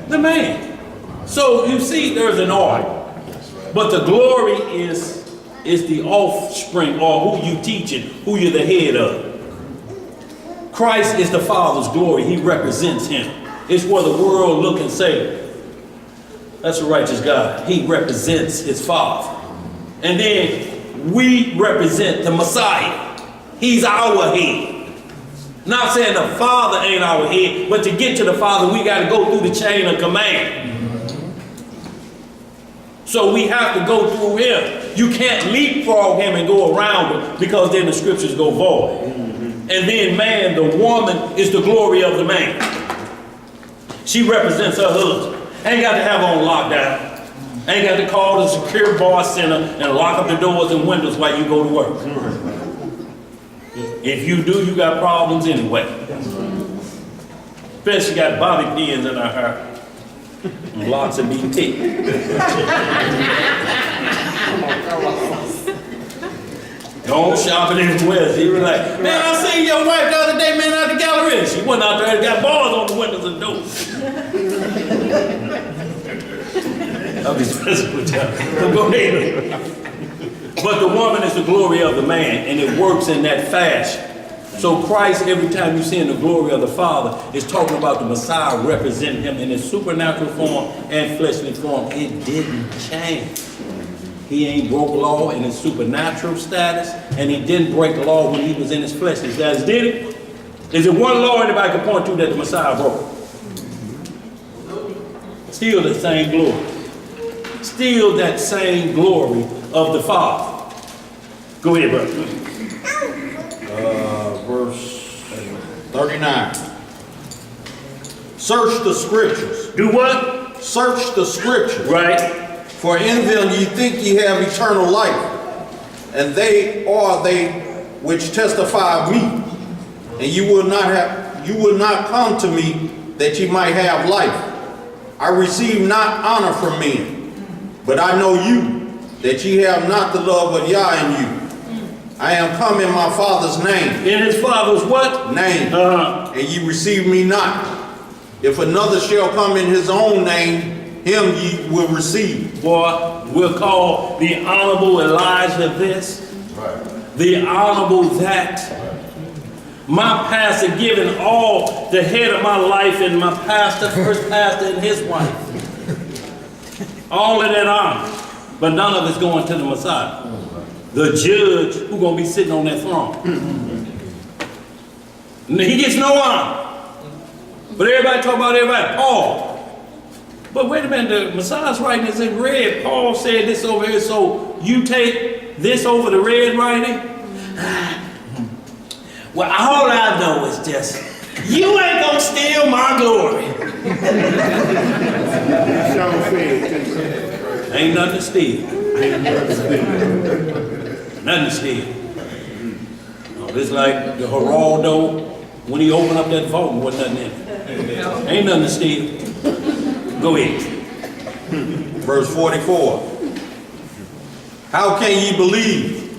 The man. So you see there's an order. But the glory is the offspring, or who you teaching, who you're the head of. Christ is the Father's glory. He represents him. It's where the world look and say, that's a righteous God. He represents his Father. And then we represent the Messiah. He's our head. Not saying the Father ain't our head, but to get to the Father, we got to go through the chain of command. So we have to go through him. You can't leapfrog him and go around him, because then the scriptures go void. And then man, the woman, is the glory of the man. She represents her husband. Ain't got to have on lockdown. Ain't got to call the secure bar center and lock up the doors and windows while you go to work. If you do, you got problems anyway. Especially got bobby pins in her hair. And lots of meat teeth. Don't shop it in the West. He was like, man, I seen your wife the other day, man, out the gallery. She went out there and got bars on the windows and doors. I'll be special with y'all. So go ahead. But the woman is the glory of the man, and it works in that fashion. So Christ, every time you see in the glory of the Father, is talking about the Messiah representing him in his supernatural form and fleshly form. It didn't change. He ain't broke law in his supernatural status, and he didn't break law when he was in his fleshly status, did he? Is it one law anybody can point to that the Messiah broke? Still the same glory. Still that same glory of the Father. Go ahead, brother. Verse 39. Search the scriptures. Do what? Search the scriptures. Right. For in them ye think ye have eternal life, and they are they which testify of me. And you will not come to me that ye might have life. I receive not honor from men, but I know you, that ye have not the love of Yah in you. I am come in my Father's name. In his Father's what? Name. And ye receive me not. If another shall come in his own name, him ye will receive. Boy, we'll call the Honorable Elijah this. Right. The Honorable that. My pastor giving all the head of my life, and my pastor, first pastor, and his wife. All of that honor. But none of it's going to the Messiah. The judge who's going to be sitting on that throne. He gets no honor. But everybody talk about everybody. Paul. But wait a minute, the Messiah's writing this in red. Paul said this over here, so you take this over the red writing? Well, all I know is just, you ain't gonna steal my glory. Ain't nothing to steal. Nothing to steal. No, this like the Geraldo, when he opened up that vault, there wasn't nothing in it. Ain't nothing to steal. Go ahead. Verse 44. How can ye believe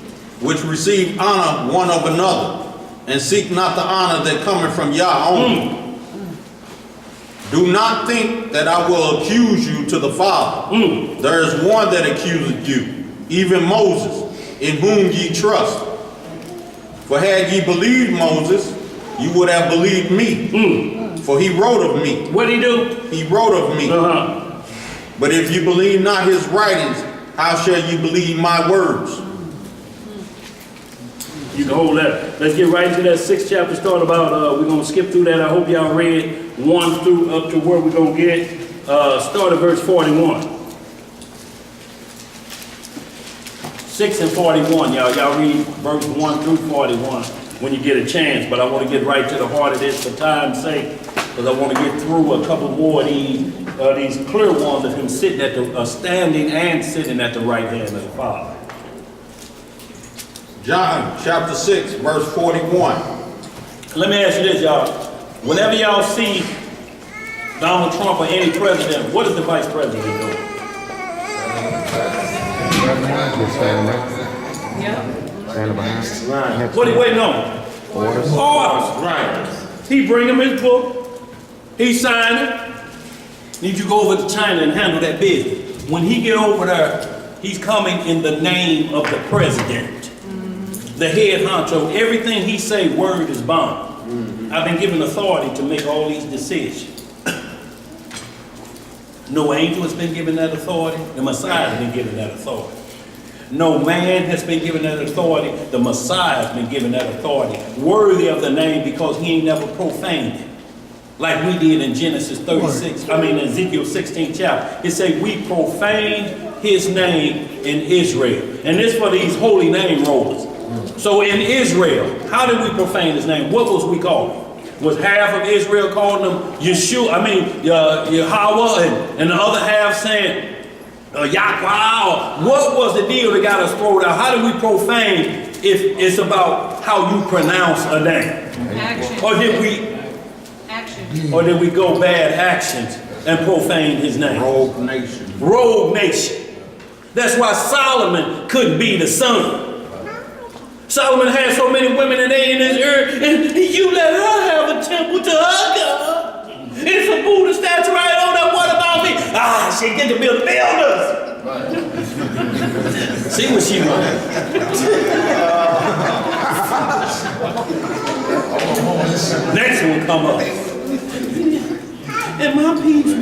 which receive honor one of another, and seek not the honor that cometh from Yah only? Do not think that I will accuse you to the Father. There is one that accuseth you, even Moses, in whom ye trust. For had ye believed Moses, you would have believed me. For he wrote of me. What did he do? He wrote of me. But if you believe not his writings, how shall you believe my words? You can hold that. Let's get right into that 6th chapter. Start about, we're going to skip through that. I hope y'all read 1 through up to where we're going to get. Start at verse 41. 6 and 41, y'all. Y'all read verse 1 through 41 when you get a chance. But I want to get right to the heart of this for time's sake, because I want to get through a couple more of these clear ones of him sitting at the standing and sitting at the right hand of the Father. John chapter 6, verse 41. Let me ask you this, y'all. Whenever y'all see Donald Trump or any president, what is the vice president doing? What are you waiting on? Orders. Right. He bring him his book. He sign it. Need you go over to China and handle that business. When he get over there, he's coming in the name of the president. The head honcho. Everything he say, word is bond. I've been given authority to make all these decisions. No angel has been given that authority. The Messiah has been given that authority. No man has been given that authority. The Messiah has been given that authority. Worthy of the name, because he ain't never profaned it. Like we did in Genesis 36, Ezekiel 16 chapter. It say we profaned his name in Israel. And this for these holy name rollers. So in Israel, how did we profane his name? What was we called? Was half of Israel calling him Yeshua, Yahweh, and the other half saying Yahweh? What was the deal that got us thrown out? How do we profane if it's about how you pronounce a name? Action. Or did we go bad actions and profane his name? Rogue nation. Rogue nation. That's why Solomon couldn't be the son. Solomon had so many women and they in his earth, and you let her have a temple to her God. It's a Buddha statue right on there. What about me? Ah, she get to build builders. See what she wants. Next one come up. And my peeps,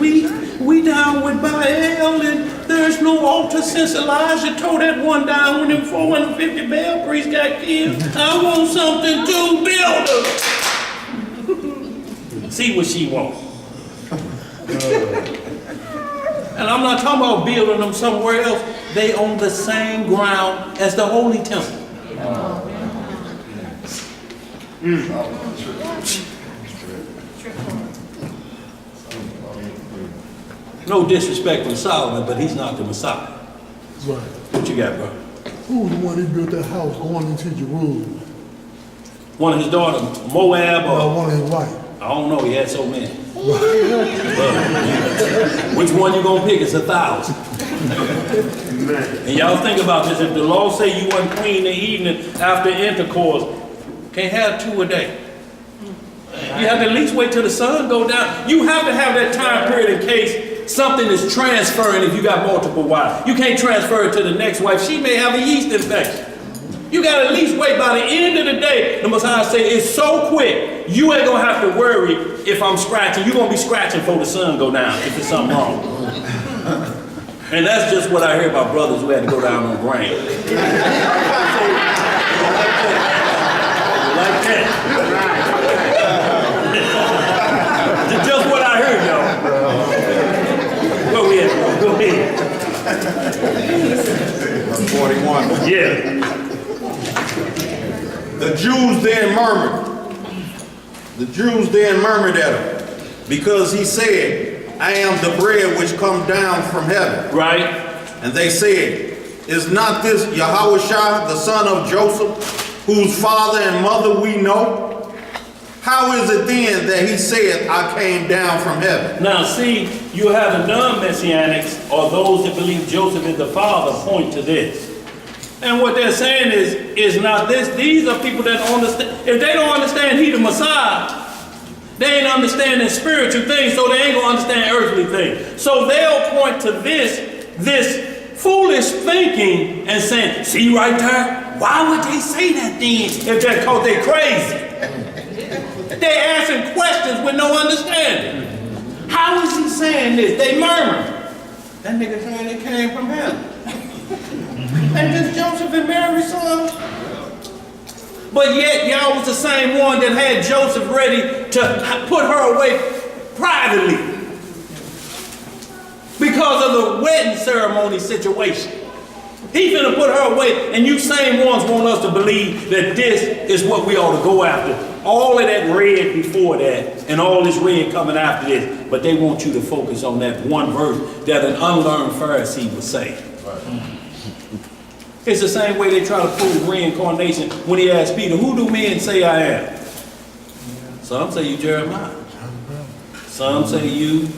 we down with Baal, and there's no altar since Elijah tore that one down when them 450 Baal priests got killed. I want something to build. See what she wants. And I'm not talking about building them somewhere else. They on the same ground as the Holy Temple. No disrespect for Solomon, but he's not the Messiah. Right. What you got, bro? Who was the one that built that house going into Jerusalem? One of his daughters, Moab, or one of his wife. I don't know. He had so many. Which one you gonna pick? It's 1,000. And y'all think about this. If the law say you wasn't clean in the evening after intercourse, can't have 2 a day. You have to at least wait till the sun go down. You have to have that time period in case something is transferring if you got multiple wives. You can't transfer it to the next wife. She may have a yeast infection. You got to at least wait. By the end of the day, the Messiah say it's so quick, you ain't going to have to worry if I'm scratching. You're going to be scratching before the sun go down if there's something wrong. And that's just what I hear about brothers who had to go down on grain. Like that. Just what I heard, y'all. Go ahead, bro. Go ahead. 41. Yeah. The Jews then murmured at him, because he said, I am the bread which come down from heaven. Right. And they said, is not this Yahushua, the son of Joseph, whose father and mother we know? How is it then that he said, I came down from heaven? Now see, you have the non-messianics, or those that believe Joseph is the father, point to this. And what they're saying is not this. These are people that don't understand. If they don't understand he the Messiah, they ain't understanding spiritual things, so they ain't going to understand earthly things. So they'll point to this foolish thinking and saying, see right there? Why would they say that then if they're called they crazy? They're answering questions with no understanding. How is he saying this? They murmur. That nigga saying it came from heaven. And this Joseph and Mary's son. But yet y'all was the same one that had Joseph ready to put her away privately because of the wedding ceremony situation. He finna put her away, and you same ones want us to believe that this is what we ought to go after. All of that red before that, and all this red coming after this, but they want you to focus on that one verse that an unlearned Pharisee would say. It's the same way they try to prove reincarnation when he asked Peter, who do men say I am? Some say you Jeremiah. Some say you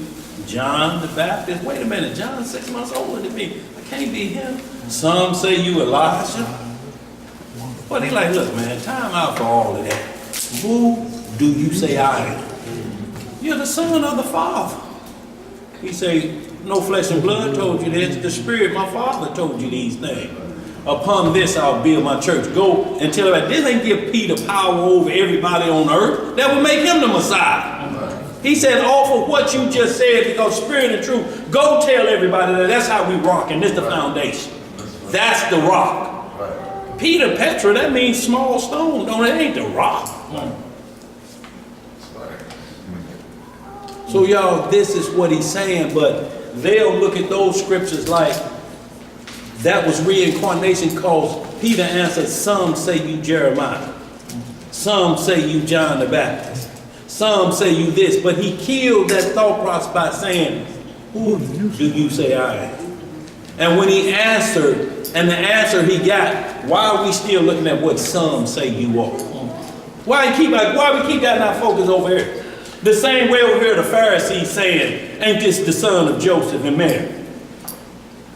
John the Baptist. Wait a minute, John's 6 months older than me. I can't be him. Some say you Elijah. But he like, look man, time out for all of that. Who do you say I am? You're the son of the Father. He say, no flesh and blood told you this. The Spirit, my Father, told you these things. Upon this I'll build my church. Go and tell her, this ain't give Peter power over everybody on earth. That would make him the Messiah. He said, offer what you just said, because Spirit and truth. Go tell everybody that that's how we rock, and this is the foundation. That's the rock. Peter, Petra, that means small stone. No, it ain't the rock. So y'all, this is what he's saying, but they'll look at those scriptures like that was reincarnation, because Peter answered, some say you Jeremiah. Some say you John the Baptist. Some say you this. But he killed that thought process by saying, who do you say I am? And when he answered, and the answer he got, why are we still looking at what some say you are? Why we keep that in our focus over here? The same way over here the Pharisees saying, ain't this the son of Joseph and Mary?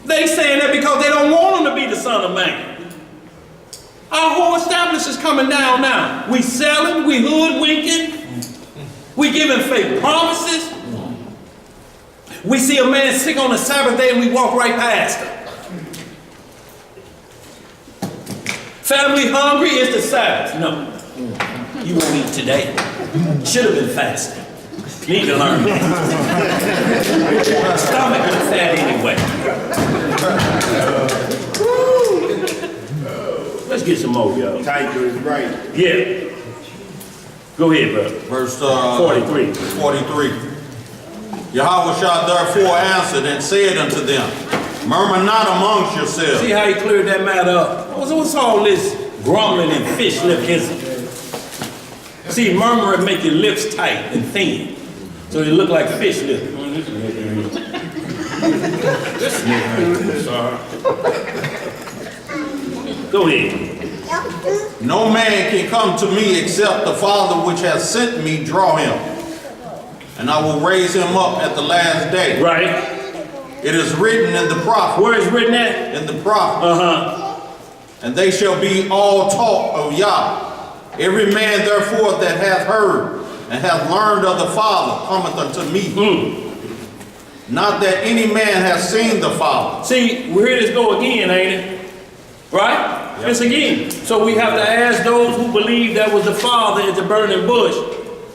They saying that because they don't want him to be the son of man. I Our whole establishment is coming down now. We selling, we hoodwinking, we giving fake promises. We see a man sick on the Sabbath day and we walk right past him. Family hungry, it's the Sabbath. No, you won't eat today. Should have been fasting. Need to learn that. Stomach is fat anyway. Let's get some more, y'all. Tiger is right. Yeah. Go ahead, brother. Verse 43. 43. Yahweh shall therefore answered and said unto them, murmur not amongst yourselves. See how he cleared that matter up? What's all this grumbling and fish lip-ism? See, murmuring make your lips tight and thin. So they look like fish lips. This nigga, sorry. Go ahead. No man can come to me except the Father which has sent me draw him. And I will raise him up at the last day. Right. It is written in the prophet. Where is written at? In the prophet. Uh-huh. And they shall be all taught of Yah. Every man therefore that hath heard and hath learned of the Father cometh unto me. Not that any man hath seen the Father. See, we hear this go again, ain't it? Right? Yep. It's again. So we have to ask those who believe that was the Father at the burning bush.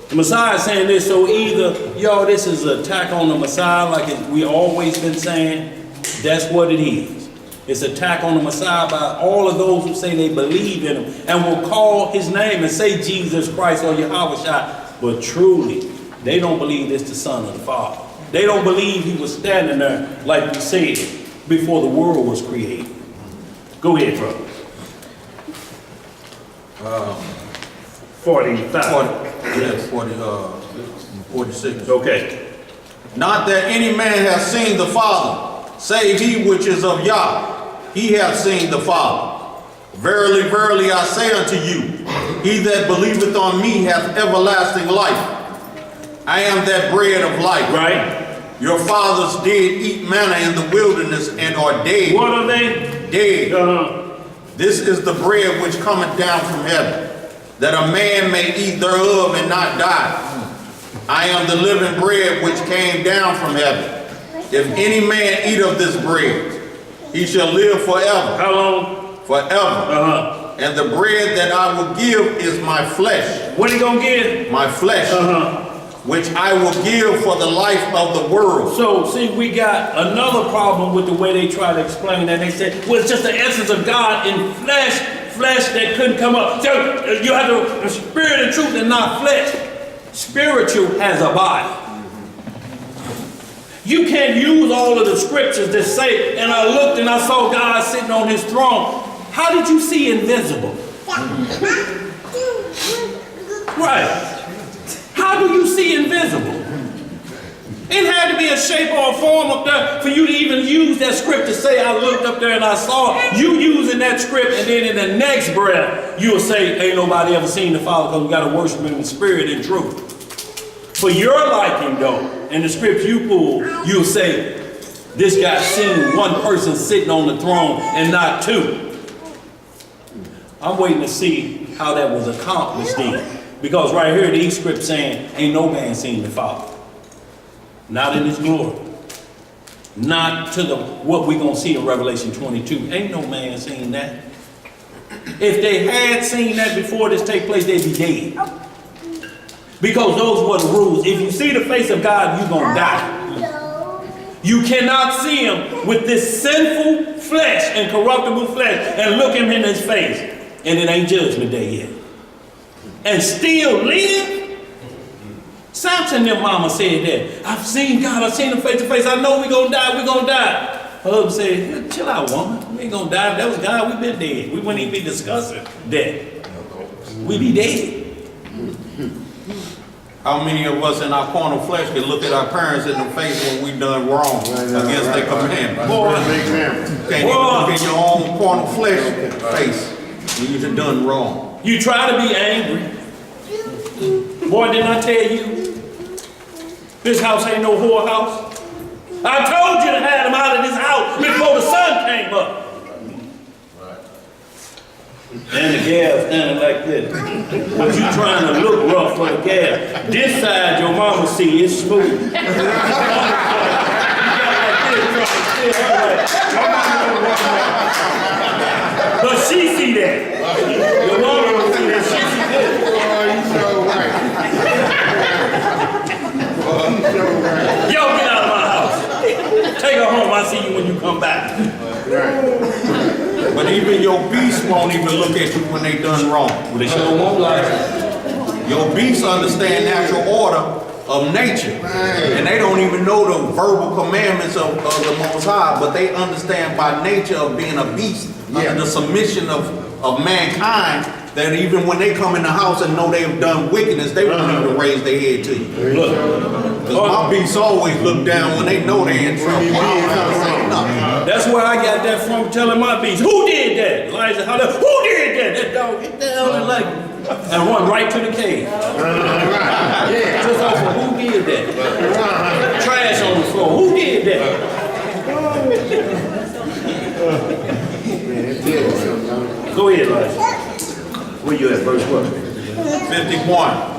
The Messiah is saying this, so either, yo, this is an attack on the Messiah like we always been saying. That's what it is. It's an attack on the Messiah by all of those who say they believe in him and will call his name and say Jesus Christ or Yahweh Shai. But truly, they don't believe this the Son of the Father. They don't believe he was standing there, like we said, before the world was created. Go ahead, brother. 46. Okay. Not that any man hath seen the Father, save he which is of Yah. He hath seen the Father. Verily, verily, I say unto you, he that believeth on me hath everlasting life. I am that bread of life. Right. Your fathers did eat manna in the wilderness and are dead. What are they? Dead. Uh-huh. This is the bread which cometh down from heaven, that a man may eat thereof and not die. I am the living bread which came down from heaven. If any man eat of this bread, he shall live forever. How long? Forever. Uh-huh. And the bread that I will give is my flesh. What are you going to give? My flesh. Uh-huh. Which I will give for the life of the world. So, see, we got another problem with the way they try to explain that. They said, well, it's just the essence of God in flesh that couldn't come up. So, you have the spirit and truth and not flesh. Spiritual has a body. You can't use all of the scriptures that say, and I looked and I saw God sitting on his throne. How did you see invisible? Right. How do you see invisible? It had to be a shape or a form up there for you to even use that script to say, I looked up there and I saw you using that script, and then in the next breath, you'll say, ain't nobody ever seen the Father because we got to worship him in spirit and truth. For your liking, though, in the script you pull, you'll say, this guy seen one person sitting on the throne and not two. I'm waiting to see how that was accomplished then. Because right here, these scripts saying, ain't no man seen the Father. Not in his glory. Not to what we're going to see in Revelation 22. Ain't no man seen that. If they had seen that before this take place, they'd be dead. Because those were the rules. If you see the face of God, you're going to die. You cannot see him with this sinful flesh and corruptible flesh and look him in his face. And it ain't judgment day yet. And still live? Samson, their mama said that. I've seen God, I've seen him face to face. I know we're going to die, we're going to die. Her husband said, chill out, woman. We ain't going to die. If that was God, we've been dead. We wouldn't even be discussing death. We'd be dead. How many of us in our carnal flesh can look at our parents in the face when we done wrong against their commandments? Boy, Can't even look in your own carnal flesh face when you've done wrong. You try to be angry. Boy, didn't I tell you? This house ain't no whorehouse. I told you to have him out of this house before the sun came up. And the gal standing like this. But you trying to look rough for the gal. This side your mama see is smooth. You got like this, but she see that. Your mama don't see that, she see this. Boy, you so right. Boy, you so right. Yo, get out of my house. Take her home, I'll see you when you come back. But even your beasts won't even look at you when they done wrong. Well, they sure won't like it. Your beasts understand natural order of nature. And they don't even know the verbal commandments of the Most High, but they understand by nature of being a beast, under the submission of mankind, that even when they come in the house and know they have done wickedness, they won't even raise their head to you. Because my beasts always look down when they know they're in trouble. I don't have to say nothing. That's where I got that from, telling my beast, who did that? Elijah hollered, who did that? That dog, get down and like, and run right to the cave. Just off of who did that? Trash on the floor, who did that? Go ahead, Elijah. Where you at, verse what? 51.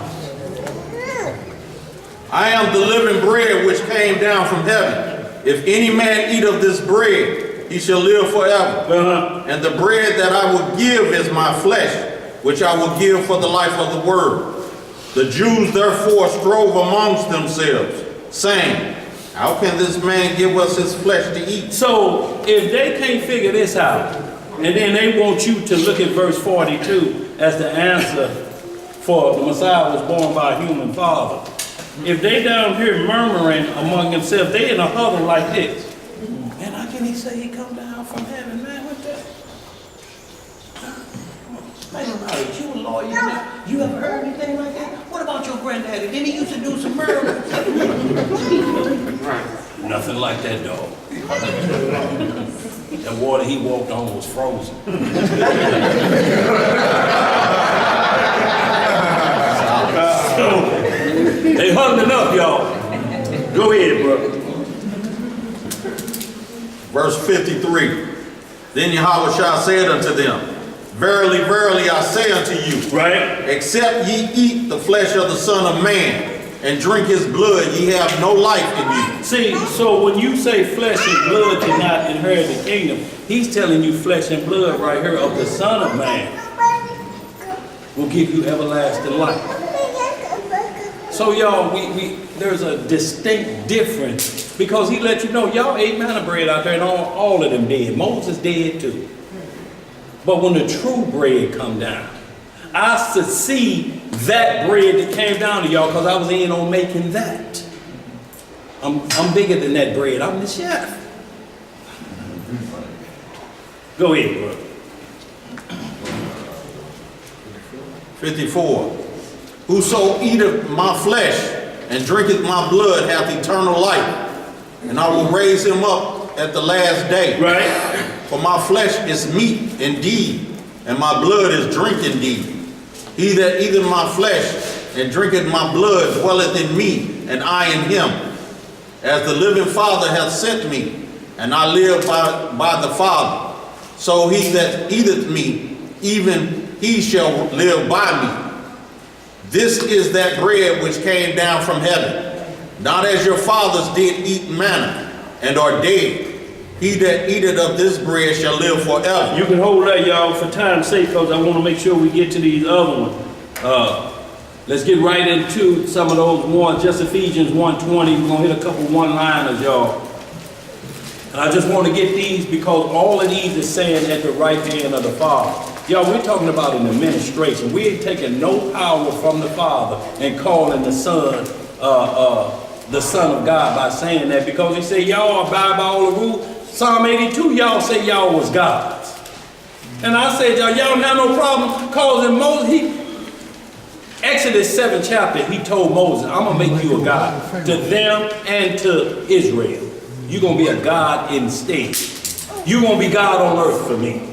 I am the living bread which came down from heaven. If any man eat of this bread, he shall live forever. And the bread that I will give is my flesh, which I will give for the life of the world. The Jews therefore strove amongst themselves, saying, how can this man give us his flesh to eat? So, if they can't figure this out, and then they want you to look at verse 42 as the answer for the Messiah was born by a human father. If they down here murmuring among themselves, they in a huddle like this. Man, how can he say he come down from heaven, man? What that? Man, right, you a lawyer, you ever heard anything like that? What about your granddaddy? Didn't he used to do some murder? Nothing like that, dog. That water he walked on was frozen. They huddling up, y'all. Go ahead, bro. Verse 53. Then Yahushua said unto them, verily, verily, I say unto you, right? Except ye eat the flesh of the Son of Man and drink his blood, ye have no life in you. See, so when you say flesh and blood cannot inherit the kingdom, he's telling you flesh and blood right here of the Son of Man will give you everlasting life. So y'all, there's a distinct difference because he let you know y'all ate manna bread out there and all of them dead. Moses dead too. But when the true bread come down, I see that bread that came down to y'all because I was in on making that. I'm bigger than that bread. I'm the chef. Go ahead, bro. 54. Whoso eateth my flesh and drinketh my blood hath eternal life, and I will raise him up at the last day. Right. For my flesh is meat indeed, and my blood is drink indeed. He that eateth my flesh and drinketh my blood dwelleth in me, and I in him. As the living Father hath sent me, and I live by the Father, so he that eateth me, even he shall live by me. This is that bread which came down from heaven, not as your fathers did eat manna, and are dead. He that eateth of this bread shall live forever. You can hold that, y'all, for time's sake, because I want to make sure we get to these other ones. Let's get right into some of those ones. Just Ephesians 1:20. We're going to hit a couple one-liners, y'all. And I just want to get these because all of these is saying at the right hand of the Father. Y'all, we're talking about an administration. We ain't taking no power from the Father and calling the Son of God by saying that, because he said y'all abide by all the rules. Psalm 82, y'all say y'all was gods. And I said y'all don't have no problem causing Moses. Exodus 7 chapter, he told Moses, I'm going to make you a God to them and to Israel. You're going to be a God instead. You're going to be God on earth for me.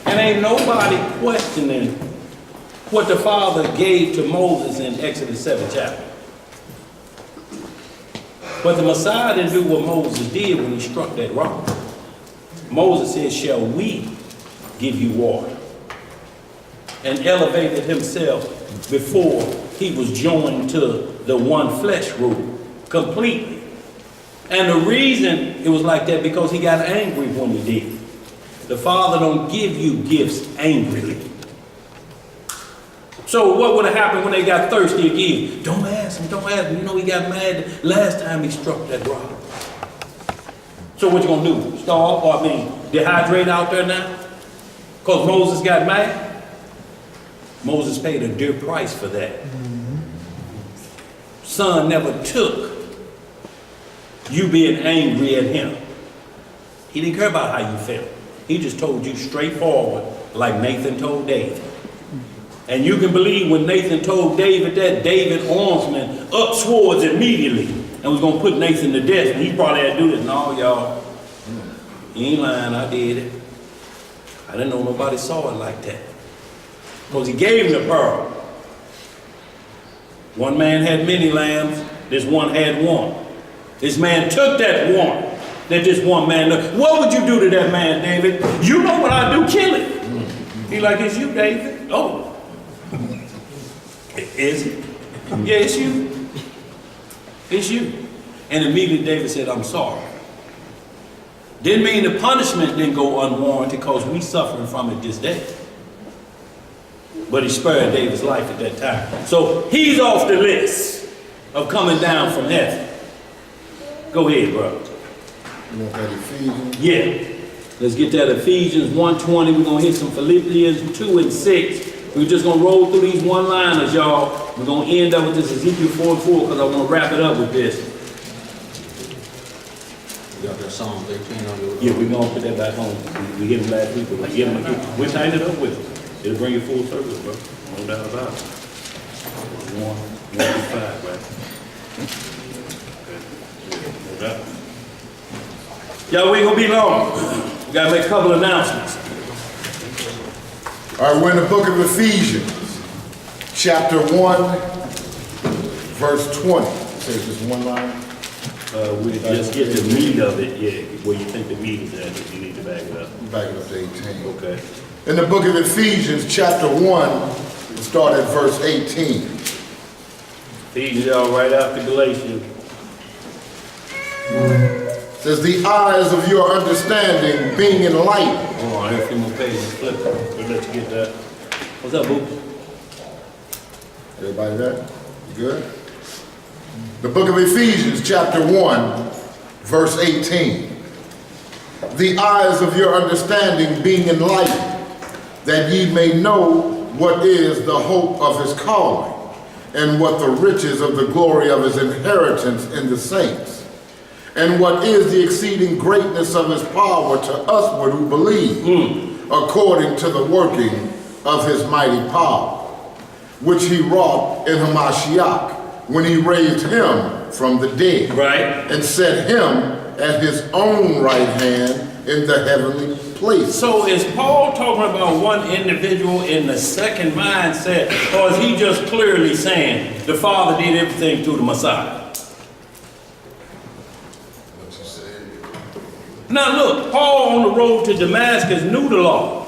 And ain't nobody questioning what the Father gave to Moses in Exodus 7 chapter. But the Messiah didn't do what Moses did when he struck that rock. Moses said, shall we give you water? and elevated himself before he was joined to the one flesh rule completely. And the reason it was like that, because he got angry when he did. The Father don't give you gifts angrily. So what would have happened when they got thirsty again? Don't ask him, don't ask him. You know, he got mad last time he struck that rock. So what you gonna do? Starve, or dehydrate out there now? Because Moses got mad? Moses paid a dear price for that. Son never took you being angry at him. He didn't care about how you felt. He just told you straightforward, like Nathan told David. And you can believe when Nathan told David that, David armsman up swords immediately and was going to put Nathan to death. And he probably had to do this. No, y'all, you ain't lying, I did it. I didn't know nobody saw it like that. Because he gave him the pearl. One man had many lambs, this one had one. This man took that one, that this one man took. What would you do to that man, David? You know what I do, kill him. He like, it's you, David. Oh. Is it? Yeah, it's you. It's you. And immediately David said, I'm sorry. Didn't mean the punishment didn't go unwarranted, because we suffering from it this day. But he spared David's life at that time. So he's off the list of coming down from heaven. Go ahead, bro. You want that Ephesians? Yeah. Let's get that Ephesians 1:20. We're going to hit some Philippians 2 and 6. We're just going to roll through these one-liners, y'all. We're going to end up with this Ezekiel 4:4, because I want to wrap it up with this. You got that Psalm 18 on your... Yeah, we're going to put that back home. We hit them last week, but we'll tighten it up with it. It'll bring you full circle, bro. No doubt about it. 1 through 5, right? Okay. No doubt. Y'all, we ain't going to be long. We got to make a couple announcements. All right, we're in the book of Ephesians, chapter 1, verse 20. It says just one line. We just get the meat of it, yeah, where you think the meat is at, if you need to back it up. Back it up to 18. Okay. In the book of Ephesians, chapter 1, we'll start at verse 18. Ephesians, y'all, right after Galatians. It says, the eyes of your understanding being enlightened. Hold on, I have a few more pages. Flip it. We'll let you get that. What's up, boo? Everybody there? You good? The book of Ephesians, chapter 1, verse 18. The eyes of your understanding being enlightened, that ye may know what is the hope of his calling, and what the riches of the glory of his inheritance in the saints, and what is the exceeding greatness of his power to usward who believe, according to the working of his mighty power, which he wrought in Hamashiach, when he raised him from the dead, right, and set him at his own right hand in the heavenly place. So is Paul talking about one individual in the second mindset, or is he just clearly saying the Father did everything through the Messiah? What you said. Now look, Paul on the road to Damascus knew the law.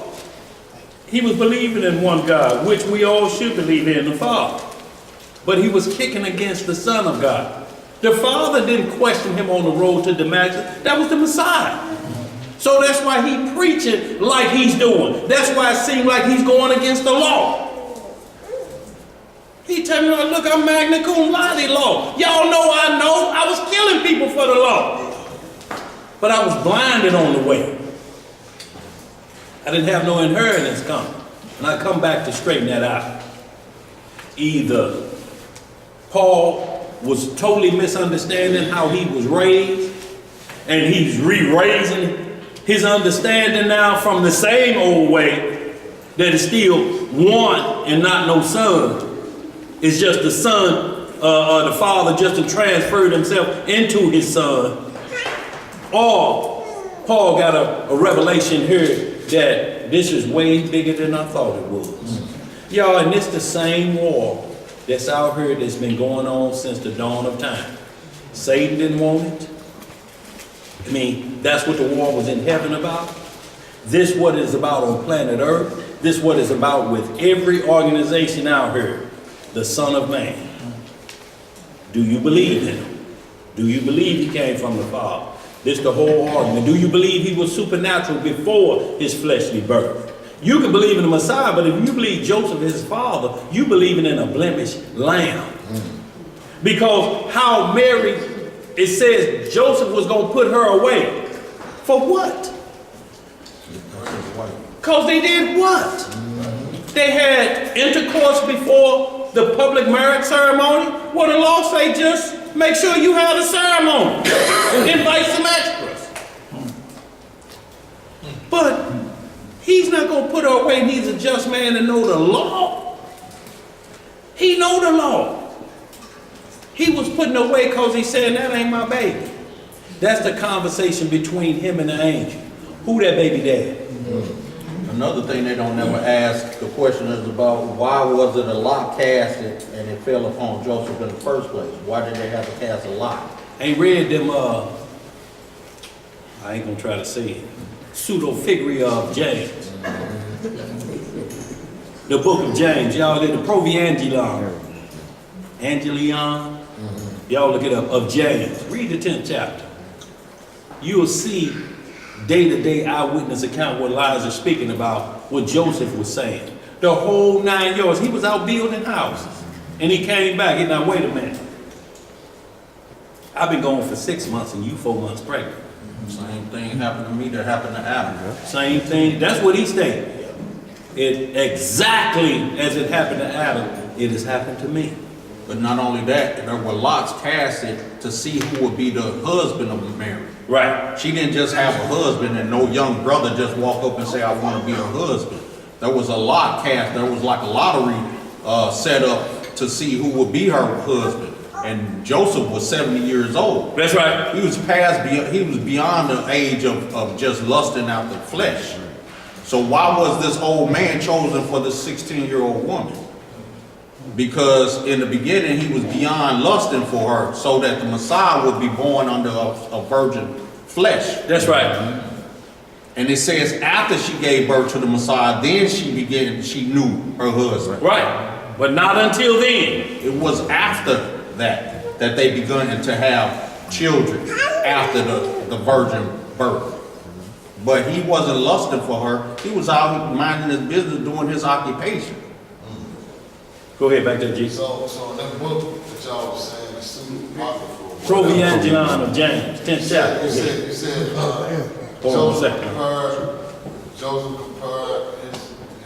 He was believing in one God, which we all should believe in, the Father. But he was kicking against the Son of God. The Father didn't question him on the road to Damascus. That was the Messiah. So that's why he preaching like he's doing. That's why it seemed like he's going against the law. He telling me, look, I'm magna cum laude law. Y'all know I was killing people for the law. But I was blinded on the way. I didn't have no inheritance coming. And I come back to straighten that out. Either Paul was totally misunderstanding how he was raised, and he's re-raising his understanding now from the same old way, that is still one and not no son. It's just the son, the father just transferred himself into his son. Or Paul got a revelation here that this is way bigger than I thought it was. Y'all, and it's the same war that's out here that's been going on since the dawn of time. Satan didn't want it. I mean, that's what the war was in heaven about. This what it's about on planet Earth. This is what it's about with every organization out here. The Son of Man. Do you believe in him? Do you believe he came from the Father? This is the whole argument. Do you believe he was supernatural before his fleshly birth? You can believe in the Messiah, but if you believe Joseph is his father, you believing in a blemished lamb. Because how Mary, it says Joseph was going to put her away. For what? Because they did what? They had intercourse before the public marriage ceremony. Well, the law say just make sure you have a ceremony. Invite some extras. But he's not going to put her away. He's a just man and know the law. He know the law. He was putting her away because he said, that ain't my baby. That's the conversation between him and the angel. Who that baby dad? Another thing they don't never ask, the question is about why was it a lot casted and it fell upon Joseph in the first place? Why did they have to cast a lot? Ain't read them, I ain't gonna try to say it, pseudo-figure of James. The book of James, y'all did the Proviangelion. Angelion, y'all look it up, of James. Read the 10th chapter. You'll see day-to-day eyewitness account what lies are speaking about, what Joseph was saying. The whole 9 yards. He was out building houses. And he came back. He now, wait a minute. I've been going for 6 months and you 4 months pregnant. Same thing happened to me that happened to Adam. Same thing. That's what he stated. It exactly as it happened to Adam, it has happened to me. But not only that, there were lots casted to see who would be the husband of Mary. Right. She didn't just have a husband and no young brother just walk up and say, I want to be her husband. There was a lot cast. There was like a lottery set up to see who would be her husband. And Joseph was 70 years old. That's right. He was beyond the age of just lusting after flesh. So why was this old man chosen for this 16-year-old woman? Because in the beginning, he was beyond lusting for her so that the Messiah would be born under a virgin flesh. That's right. And it says after she gave birth to the Messiah, then she knew her husband. Right. But not until then. It was after that they begun to have children after the virgin birth. But he wasn't lusting for her. He was out minding his business, doing his occupation. Go ahead, back there, G. So in that book that y'all was saying, the pseudo-apocryphal. Proviangelion of James, 10th chapter. You said Joseph compared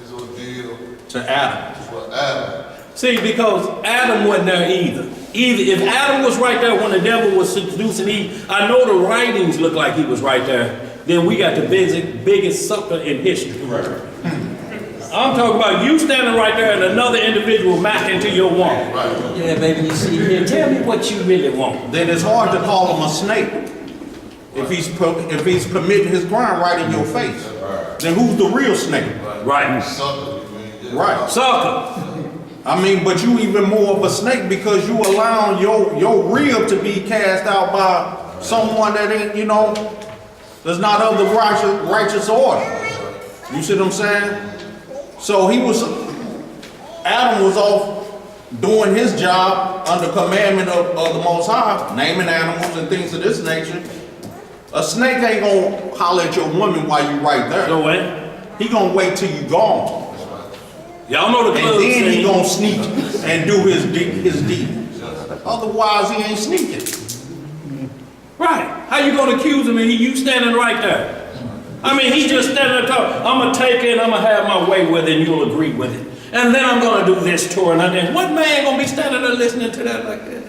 his ordeal to Adam. To Adam. See, because Adam wasn't there either. If Adam was right there when the devil was seducing Eve, I know the writings look like he was right there, then we got the biggest sucker in history. I'm talking about you standing right there and another individual macking to your woman. Right. Yeah, baby, you see here. Tell me what you really want. Then it's hard to call him a snake if he's committing his crime right in your face. Then who's the real snake? Right. Sucker. Right. Sucker. I mean, but you even more of a snake because you allowing your rib to be cast out by someone that ain't, that's not of the righteous order. You see what I'm saying? So Adam was off doing his job under commandment of the Most High, naming animals and things of this nature. A snake ain't gonna holler at your woman while you right there. No way. He gonna wait till you gone. Y'all know the club and then he scene. gonna sneak and do his deed. Otherwise, he ain't sneaking. Right. How you gonna accuse him and you standing right there? I mean, he just standing there talking, I'm gonna take it and I'm gonna have my way with it and you'll agree with it. And then I'm gonna do this to her and then what man gonna be standing there listening to that like that?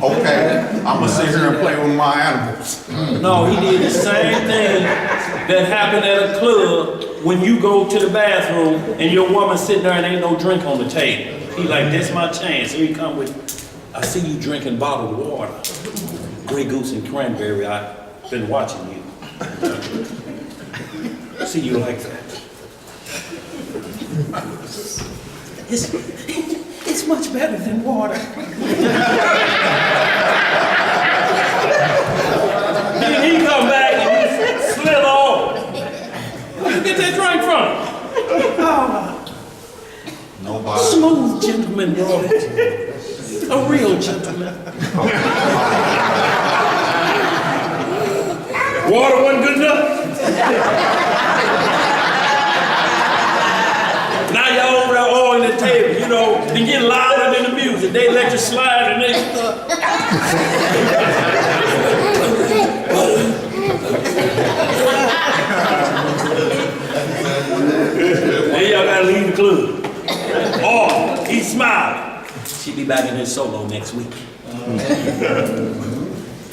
Okay, I'm gonna sit here and play with my animals. No, he did the same thing that happened at a club when you go to the bathroom and your woman sitting there and ain't no drink on the table. He like, this my chance. Here he come with, I see you drinking bottled water. Grey Goose and cranberry, I've been watching you. See you like that. It's much better than water. Then he come back and he slid off. Where you get that drink from? Nobody. Smooth gentleman brought it. A real gentleman. Water wasn't good enough. Now y'all over there all in the table, you know, they get louder than the music. They let you slide and they stuff. Then y'all gotta leave the club. Oh, he's smiling. She'll be back in his solo next week.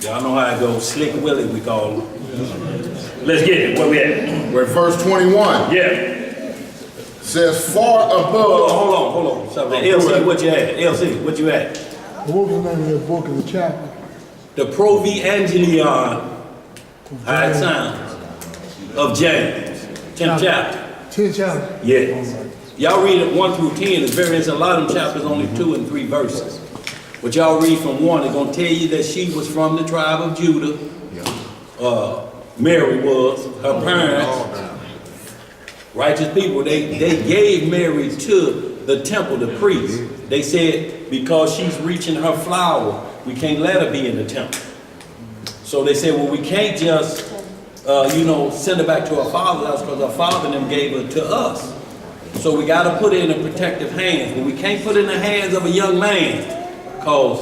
Y'all know how it goes. Slick Willie, we call him. Let's get it. Where we at? We're at verse 21. Yeah. Says far above. Hold on. Something. LC, what you at? LC, what you at? What was the name of that book in the chapter? The Proevangelion. How it sounds. Of James. 10th chapter. 10th chapter? Yes. Y'all read it 1 through 10. There's a lot of them chapters, only 2 and 3 verses. But y'all read from 1, it's going to tell you that she was from the tribe of Judah. Mary was, her parents, righteous people, they gave Mary to the temple, the priest. They said, because she's reaching her flower, we can't let her be in the temple. So they said, well, we can't just, send her back to her father's house because her father and them gave her to us. So we got to put her in the protective hands, but we can't put her in the hands of a young man, because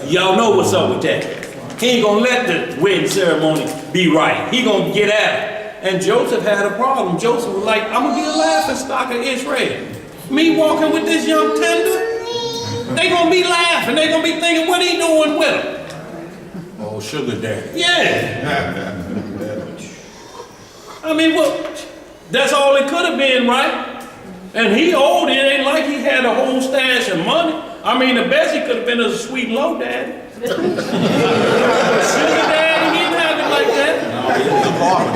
y'all know what's up with that. He ain't gonna let the wedding ceremony be right. He gonna get at her. And Joseph had a problem. Joseph was like, I'm gonna be a laughing stock of Israel. Me walking with this young tender, they gonna be laughing. They gonna be thinking, what he doing with him? Oh, sugar daddy. Yeah. I mean, well, that's all it could have been, right? And he owed it. Ain't like he had a whole stash of money. I mean, the best he could have been is a sweet low daddy. Sugar daddy, he didn't have it like that. No, he was a farmer.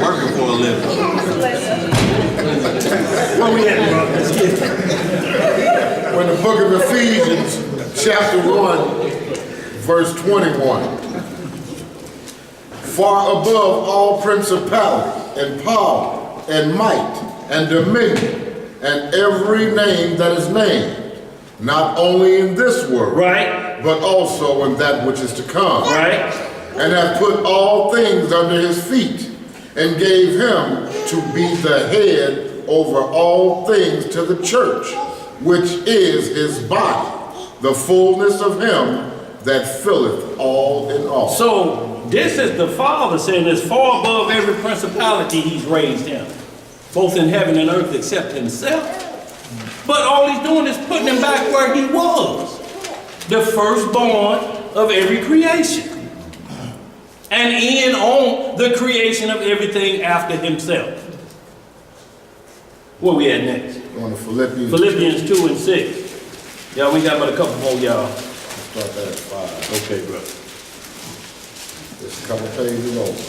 Working for a living. Where we at, bro? Let's get it. When the book of Ephesians, chapter 1, verse 21. Far above all principality and power and might and dominion and every name that is named, not only in this world, right, but also in that which is to come, right, and have put all things under his feet, and gave him to be the head over all things to the church, which is his body, the fullness of him that filleth all in all. So this is the Father saying, as far above every principality he's raised him, both in heaven and earth except himself. But all he's doing is putting him back where he was, the firstborn of every creation, and in on the creation of everything after himself. Where we at next? On to Philippians. Philippians 2 and 6. Y'all, we got about a couple more, y'all. Start that at 5. Okay, bro. Just a couple pages over.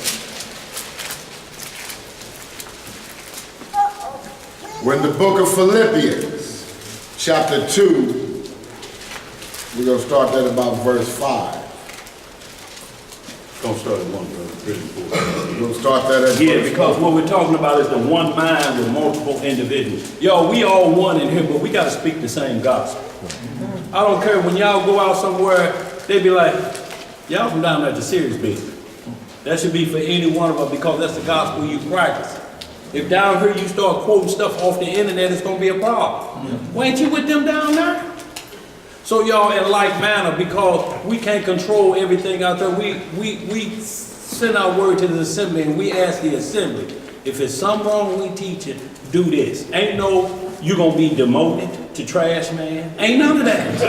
When the book of Philippians, chapter 2, we're going to start that about verse 5. Don't start at 1, brother. Pretty important. We're going to start that at Yeah, verse because 5. what we're talking about is the one mind with multiple individuals. Y'all, we all one in here, but we got to speak the same gospel. I don't care when y'all go out somewhere, they be like, y'all from down there at the serious business. That should be for any one of us because that's the gospel you practice. If down here you start quoting stuff off the internet, it's going to be a problem. Why ain't you with them down there? So y'all in like manner, because we can't control everything out there, we send our word to the assembly and we ask the assembly, if it's something wrong we teaching, do this. Ain't no, you going to be demoted to trash man. Ain't none of that.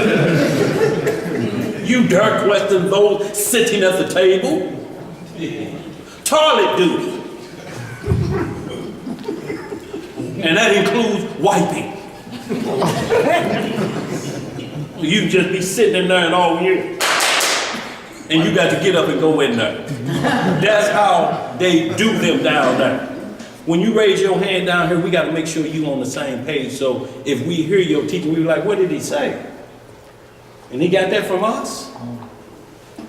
You dare question those sitting at the table. Toilet duty. And that includes wiping. You just be sitting in there and all year. And you got to get up and go in there. That's how they do them down there. When you raise your hand down here, we got to make sure you on the same page. So if we hear your teaching, we be like, what did he say? And he got that from us?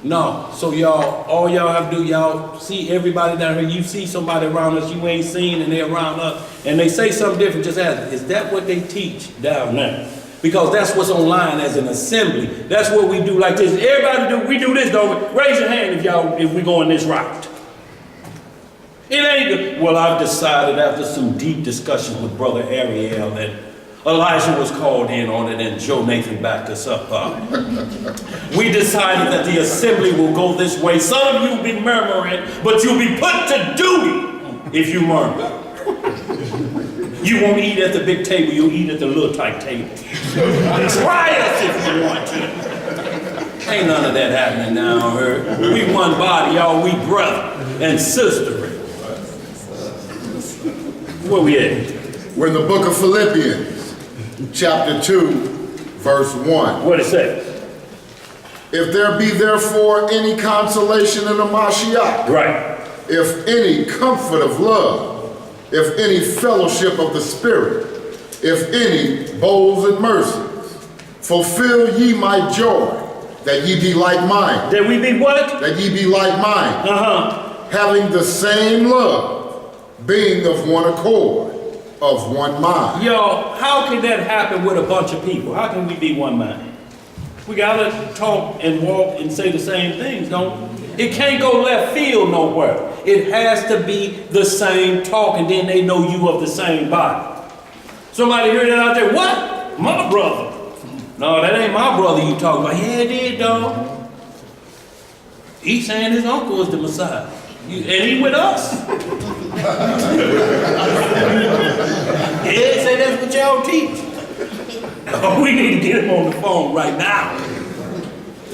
No, so y'all, all y'all have to do, y'all see everybody down here, you see somebody around us you ain't seen and they're around us, and they say something different, just ask, is that what they teach down there? Because that's what's online as an assembly. That's what we do like this. Everybody we do this, don't we? Raise your hand if we go in this route. It ain't good. Well, I've decided after some deep discussion with Brother Ariel and Elijah was called in on it and Joe Nathan backed us up. We decided that the assembly will go this way. Some of you will be murmuring, but you'll be put to duty if you murmur. You won't eat at the big table, you'll eat at the little tight table. Try us if you want to. Ain't none of that happening now. We one body, y'all, we brother and sister. Where we at? We're in the book of Philippians. Chapter 2, verse 1. What it say? If there be therefore any consolation in the Mashiach, right? If any comfort of love, if any fellowship of the Spirit, if any bowls and mercies, fulfill ye my joy, that ye be like-minded. That we be what? That ye be like-minded. Having the same love, being of one accord, of one mind. Yo, how can that happen with a bunch of people? How can we be one mind? We gotta talk and walk and say the same things, don't we? It can't go left field nowhere. It has to be the same talk, and then they know you of the same body. Somebody hear that out there? What? My brother. No, that ain't my brother you talking about. Yeah, it is, dog. He's saying his uncle is the Messiah. And he with us. Yeah, say that's what y'all teach. Oh, we need to get him on the phone right now.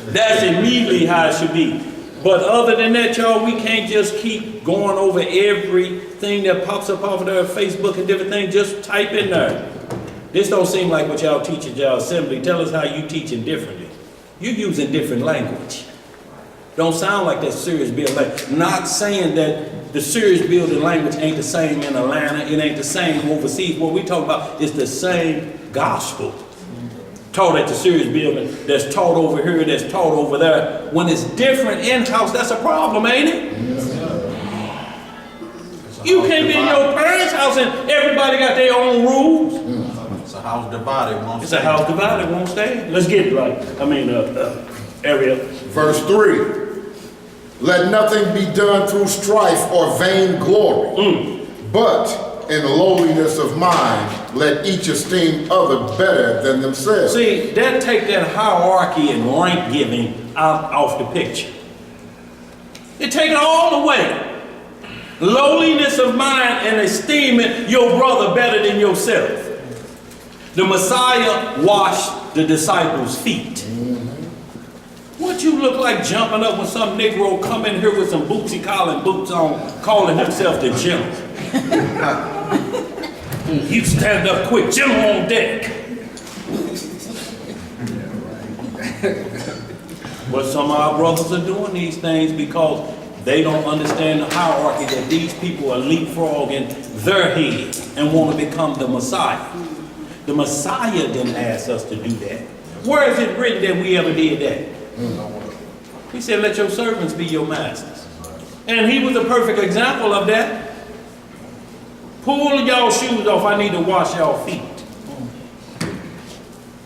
That's immediately how it should be. But other than that, y'all, we can't just keep going over everything that pops up off of their Facebook and different things. Just type in there. This don't seem like what y'all teach at y'all assembly. Tell us how you teaching differently. You using different language. Don't sound like that serious building language. Not saying that the serious building language ain't the same in Atlanta, it ain't the same overseas. What we talk about is the same gospel. Taught at the serious building, that's taught over here, that's taught over there. When it's different in-house, that's a problem, ain't it? You can't be in your parents' house and everybody got their own rules. It's a house divided, won't stay. It's a house divided, won't stay. Let's get it right. Ariel. Verse 3. Let nothing be done through strife or vain glory, but in lowliness of mind, let each esteem other better than themselves. See, that take that hierarchy and rank giving out off the picture. It take it all away. Lowliness of mind and esteeming your brother better than yourself. The Messiah washed the disciples' feet. What you look like jumping up when some Negro come in here with some bootsy collar boots on, calling himself the general? You stand up quick, general on deck. But some of our brothers are doing these things because they don't understand the hierarchy that these people are leapfrogging their head and want to become the Messiah. The Messiah didn't ask us to do that. Where is it written that we ever did that? He said, let your servants be your masters. And he was a perfect example of that. Pull y'all shoes off, I need to wash y'all feet.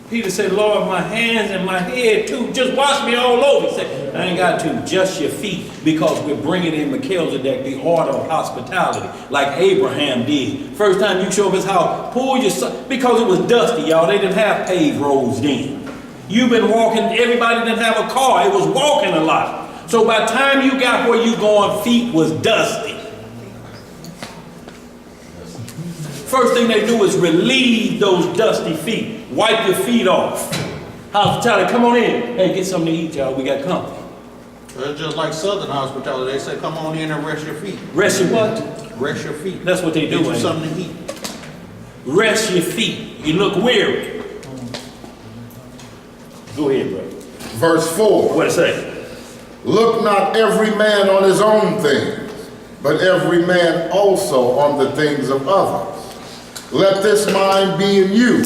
Peter said, Lord, my hands and my head too, just wash me all over. He said, I ain't got to, just your feet, because we're bringing in Melchizedek, the order of hospitality, like Abraham did. First time you show up his house, pull your son, because it was dusty, y'all. They didn't have paved roads then. You've been walking, everybody didn't have a car, it was walking a lot. So by the time you got where you going, feet was dusty. First thing they do is relieve those dusty feet. Wipe your feet off. Hospitality, come on in. Hey, get something to eat, y'all. We got company. It's just like Southern hospitality. They say, come on in and rest your feet. Rest your what? Rest your feet. That's what they do. Get you something to eat. Rest your feet. You look weary. Go ahead, brother. Verse 4. What it say? Look not every man on his own things, but every man also on the things of others. Let this mind be in you,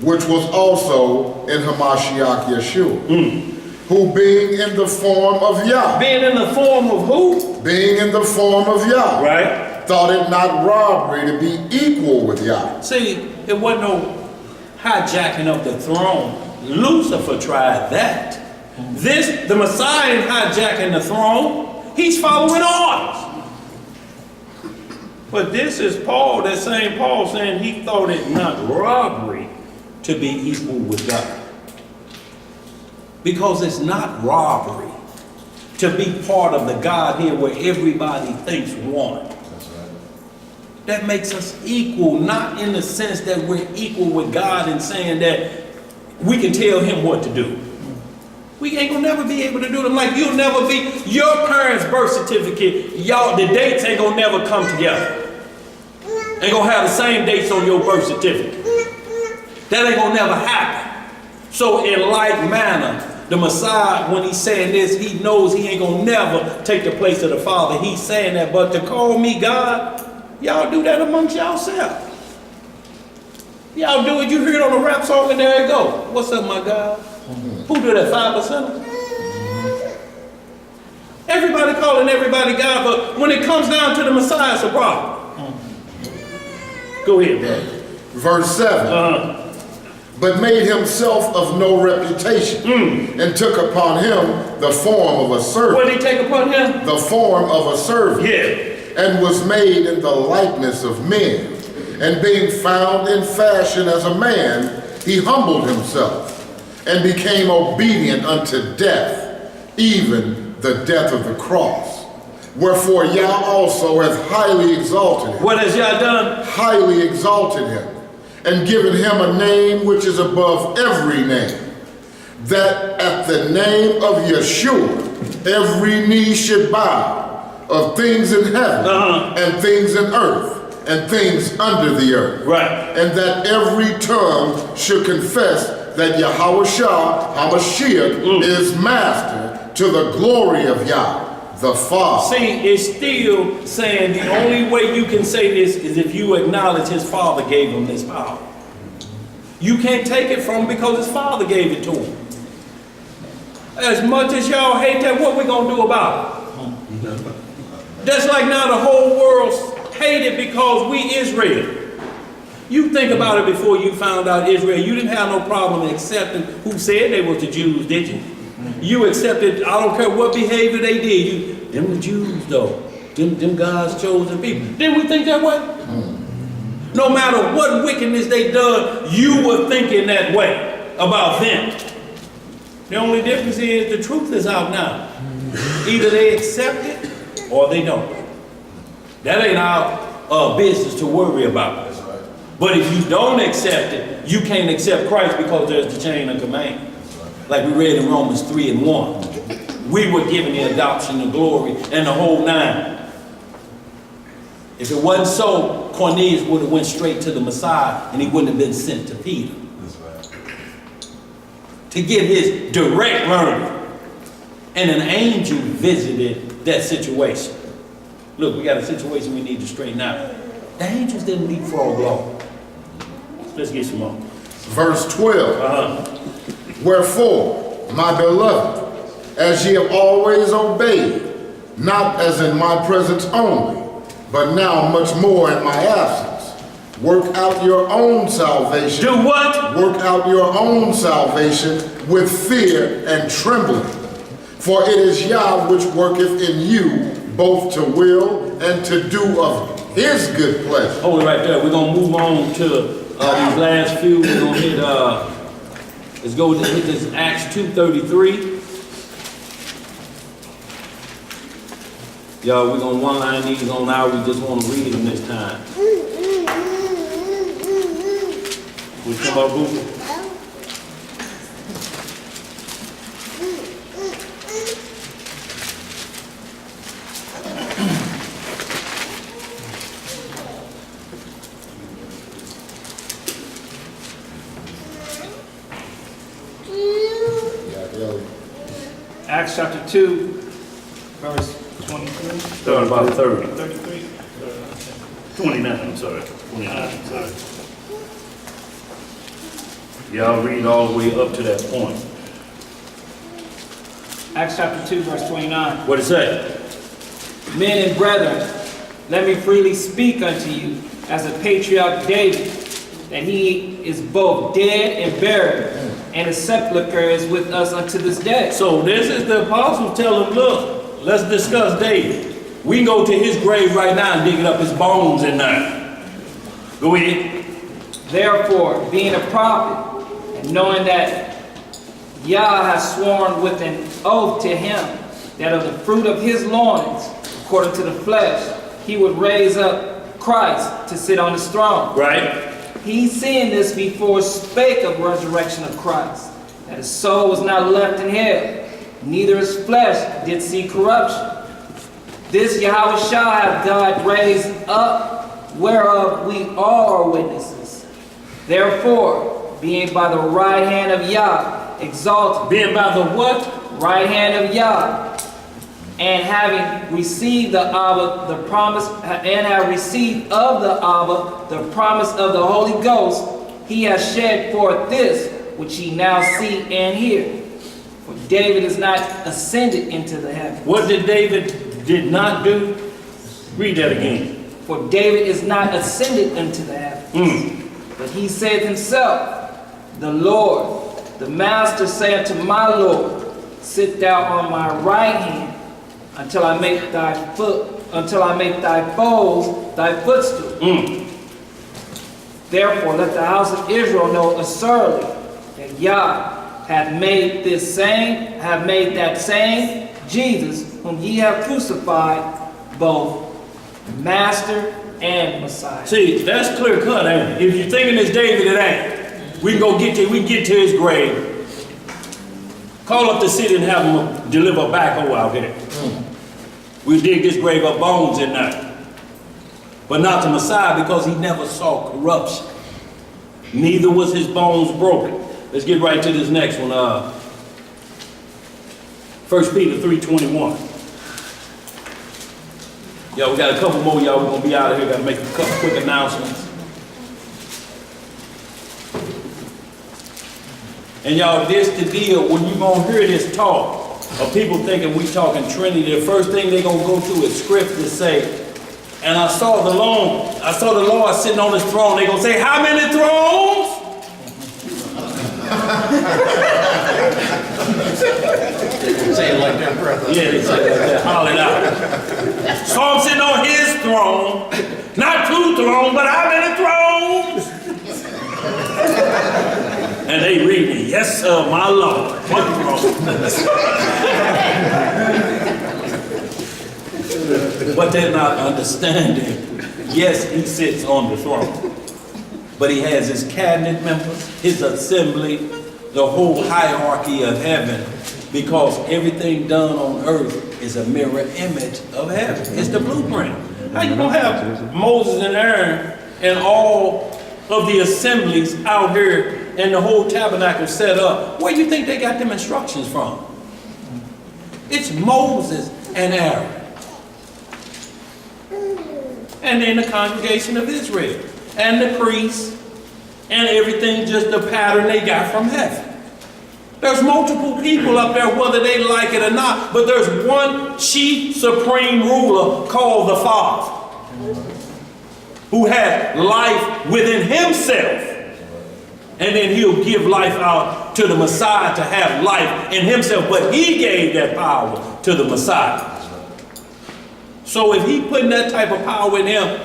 which was also in Hamashiach Yeshua, who being in the form of Yah. Being in the form of who? Being in the form of Yah. Right. Thought it not robbery to be equal with Yah. See, it wasn't no hijacking of the throne. Lucifer tried that. The Messiah ain't hijacking the throne. He's following orders. But this is Paul, that same Paul, saying he thought it not robbery to be equal with God. Because it's not robbery to be part of the Godhead where everybody thinks one. That makes us equal, not in the sense that we're equal with God and saying that we can tell him what to do. We ain't gonna never be able to do them. Like you'll never be, your parents' birth certificate, y'all, the dates ain't gonna never come together. Ain't gonna have the same dates on your birth certificate. That ain't gonna never happen. So in like manner, the Messiah, when he's saying this, he knows he ain't gonna never take the place of the Father. He's saying that, but to call me God, y'all do that amongst yourselves. Y'all do it, you hear it on a rap song and there you go. What's up, my God? Who do that, 5%? Everybody calling everybody God, but when it comes down to the Messiah, it's a problem. Go ahead, brother. Verse 7. But made himself of no reputation, and took upon him the form of a servant. What did he take upon him? The form of a servant. Yeah. And was made in the likeness of men. And being found in fashion as a man, he humbled himself, and became obedient unto death, even the death of the cross. Wherefore Yah also hath highly exalted him. What has Yah done? Highly exalted him, and given him a name which is above every name, that at the name of Yeshua every knee should bow, of things in heaven, and things in earth, and things under the earth. Right. And that every tongue should confess that Yahweh HaMashiach is master, to the glory of Yah, the Father. See, it's still saying the only way you can say this is if you acknowledge his Father gave him this power. You can't take it from him because his Father gave it to him. As much as y'all hate that, what we gonna do about it? That's like now the whole world hate it because we Israel. You think about it before you found out Israel. You didn't have no problem accepting who said they was the Jews, did you? You accepted, I don't care what behavior they did. Them the Jews though. Them God's chosen people. Didn't we think that way? No matter what wickedness they done, you were thinking that way about them. The only difference is the truth is out now. Either they accept it or they don't. That ain't our business to worry about. But if you don't accept it, you can't accept Christ because there's the chain of command. Like we read in Romans 3:1. We were given the adoption, the glory, and the whole nine. If it wasn't so, Cornelius would have went straight to the Messiah and he wouldn't have been sent to Peter. To get his direct learning. And an angel visited that situation. Look, we got a situation we need to straighten out. The angels didn't leapfrog law. Let's get some more. Verse 12. Wherefore, my beloved, as ye have always obeyed, not as in my presence only, but now much more in my absence, work out your own salvation. Do what? Work out your own salvation with fear and trembling. For it is Yah which worketh in you both to will and to do of his good pleasure. Hold it right there. We're going to move on to these last few. We're going to hit, let's go hit this Acts 2:33. Y'all, we're going to one line these on out. We just want to read them this time. We come up, Booker. Acts chapter 2, verse 23. Start about 30. 33. 29, I'm sorry. 29, sorry. Y'all read all the way up to that point. Acts chapter 2, verse 29. What it say? Men and brethren, let me freely speak unto you as a patriarch David, that he is both dead and buried, and his sepulchre is with us unto this day. So this is the apostles telling, look, let's discuss David. We can go to his grave right now and dig up his bones in there. Go ahead. Therefore, being a prophet, and knowing that Yah has sworn with an oath to him, that of the fruit of his loins, according to the flesh, he would raise up Christ to sit on his throne. Right. He, seeing this before, spake of resurrection of Christ, that his soul was not left in hell, neither his flesh did see corruption. This Yahweh Shah hath God raised up, whereof we all are witnesses. Therefore, being by the right hand of Yah exalted. Being by the what? Right hand of Yah. And having received the Abba, the promise, and have received of the Abba the promise of the Holy Ghost, he has shed forth this, which ye now see and hear. For David is not ascended into the heavens. What did David did not do? Read that again. For David is not ascended into the heavens. But he saith himself, the Lord, the Master saith unto my Lord, sit thou on my right hand, until I make thy foes thy footstool. Therefore let the house of Israel know assuredly that Yah hath made that same Jesus whom ye have crucified, both Master and Messiah. See, that's clear cut, ain't it? If you're thinking it's David, it ain't. We can get to his grave. Call up the city and have him deliver a backhoe out here. We'll dig this grave up, bones in there. But not the Messiah, because he never saw corruption. Neither was his bones broken. Let's get right to this next one. 1 Peter 3:21. Yo, we got a couple more, y'all. We're going to be out of here. Got to make a couple quick announcements. And y'all, this the deal. When you're going to hear this talk of people thinking we talking Trinity, the first thing they're going to go to is scripture say, and I saw the Lord sitting on his throne. They're going to say, how many thrones? Say it like that, brother. Yeah, they say it like that. Holler it out. So I'm sitting on his throne. Not two thrones, but how many thrones? And they read me, yes, sir, my Lord. One throne. But they're not understanding. Yes, he sits on the throne. But he has his cabinet members, his assembly, the whole hierarchy of heaven, because everything done on earth is a mirror image of heaven. It's the blueprint. How you gonna have Moses and Aaron and all of the assemblies out here and the whole tabernacle set up? Where do you think they got them instructions from? It's Moses and Aaron. And then the congregation of Israel and the priests and everything, just the pattern they got from heaven. There's multiple people up there, whether they like it or not, but there's one chief supreme ruler called the Father, who has life within himself. And then he'll give life out to the Messiah to have life in himself. But he gave that power to the Messiah. So if he putting that type of power in him,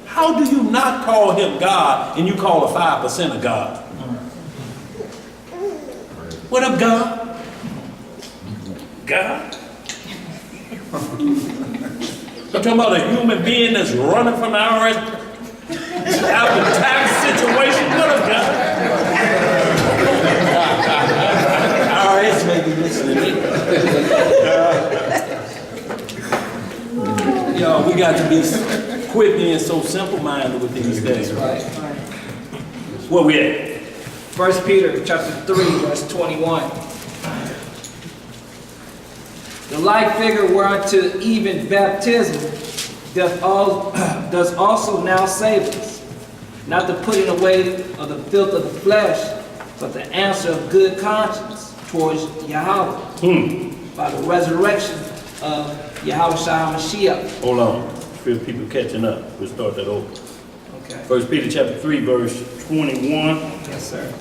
how do you not call him God and you call a 5% of God? What up, God? God? I'm talking about a human being that's running from the IRS out of a tax situation. What up, God? IRS may be listening in. Yo, we got to be quit being so simple-minded with these things. Right. Where we at? 1 Peter chapter 3, verse 21. The like figure whereunto even baptism does also now save us, not the putting away of the filth of the flesh, but the answer of good conscience towards Yahweh. by the resurrection of Yahushua HaMashiach. Hold on. Feel people catching up. We'll start that over. Okay. 1 Peter chapter 3, verse 21. Yes, sir.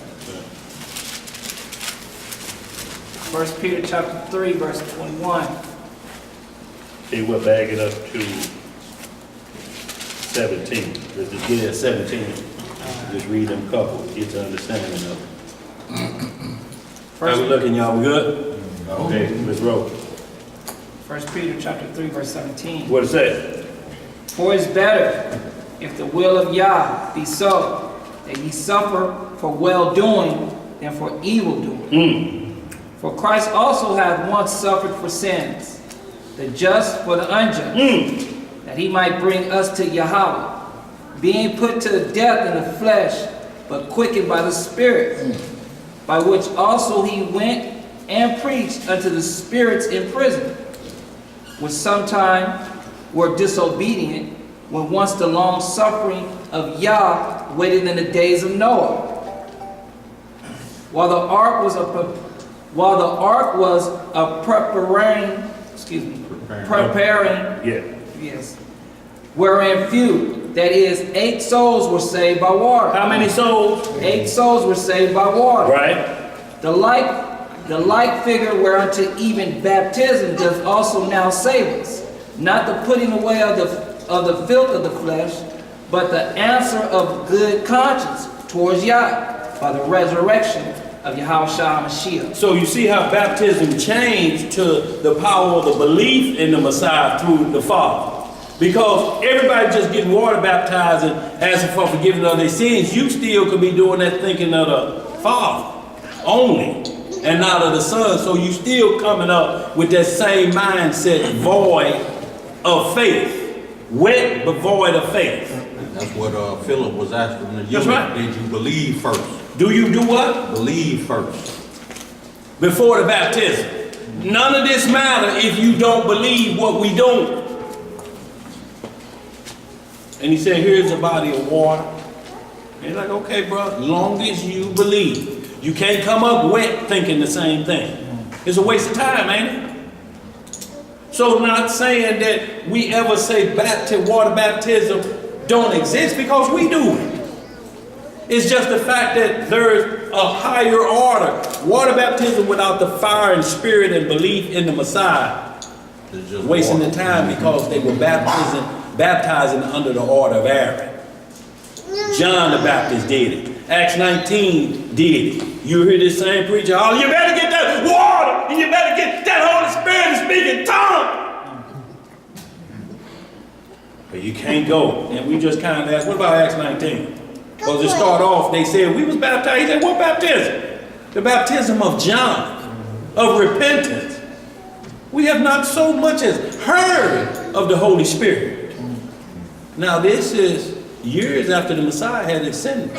1 Peter chapter 3, verse 21. Okay, we'll bag it up to 17. Let's just get at 17. Just read them couple, get the understanding of it. How we looking, y'all? We good? Okay, let's roll. 1 Peter chapter 3, verse 17. What it say? For it's better, if the will of Yah be so, that ye suffer for well-doing than for evil-doing. For Christ also hath once suffered for sins, the just for the unjust, that he might bring us to Yahweh, being put to death in the flesh, but quickened by the Spirit, by which also he went and preached unto the spirits in prison, which sometime were disobedient, when once the long suffering of Yah waited in the days of Noah, while the ark was preparing, yes, wherein few, that is, 8 souls were saved by water. How many souls? 8 souls were saved by water. Right. The like figure whereunto even baptism does also now save us, not the putting away of the filth of the flesh, but the answer of good conscience towards Yah by the resurrection of Yahushua HaMashiach. So you see how baptism changed to the power of the belief in the Messiah through the Father. Because everybody just getting water baptized and asking for forgiveness of their sins, you still could be doing that thinking of the Father only and not of the Son. So you still coming up with that same mindset, void of faith. Wet but void of faith. That's what Philip was asking the That's right. Did you believe first? Do you do what? Believe first. Before the baptism. None of this matter if you don't believe what we doing. And he said, here's a body of water. And you're like, okay, bro, long as you believe. You can't come up wet thinking the same thing. It's a waste of time, ain't it? So not saying that we ever say water baptism don't exist, because we do it. It's just the fact that there's a higher order. Water baptism without the fire and spirit and belief in the Messiah. Just wasting the time, because they were baptizing under the order of Aaron. John the Baptist did it. Acts 19 did it. You hear this same preacher, oh, you better get that water, and you better get that Holy Spirit and speak in tongues. But you can't go. And we just kind of asked, what about Acts 19? Because to start off, they said, we was baptized. He said, what baptism? The baptism of John, of repentance. We have not so much as heard of the Holy Spirit. Now this is years after the Messiah had ascended.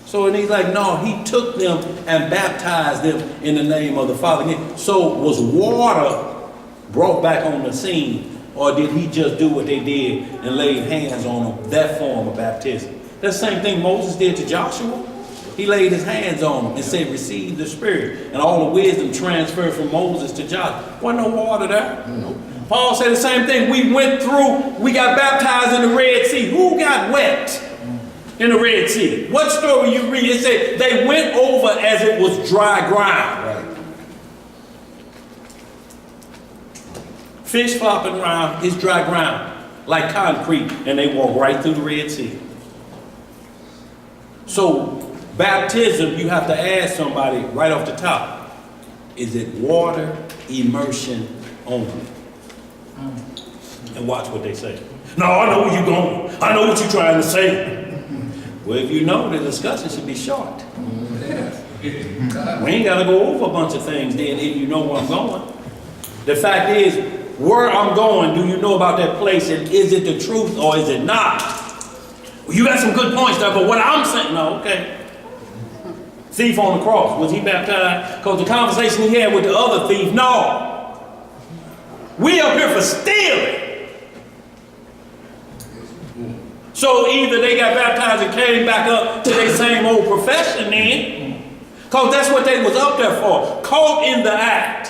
So and he's like, no, he took them and baptized them in the name of the Father. So was water brought back on the scene, or did he just do what they did and laid hands on them, that form of baptism? That's the same thing Moses did to Joshua. He laid his hands on them and said, receive the Spirit. And all the wisdom transferred from Moses to Joshua. Wasn't no water there. No. Paul said the same thing. We went through, we got baptized in the Red Sea. Who got wet in the Red Sea? What story you read? It said they went over as it was dry ground. Right. Fish flopping around is dry ground, like concrete, and they walk right through the Red Sea. So baptism, you have to ask somebody right off the top, is it water immersion only? And watch what they say. No, I know where you're going. I know what you're trying to say. Well, if you know, the discussion should be short. We ain't got to go over a bunch of things then if you know where I'm going. The fact is, where I'm going, do you know about that place, and is it the truth or is it not? Well, you got some good points there, but what I'm saying, no, okay. Thief on the cross, was he baptized? Because the conversation he had with the other thief, no. We up here for stealing. So either they got baptized and came back up to their same old profession then, because that's what they was up there for, caught in the act.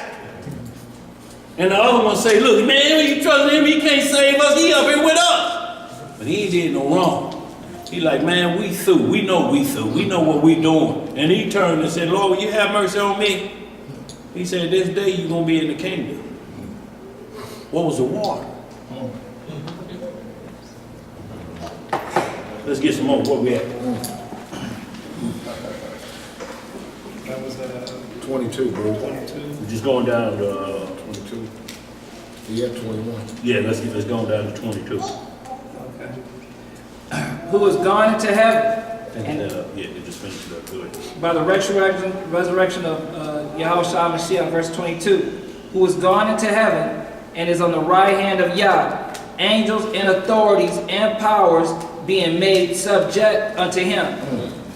And the other one say, look, man, when you trust him, he can't save us. He up here with us. But he ain't did no wrong. He like, man, we through. We know we through. We know what we doing. And he turned and said, Lord, will you have mercy on me? He said, this day you're going to be in the kingdom. What was the water? Let's get some more. What we at? That was 22, bro. 22. We're just going down to 22. Yeah, 21. yeah, let's go down to 22. Okay. Who is gone into heaven Finish that up. Yeah, just finish it up. Go ahead. by the resurrection of Yahushua Mashiach, verse 22, who is gone into heaven and is on the right hand of Yah, angels and authorities and powers being made subject unto him.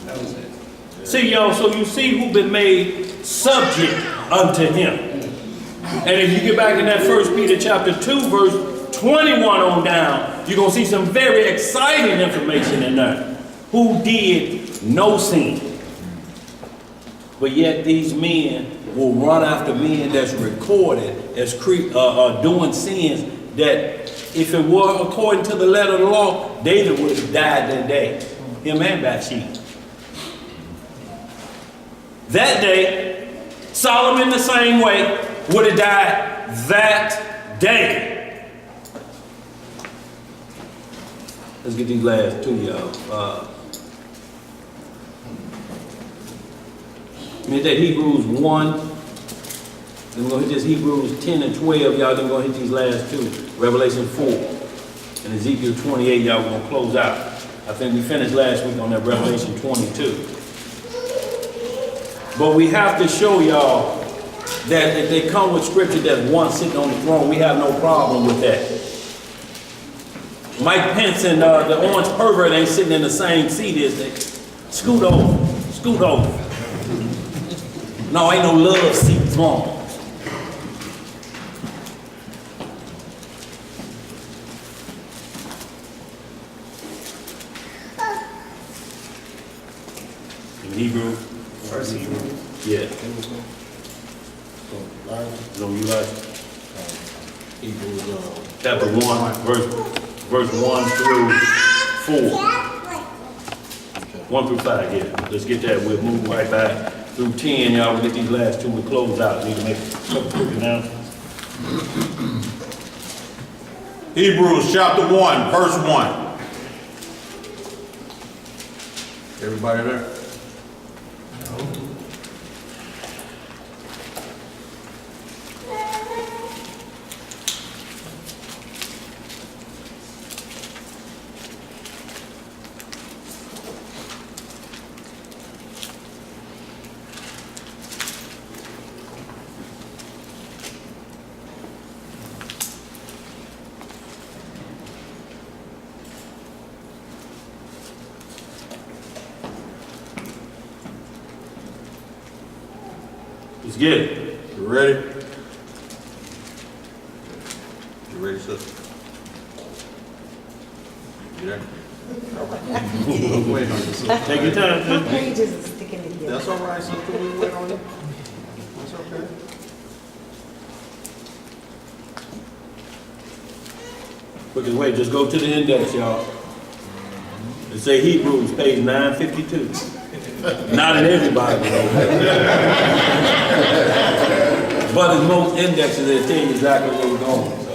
That was it. See, y'all, so you see who been made subject unto him. And if you get back in that 1 Peter chapter 2, verse 21 on down, you're going to see some very exciting information in there. Who did no sin. But yet these men will run after men that's recorded as doing sins that if it were according to the letter of the law, David would have died that day. Him and Bathsheba. That day, Solomon the same way would have died that day. Let's get these last two, y'all. Hit that Hebrews 1. Then we're going to hit this Hebrews 10 and 12, y'all. Then we're going to hit these last two. Revelation 4 and Ezekiel 28, y'all. We're going to close out. I think we finished last week on that Revelation 22. But we have to show y'all that if they come with scripture that's one sitting on the throne, we have no problem with that. Mike Pence and the orange pervert ain't sitting in the same seat as they. Scoot over. Scoot over. No, ain't no love seats on. In Hebrew? First Hebrew. Yeah. No, you like Hebrews, chapter 1, verse 1 through 4. 1 through 5, yeah. Let's get that. We'll move right back through 10, y'all. We'll get these last two. We'll close out. Need to make a couple quick announcements. Hebrews chapter 1, verse 1. Everybody there? Let's get it. You ready? You ready, sister? You there? Wait on you, sister. Take your time, sis. Pages are sticking together. That's all right, sister. We wait on you. That's okay. Quick as wait, just go to the index, y'all. It say Hebrews, page 952. Not in every Bible, though. But in most indexes, they tell you exactly where we're going. So.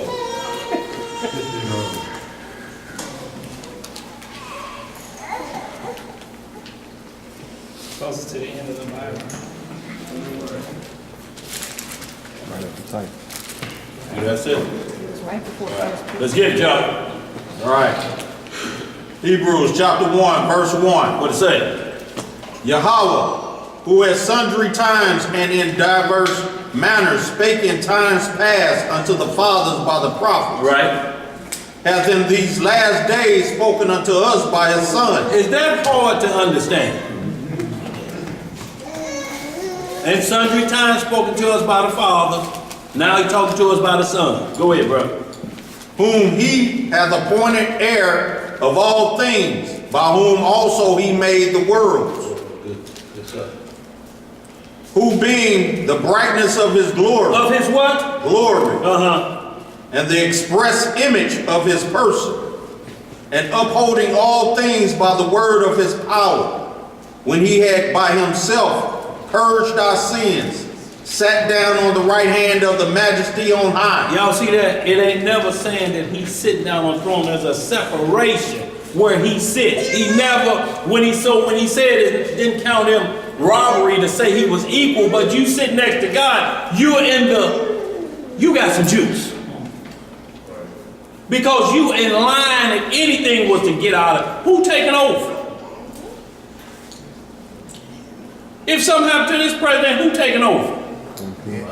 Closest to the end of the Bible. Right at the type. Yeah, that's it. It was right before First Peter. Let's get it, y'all. All right. Hebrews chapter 1, verse 1. What it say? Yahweh, who at sundry times and in diverse manners spake in times past unto the fathers by the prophets, Right. hath in these last days spoken unto us by his Son. Is that hard to understand? And sundry times spoken to us by the Father. Now he's talking to us by the Son. Go ahead, bro. Whom he hath appointed heir of all things, by whom also he made the worlds. Good stuff. who being the brightness of his glory. Of his what? Glory. Uh-huh. And the express image of his person, and upholding all things by the word of his power, when he had by himself purged our sins, sat down on the right hand of the majesty on high. Y'all see that? It ain't never saying that he's sitting down on the throne. There's a separation where he sits. He never, when he said it, didn't count him robbery to say he was equal, but you sit next to God, you got some juice. Because you in line, if anything was to get out of, who taking over? If something happened to this president, who taking over? You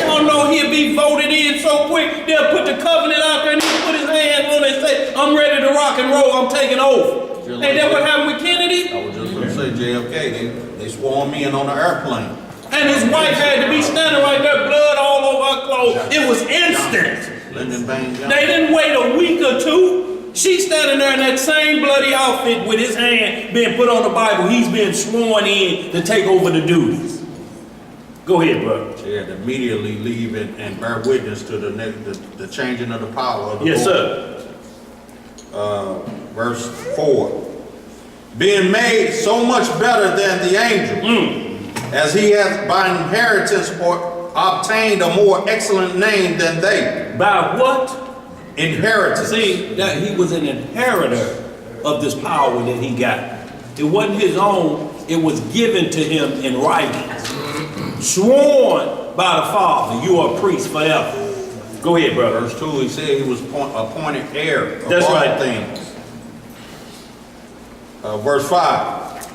don't know he'll be voted in so quick, they'll put the covenant out there and he'll put his hand on it and say, I'm ready to rock and roll, I'm taking over. Ain't that what happened with Kennedy? I was just going to say JFK, they swore me in on the airplane. And his wife had to be standing right there, blood all over her clothes. It was instant. Lyndon Baines Johnson. They didn't wait a week or two. She's standing there in that same bloody outfit with his hand being put on the Bible. He's being sworn in to take over the duties. Go ahead, brother. She had to immediately leave and bear witness to the changing of the power of the Yes, Lord. sir. Verse 4. Being made so much better than the angel, as he hath by inheritance obtained a more excellent name than they. By what? Inheritance. See, that he was an inheritor of this power that he got. It wasn't his own, it was given to him in writing. Sworn by the Father, you are a priest forever. Go ahead, brother. Verse 2, he said he was appointed heir of That's all right. things. Verse 5.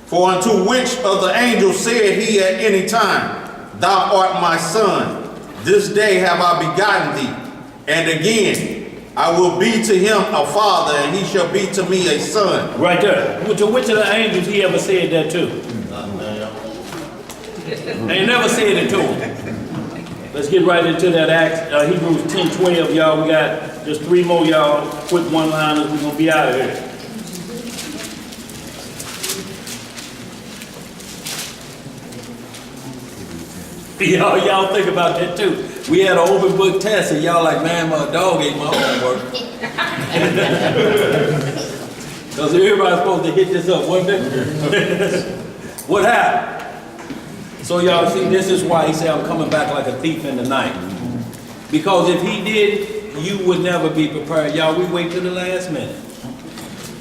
For unto which of the angels said he at any time, Thou art my son, this day have I begotten thee. And again, I will be to him a father, and he shall be to me a son. Right there. To which of the angels he ever said that to? They never said it to him. Let's get right into that Acts, Hebrews 10:12, y'all. We got just 3 more, y'all. Quick one-liners. We're gonna be out of here. Y'all think about that too. We had an open book test, and y'all like, man, my dog ate my homework. Because everybody's supposed to hit this up, wasn't it? What happened? So y'all see, this is why he said, I'm coming back like a thief in the night. Because if he did, you would never be prepared. Y'all, we wait till the last minute.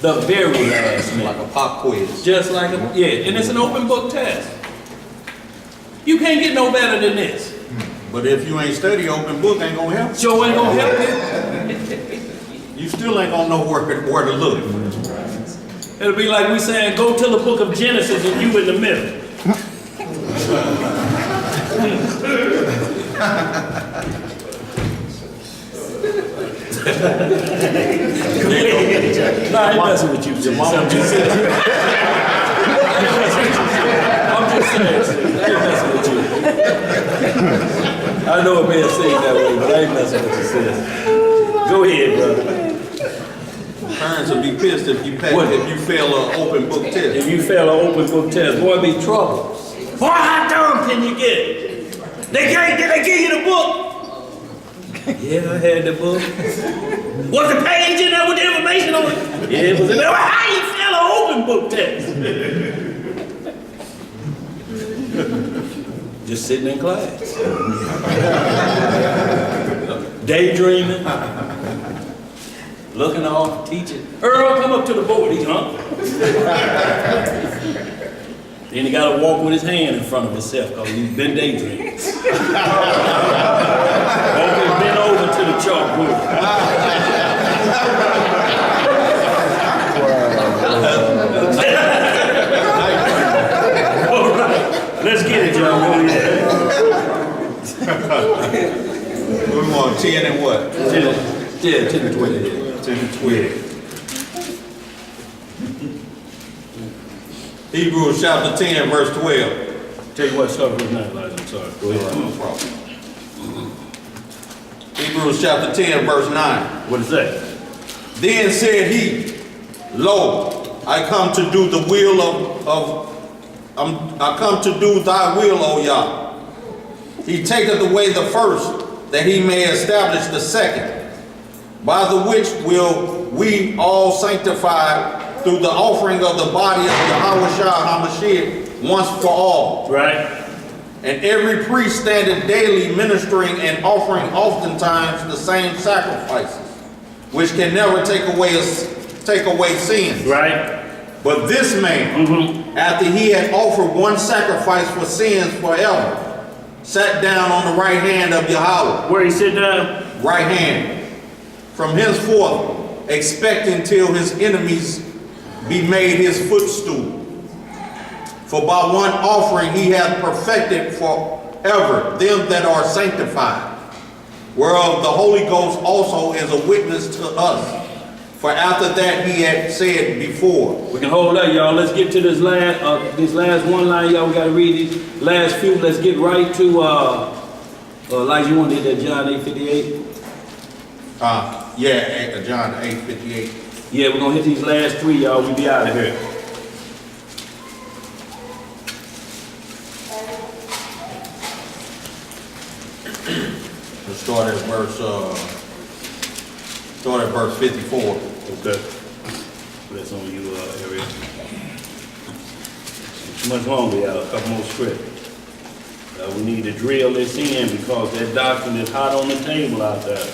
The very last minute. Like a pop quiz. Just like yeah, and it's an open book test. You can't get no better than this. But if you ain't study open book, ain't gonna help. Sure ain't gonna help you. You still ain't gonna know where to look. It'll be like we saying, go to the book of Genesis and you in the middle. No, I ain't messing with you, sis. I'm just saying. I ain't messing with you. I know it may have seemed that way, but I ain't messing with you, sis. Go ahead, brother. Parents will be pissed if you fail an open book test. If you fail an open book test, boy, it'd be trouble. Boy, how dumb can you get? Did they give you the book? Yeah, I had the book. Was the page in there with the information on it? Yeah, it was in there. How you fail an open book test? Just sitting in class. Daydreaming. Looking off, teaching. Earl, come up to the board. He's Then he got to walk with his hand in front of himself because he's been daydreaming. Okay, bend over to the chalkboard. All right, let's get it, y'all. Go ahead. We want 10 and what? 10 and 20. 10 and 12. Hebrews chapter 10, verse 12. Tell you what, start with 9, Elijah. I'm sorry. Go ahead. No problem. Hebrews chapter 10, verse 9. What is that? Then said he, Lo, I come to do the will I come to do thy will, O Yah. He taketh away the first, that he may establish the second, by the which will we all sanctify through the offering of the body of Yahweh HaMashiach once for all. Right. And every priest standeth daily ministering and offering oftentimes the same sacrifices, which can never take away sins. Right. But this man, after he had offered one sacrifice for sins forever, sat down on the right hand of Yahweh. Where he sit down? Right hand. From henceforth, expecting till his enemies be made his footstool. For by one offering he hath perfected forever them that are sanctified, whereof the Holy Ghost also is a witness to us. For after that he had said before. We can hold up, y'all. Let's get to this last one line, y'all. We got to read these last few. Let's get right to, like you wanted that John 8:58. Yeah, John 8:58. Yeah, we're going to hit these last three, y'all. We'll be out of here. Let's start at verse 54. Okay. That's on you, Ariel. Too much longer, y'all. A couple more scripts. We need to drill this in because that doctrine is hot on the table out there.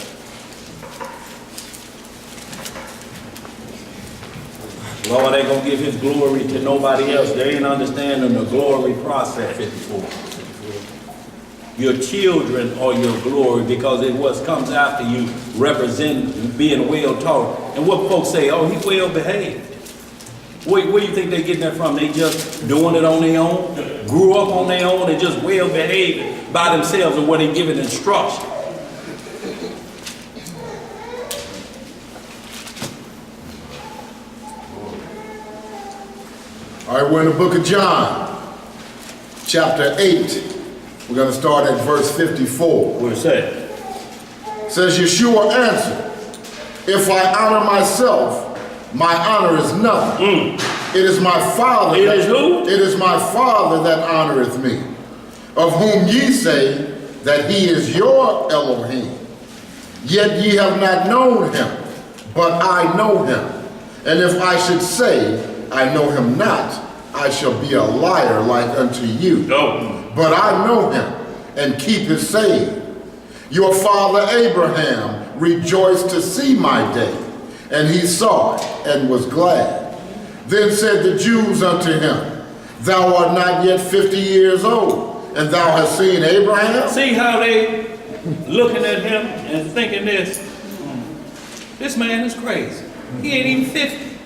Lord ain't gonna give his glory to nobody else. They ain't understanding the glory process. 54. Your children are your glory because it what comes after you represent being well taught. And what folks say, oh, he well behaved. Where do you think they getting that from? They just doing it on their own, grew up on their own, and just well behaved by themselves and what they given instruction. All right, we're in the book of John, chapter 8. We're going to start at verse 54. What it say? It says, Yeshua answered, if I honor myself, my honor is nothing. It is my Father. It is who? It is my Father that honoreth me, of whom ye say that he is your Elohim. Yet ye have not known him, but I know him. And if I should say, I know him not, I shall be a liar like unto you. No. But I know him and keep his saying. Your father Abraham rejoiced to see my day, and he saw it and was glad. Then said the Jews unto him, thou art not yet 50 years old, and thou hast seen Abraham? See how they looking at him and thinking this man is crazy. He ain't even 50.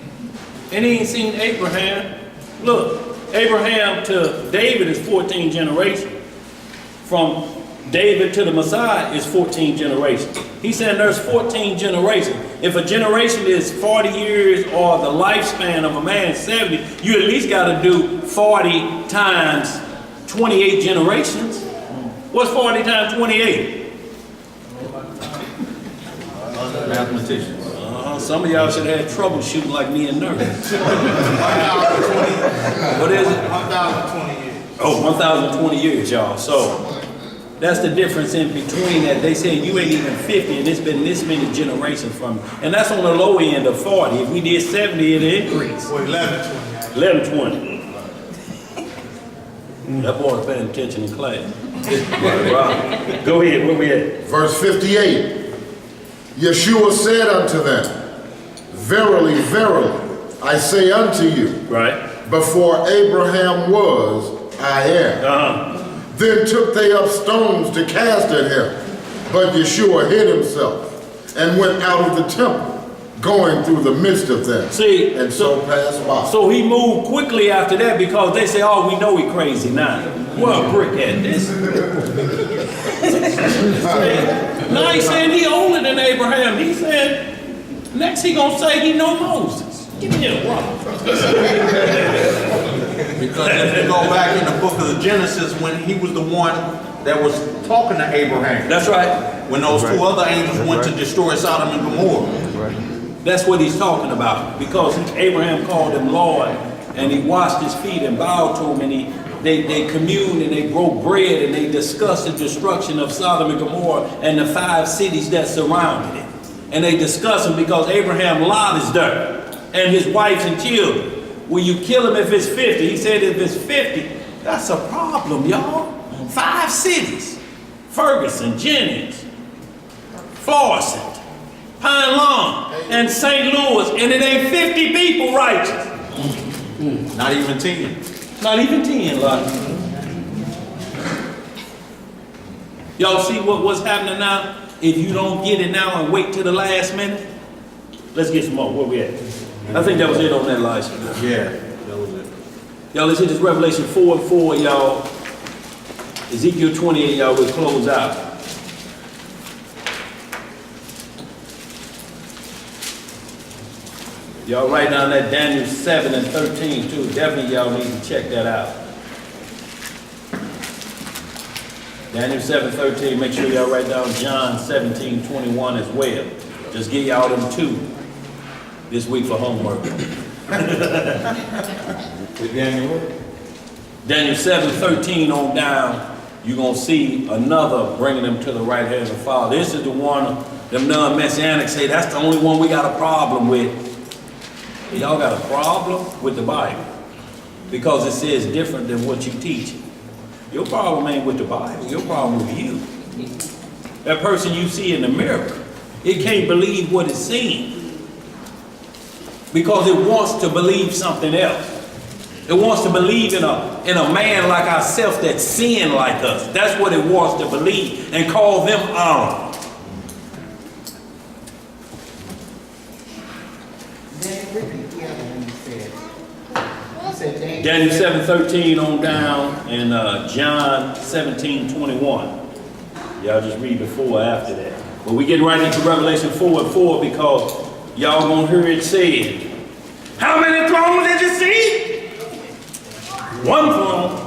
And he ain't seen Abraham. Look, Abraham to David is 14 generations. From David to the Messiah is 14 generations. He said there's 14 generations. If a generation is 40 years or the lifespan of a man 70, you at least got to do 40 times 28 generations. What's 40 times 28? Mathematicians. Some of y'all should have had troubleshooting like me and nerds. What is it? 1,020 years. Oh, 1,020 years, y'all. So that's the difference in between that. They say you ain't even 50 and it's been this many generations from you. And that's on the low end of 40. If we did 70, it'd increase. Well, 1120. 1120. That boy's paying attention in class. Right. Go ahead, where we at? Verse 58. Yeshua said unto them, verily, verily, I say unto you, right, before Abraham was, I am. Then took they up stones to cast at him, but Yeshua hid himself and went out of the temple, going through the midst of them. See, and so passed by. So he moved quickly after that because they say, oh, we know he crazy now. Well, brick at this. Now he's saying he older than Abraham. He said, next he gonna say he know Moses. Give me a rock. Because if you go back in the book of the Genesis, when he was the one that was talking to Abraham. That's right. When those two other angels went to destroy Sodom and Gomorrah. That's what he's talking about. Because Abraham called him Lord and he washed his feet and bowed to him, and they communed and they broke bread and they discussed the destruction of Sodom and Gomorrah and the 5 cities that surrounded it. And they discussed them because Abraham Lot is there, and his wife and children. Will you kill him if it's 50? He said if it's 50, that's a problem, y'all. 5 cities: Ferguson, Jennings, Florissant, Pine Lawn, and St. Louis, and it ain't 50 people righteous. Not even 10. Not even 10, like. Y'all see what's happening now? If you don't get it now and wait till the last minute, let's get some more. Where we at? I think that was it on that last one. Yeah, that was it. Y'all, let's hit this Revelation 4:4, y'all. Ezekiel 28, y'all, we'll close out. Y'all write down that Daniel 7 and 13 too. Definitely y'all need to check that out. Daniel 7:13, make sure y'all write down John 17:21 as well. Just give y'all them 2 this week for homework. Daniel 7:13 on down, you're going to see another bringing them to the right hand of the Father. This is the one, them non-messianics say that's the only one we got a problem with. Y'all got a problem with the Bible because it says different than what you teach. Your problem ain't with the Bible, your problem with you. That person you see in the mirror, it can't believe what it's seeing because it wants to believe something else. It wants to believe in a man like ourselves that sin like us. That's what it wants to believe and call them honor. Daniel 7:13 on down, and John 17:21. Y'all just read before or after that. But we getting right into Revelation 4:4 because y'all gonna hear it said. How many thrones did you see? One throne,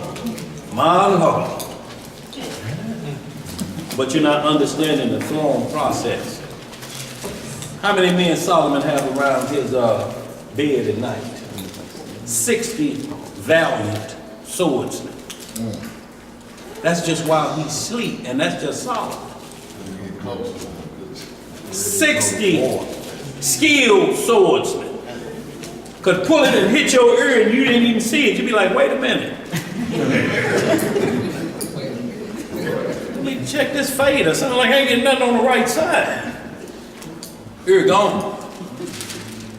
my Lord. But you're not understanding the throne process. How many men Solomon have around his bed at night? 60 valiant swordsmen. That's just while he sleep, and that's just Solomon. 60 skilled swordsmen could pull it and hit your ear and you didn't even see it. You'd be like, wait a minute. Let me check this fader. Sounds like I ain't getting nothing on the right side. Ear gone.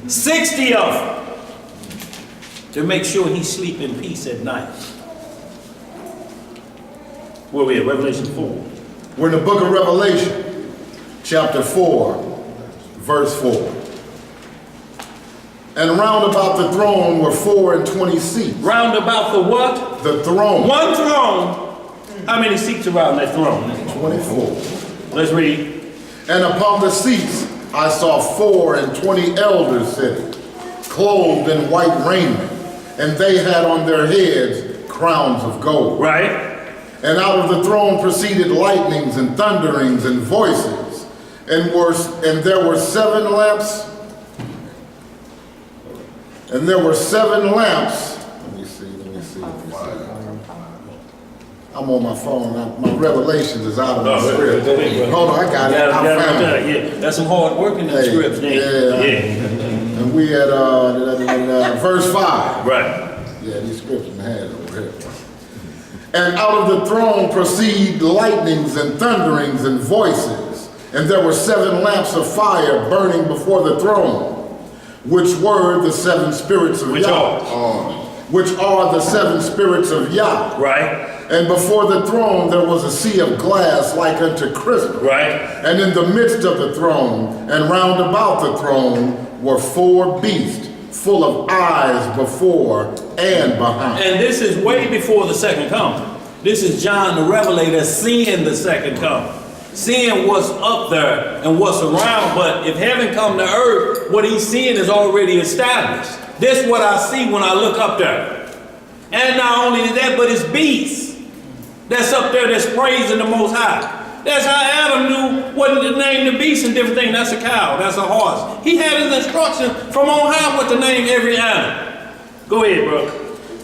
60 of them to make sure he sleep in peace at night. Where we at? Revelation 4. We're in the book of Revelation, chapter 4, verse 4. And round about the throne were 24 seats. Round about the what? The throne. One throne. How many seats around that throne? 24. Let's read. And upon the seats I saw 24 elders sitting, clothed in white raiment, and they had on their heads crowns of gold. Right. And out of the throne proceeded lightnings and thunderings and voices, and there were 7 lamps. And there were 7 lamps. Let me see. I'm on my phone. My Revelations is out of my script. Hold on, I got it. I found it. Yeah, that's some hard work in the scripts, then. Yeah. And we at verse 5. Right. Yeah, these scripts in hand over here. And out of the throne proceed lightnings and thunderings and voices. And there were 7 lamps of fire burning before the throne, which were the 7 spirits of Yah. Which are the 7 spirits of Yah. Right. And before the throne there was a sea of glass like unto crystal. Right. And in the midst of the throne and round about the throne were 4 beasts, full of eyes before and behind. And this is way before the second coming. This is John the Revelator seeing the second coming. Seeing what's up there and what's around, but if heaven come to earth, what he's seeing is already established. This is what I see when I look up there. And not only that, but it's beasts that's up there that's praising the Most High. That's how Adam knew what to name the beast and different things. That's a cow, that's a horse. He had his instructions from on high what to name every animal. Go ahead, bro.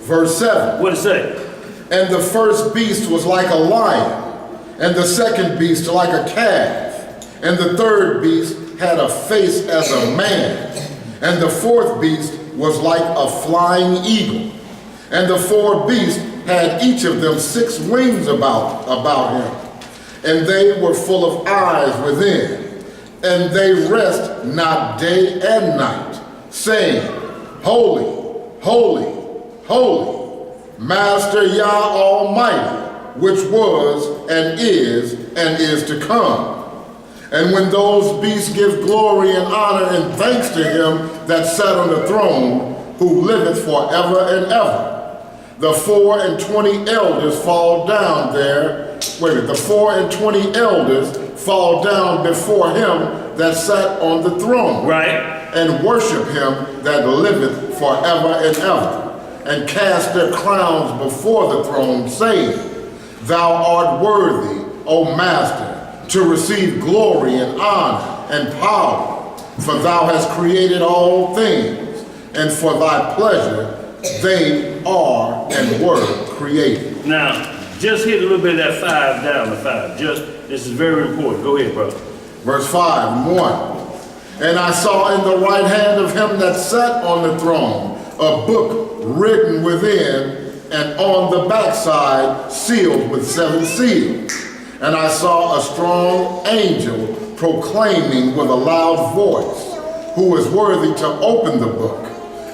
Verse 7. What it say? And the first beast was like a lion, and the second beast like a calf, and the third beast had a face as a man, and the fourth beast was like a flying eagle. And the four beasts had each of them 6 wings about him, and they were full of eyes within, and they rest not day and night, saying, Holy, holy, holy, Master Yah Almighty, which was and is to come. And when those beasts give glory and honor and thanks to him that sat on the throne, who liveth forever and ever, the 24 elders fall down there. The 24 elders fall down before him that sat on the throne. Right. And worship him that liveth forever and ever, and cast their crowns before the throne, saying, Thou art worthy, O Master, to receive glory and honor and power, for thou hast created all things, and for thy pleasure they are and were created. Now, just hit a little bit of that 5 down to 5. This is very important. Go ahead, brother. Verse 5, 1. And I saw in the right hand of him that sat on the throne a book written within, and on the backside sealed with 7 seals. And I saw a strong angel proclaiming with a loud voice, who is worthy to open the book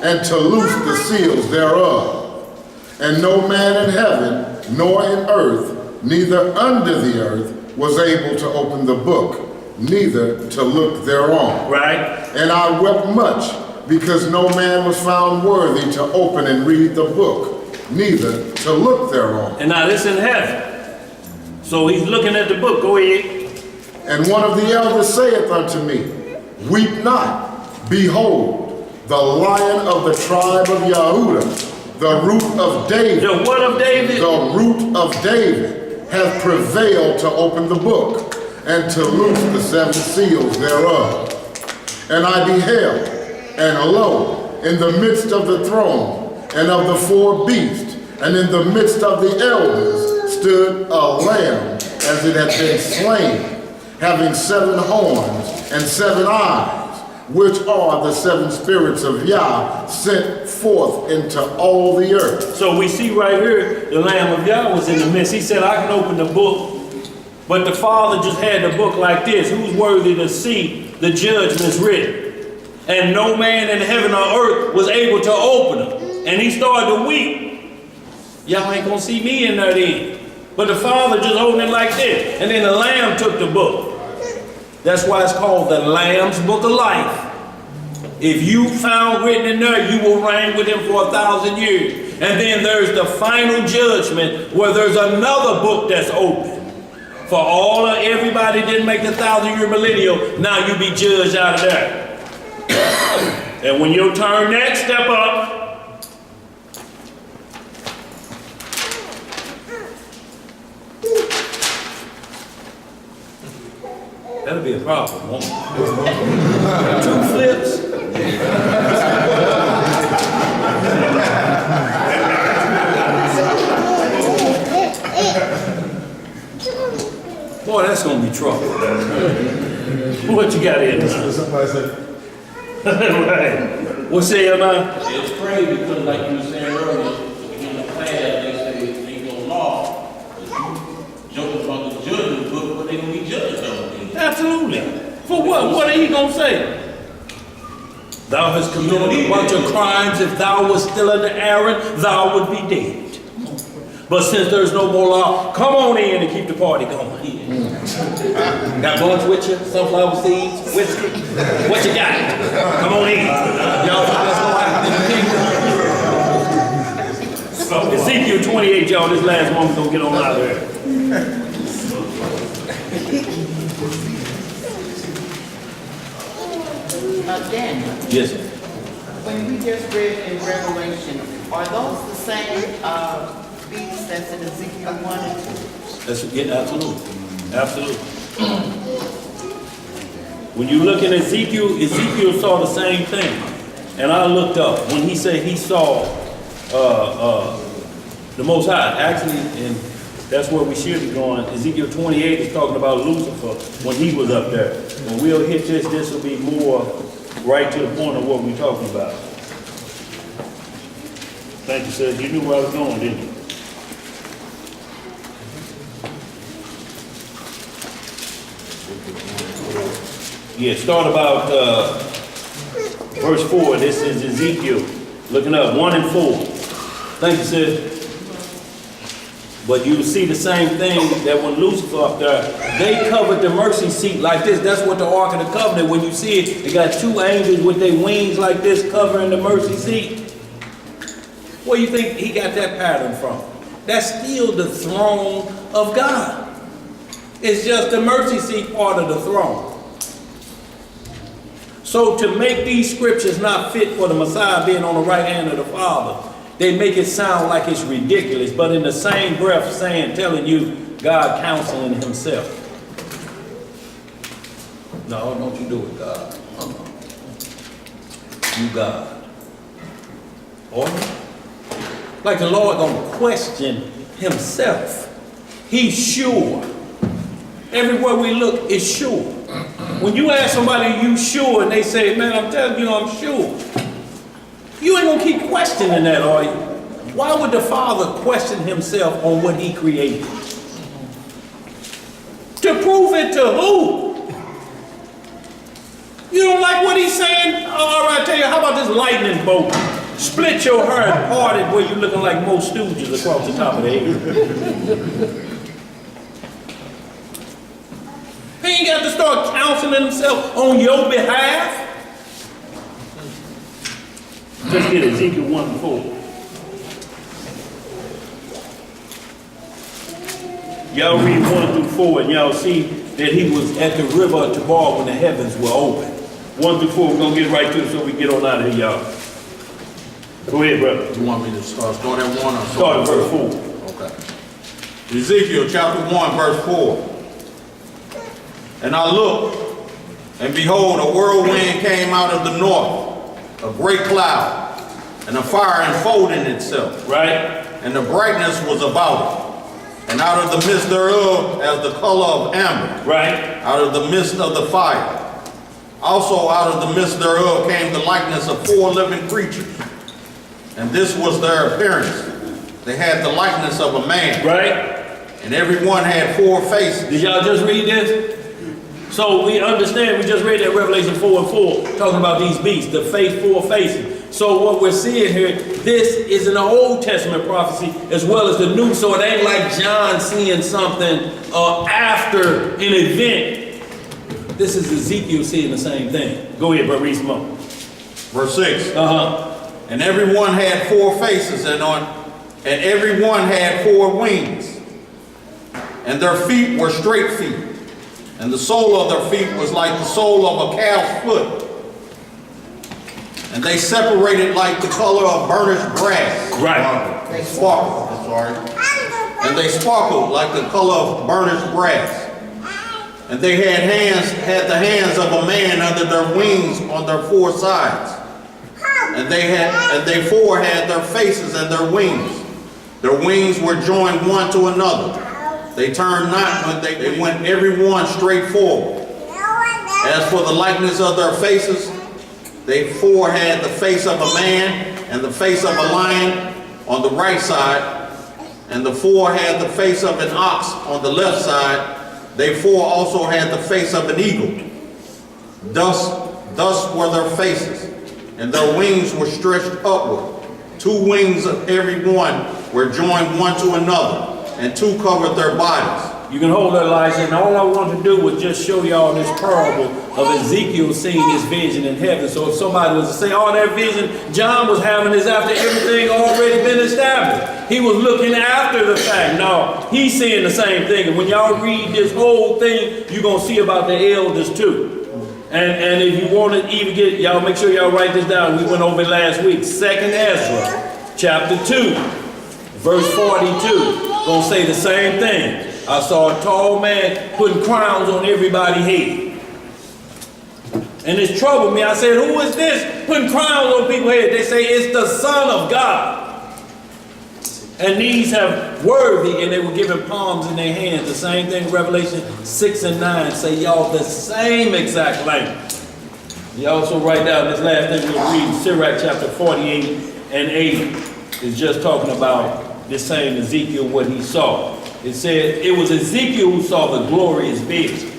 and to loose the seals thereof. And no man in heaven, nor in earth, neither under the earth, was able to open the book, neither to look thereon. Right. And I wept much, because no man was found worthy to open and read the book, neither to look thereon. And now this in heaven. So he's looking at the book. Go ahead. And one of the elders saith unto me, Weep not, behold, the Lion of the tribe of Yehudah, the root of David. The what of David? The root of David hath prevailed to open the book, and to loose the 7 seals thereof. And I beheld, and lo, in the midst of the throne, and of the 4 beasts, and in the midst of the elders, stood a lamb as it had been slain, having 7 horns and 7 eyes, which are the 7 spirits of Yah sent forth into all the earth. So we see right here, the Lamb of Yah was in the midst. He said, I can open the book. But the Father just had the book like this. Who's worthy to see the judgments written? And no man in heaven or earth was able to open them. And he started to weep. Y'all ain't gonna see me in there then. But the Father just holding it like this. And then the Lamb took the book. That's why it's called the Lamb's Book of Life. If you found written in there, you will reign with him for 1,000 years. And then there's the final judgment where there's another book that's open. For all of everybody didn't make the 1,000-year millennial, now you be judged out of there. And when your turn next, step up. That'll be a problem, won't it? 2 flips. Boy, that's gonna be trouble. What you got in there? Somebody said, Right. What's that, man? It's crazy because like you were saying earlier, in the class, they say ain't no law. But you joking about the judgment book, but they gonna be judged on. Absolutely. For what? What are he gonna say? Thou hast committed a bunch of crimes. If thou wast still under Aaron, thou would be dead. But since there's no more law, come on in and keep the party going. Got lunch with you? Sunflower seeds? Whiskey? What you got? Come on in. Y'all, let's go out in the kingdom. So, Ezekiel 28, y'all, this last one, we're gonna get on out of there. Daniel, Yes, sir. when we just read in Revelation, are those the same beasts that's in Ezekiel 1 and 2? That's, yeah, absolutely. Absolutely. When you look at Ezekiel, Ezekiel saw the same thing. And I looked up when he said he saw the Most High. Actually, and that's where we should be going. Ezekiel 28 is talking about Lucifer when he was up there. When we'll hit this will be more right to the point of what we're talking about. Thank you, sir. You knew where I was going, didn't you? Yeah, start about verse 4. This is Ezekiel. Looking up 1 and 4. Thank you, sir. But you see the same thing that when Lucifer up there, they covered the mercy seat like this. That's what the Ark of the Covenant, when you see it, they got 2 angels with their wings like this covering the mercy seat. Where do you think he got that pattern from? That's still the throne of God. It's just the mercy seat part of the throne. So to make these scriptures not fit for the Messiah being on the right hand of the Father, they make it sound like it's ridiculous, but in the same breath telling you God counseling himself. No, don't you do it, God. You God. Or like the Lord don't question himself. He's sure. Everywhere we look, it's sure. When you ask somebody, you sure, and they say, man, I'm telling you, I'm sure. You ain't gonna keep questioning that, are you? Why would the Father question himself on what he created? To prove it to who? You don't like what he's saying? All right, I tell you, how about this lightning bolt? Split your hair and parted where you're looking like most stooges across the top of the head. He ain't got to start counseling himself on your behalf. Just get Ezekiel 1 and 4. Y'all read 1 through 4 and y'all see that he was at the river of Tabar when the heavens were open. 1 through 4, we're going to get right to it so we get on out of here, y'all. Go ahead, brother. You want me to start at 1 or start at verse 4? Okay. Ezekiel chapter 1, verse 4. And I looked, and behold, a whirlwind came out of the north, a great cloud, and a fire enfolding itself. Right. And the brightness was about it. And out of the midst thereof, as the color of amber. Right. Out of the midst of the fire. Also out of the midst thereof came the likeness of 4 living creatures. And this was their appearance. They had the likeness of a man. Right. And every one had 4 faces. Did y'all just read this? So we understand, we just read that Revelation 4 and 4, talking about these beasts, the 4 faces. So what we're seeing here, this is an Old Testament prophecy as well as the New. So it ain't like John seeing something after an event. This is Ezekiel seeing the same thing. Go ahead, bro, read some more. Verse 6. And every one had 4 faces, and every one had 4 wings. And their feet were straight feet. And the sole of their feet was like the sole of a calf's foot. And they separated like the color of burnished brass. Right. They sparkled. I'm sorry. And they sparkled like the color of burnished brass. And they had the hands of a man under their wings on their 4 sides. And they 4 had their faces and their wings. Their wings were joined one to another. They turned not, but they went every one straight forward. As for the likeness of their faces, they 4 had the face of a man and the face of a lion on the right side, and the 4 had the face of an ox on the left side. They 4 also had the face of an eagle. Thus were their faces, and their wings were stretched upward. 2 wings of every one were joined one to another, and 2 covered their bodies. You can hold that, Elijah, and all I want to do was just show y'all this parable of Ezekiel seeing his vision in heaven. So if somebody was to say, oh, that vision John was having is after everything already been established. He was looking after the fact. No, he's seeing the same thing. And when y'all read this whole thing, you're going to see about the elders too. And if you want to even get, y'all make sure y'all write this down. We went over it last week. 2nd Ezra, chapter 2, verse 42. Gonna say the same thing. I saw a tall man putting crowns on everybody's head. And it troubled me. I said, who is this putting crowns on people's head? They say it's the Son of God. And these have worthy, and they were given palms in their hands. The same thing, Revelation 6 and 9 say, y'all, the same exact language. You also write down this last thing we'll read, Sirach chapter 48 and 8 is just talking about this same Ezekiel, what he saw. It said, it was Ezekiel who saw the glorious vision,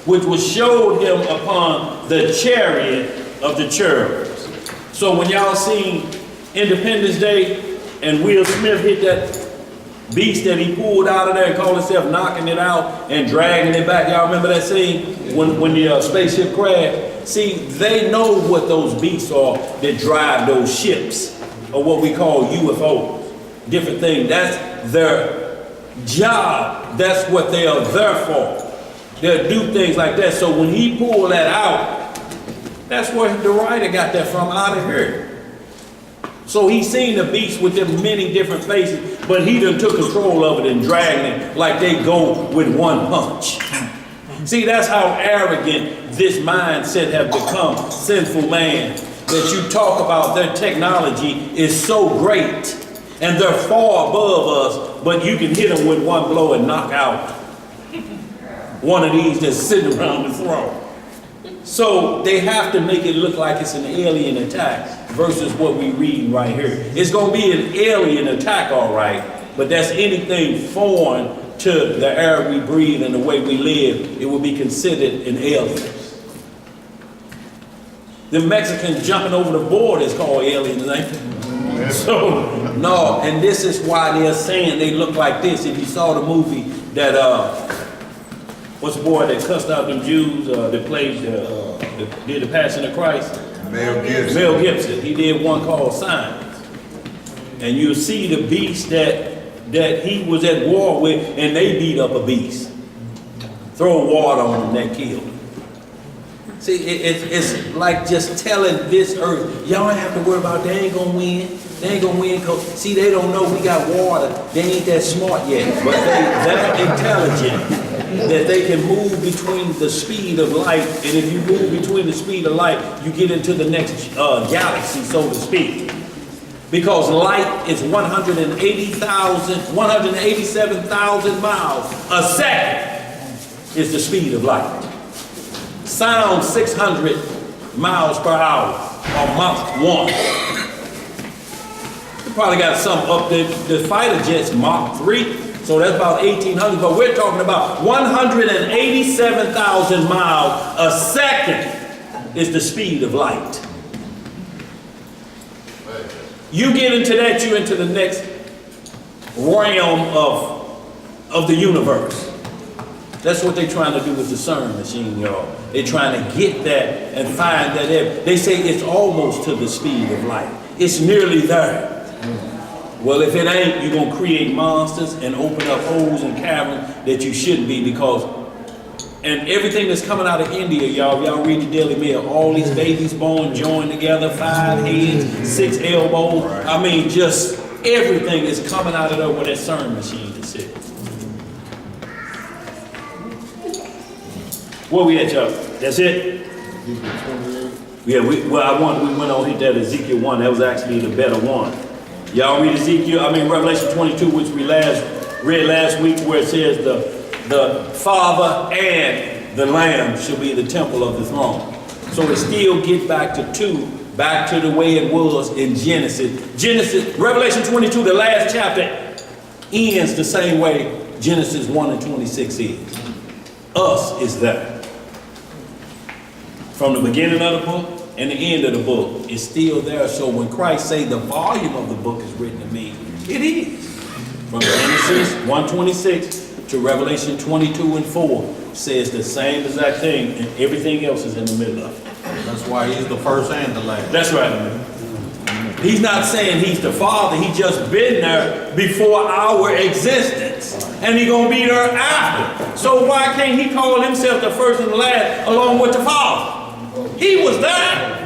which was showed him upon the chariot of the cherubs. So when y'all seen Independence Day and Will Smith hit that beast that he pulled out of there and called himself knocking it out and dragging it back, y'all remember that scene when the spaceship crashed? See, they know what those beasts are that drive those ships, or what we call UFOs, different things. That's their job. That's what they are there for. They'll do things like that. So when he pulled that out, that's where the writer got that from, out of here. So he's seen the beast with them many different faces, but he done took control of it and dragged it like they go with one punch. See, that's how arrogant this mindset have become, sinful man, that you talk about their technology is so great and they're far above us, but you can hit them with one blow and knock out one of these that's sitting around the throne. So they have to make it look like it's an alien attack versus what we read right here. It's going to be an alien attack, all right, but that's anything foreign to the air we breathe and the way we live. It will be considered an alien. The Mexicans jumping over the border is called aliens, ain't it? So, no, and this is why they're saying they look like this. If you saw the movie that, what's the boy that cussed out them Jews that played, did the Passion of Christ? Mel Gibson. Mel Gibson. He did one called Signs. And you'll see the beast that he was at war with, and they beat up a beast. Throw water on him, that killed him. See, it's like just telling this earth, y'all don't have to worry about they ain't gonna win. They ain't gonna win because, see, they don't know we got water. They ain't that smart yet. But they that intelligent that they can move between the speed of light. And if you move between the speed of light, you get into the next galaxy, so to speak. Because light is 187,000 miles a second is the speed of light. Sound 600 miles per hour or Mach 1. You probably got some up there. The fighter jets Mach 3, so that's about 1,800. But we're talking about 187,000 miles a second is the speed of light. You get into that, you're into the next realm of the universe. That's what they're trying to do with the CERN machine, y'all. They're trying to get that and find that. They say it's almost to the speed of light. It's nearly there. Well, if it ain't, you're going to create monsters and open up holes and caverns that you shouldn't be, because, and everything that's coming out of India, y'all read the Daily Mail, all these babies born joined together, 5 heads, 6 elbows. I mean, just everything is coming out of there where that CERN machine is sitting. Where we at, y'all? That's it? Yeah, we went on hit that Ezekiel 1. That was actually the better one. Y'all read Revelation 22, which we read last week, where it says the Father and the Lamb shall be the temple of the throne. So it still gets back to the way it was in Genesis. Revelation 22, the last chapter, ends the same way Genesis 1 and 26 is. Us is there. From the beginning of the book and the end of the book, it's still there. So when Christ say the volume of the book is written to me, it is. From Genesis 1:26 to Revelation 22 and 4 says the same exact thing, and everything else is in the middle of it. That's why he's the first and the last. That's right. He's not saying he's the Father. He just been there before our existence. And he's going to be there after. So why can't he call himself the first and the last along with the Father? He was there.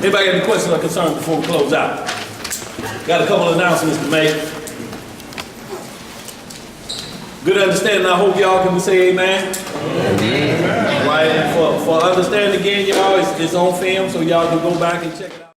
Anybody got any questions or concerns before we close out? Got a couple of announcements to make. Good understanding. I hope y'all can say amen. Amen. Right, and for understanding again, y'all, it's on film, so y'all can go back and check it out.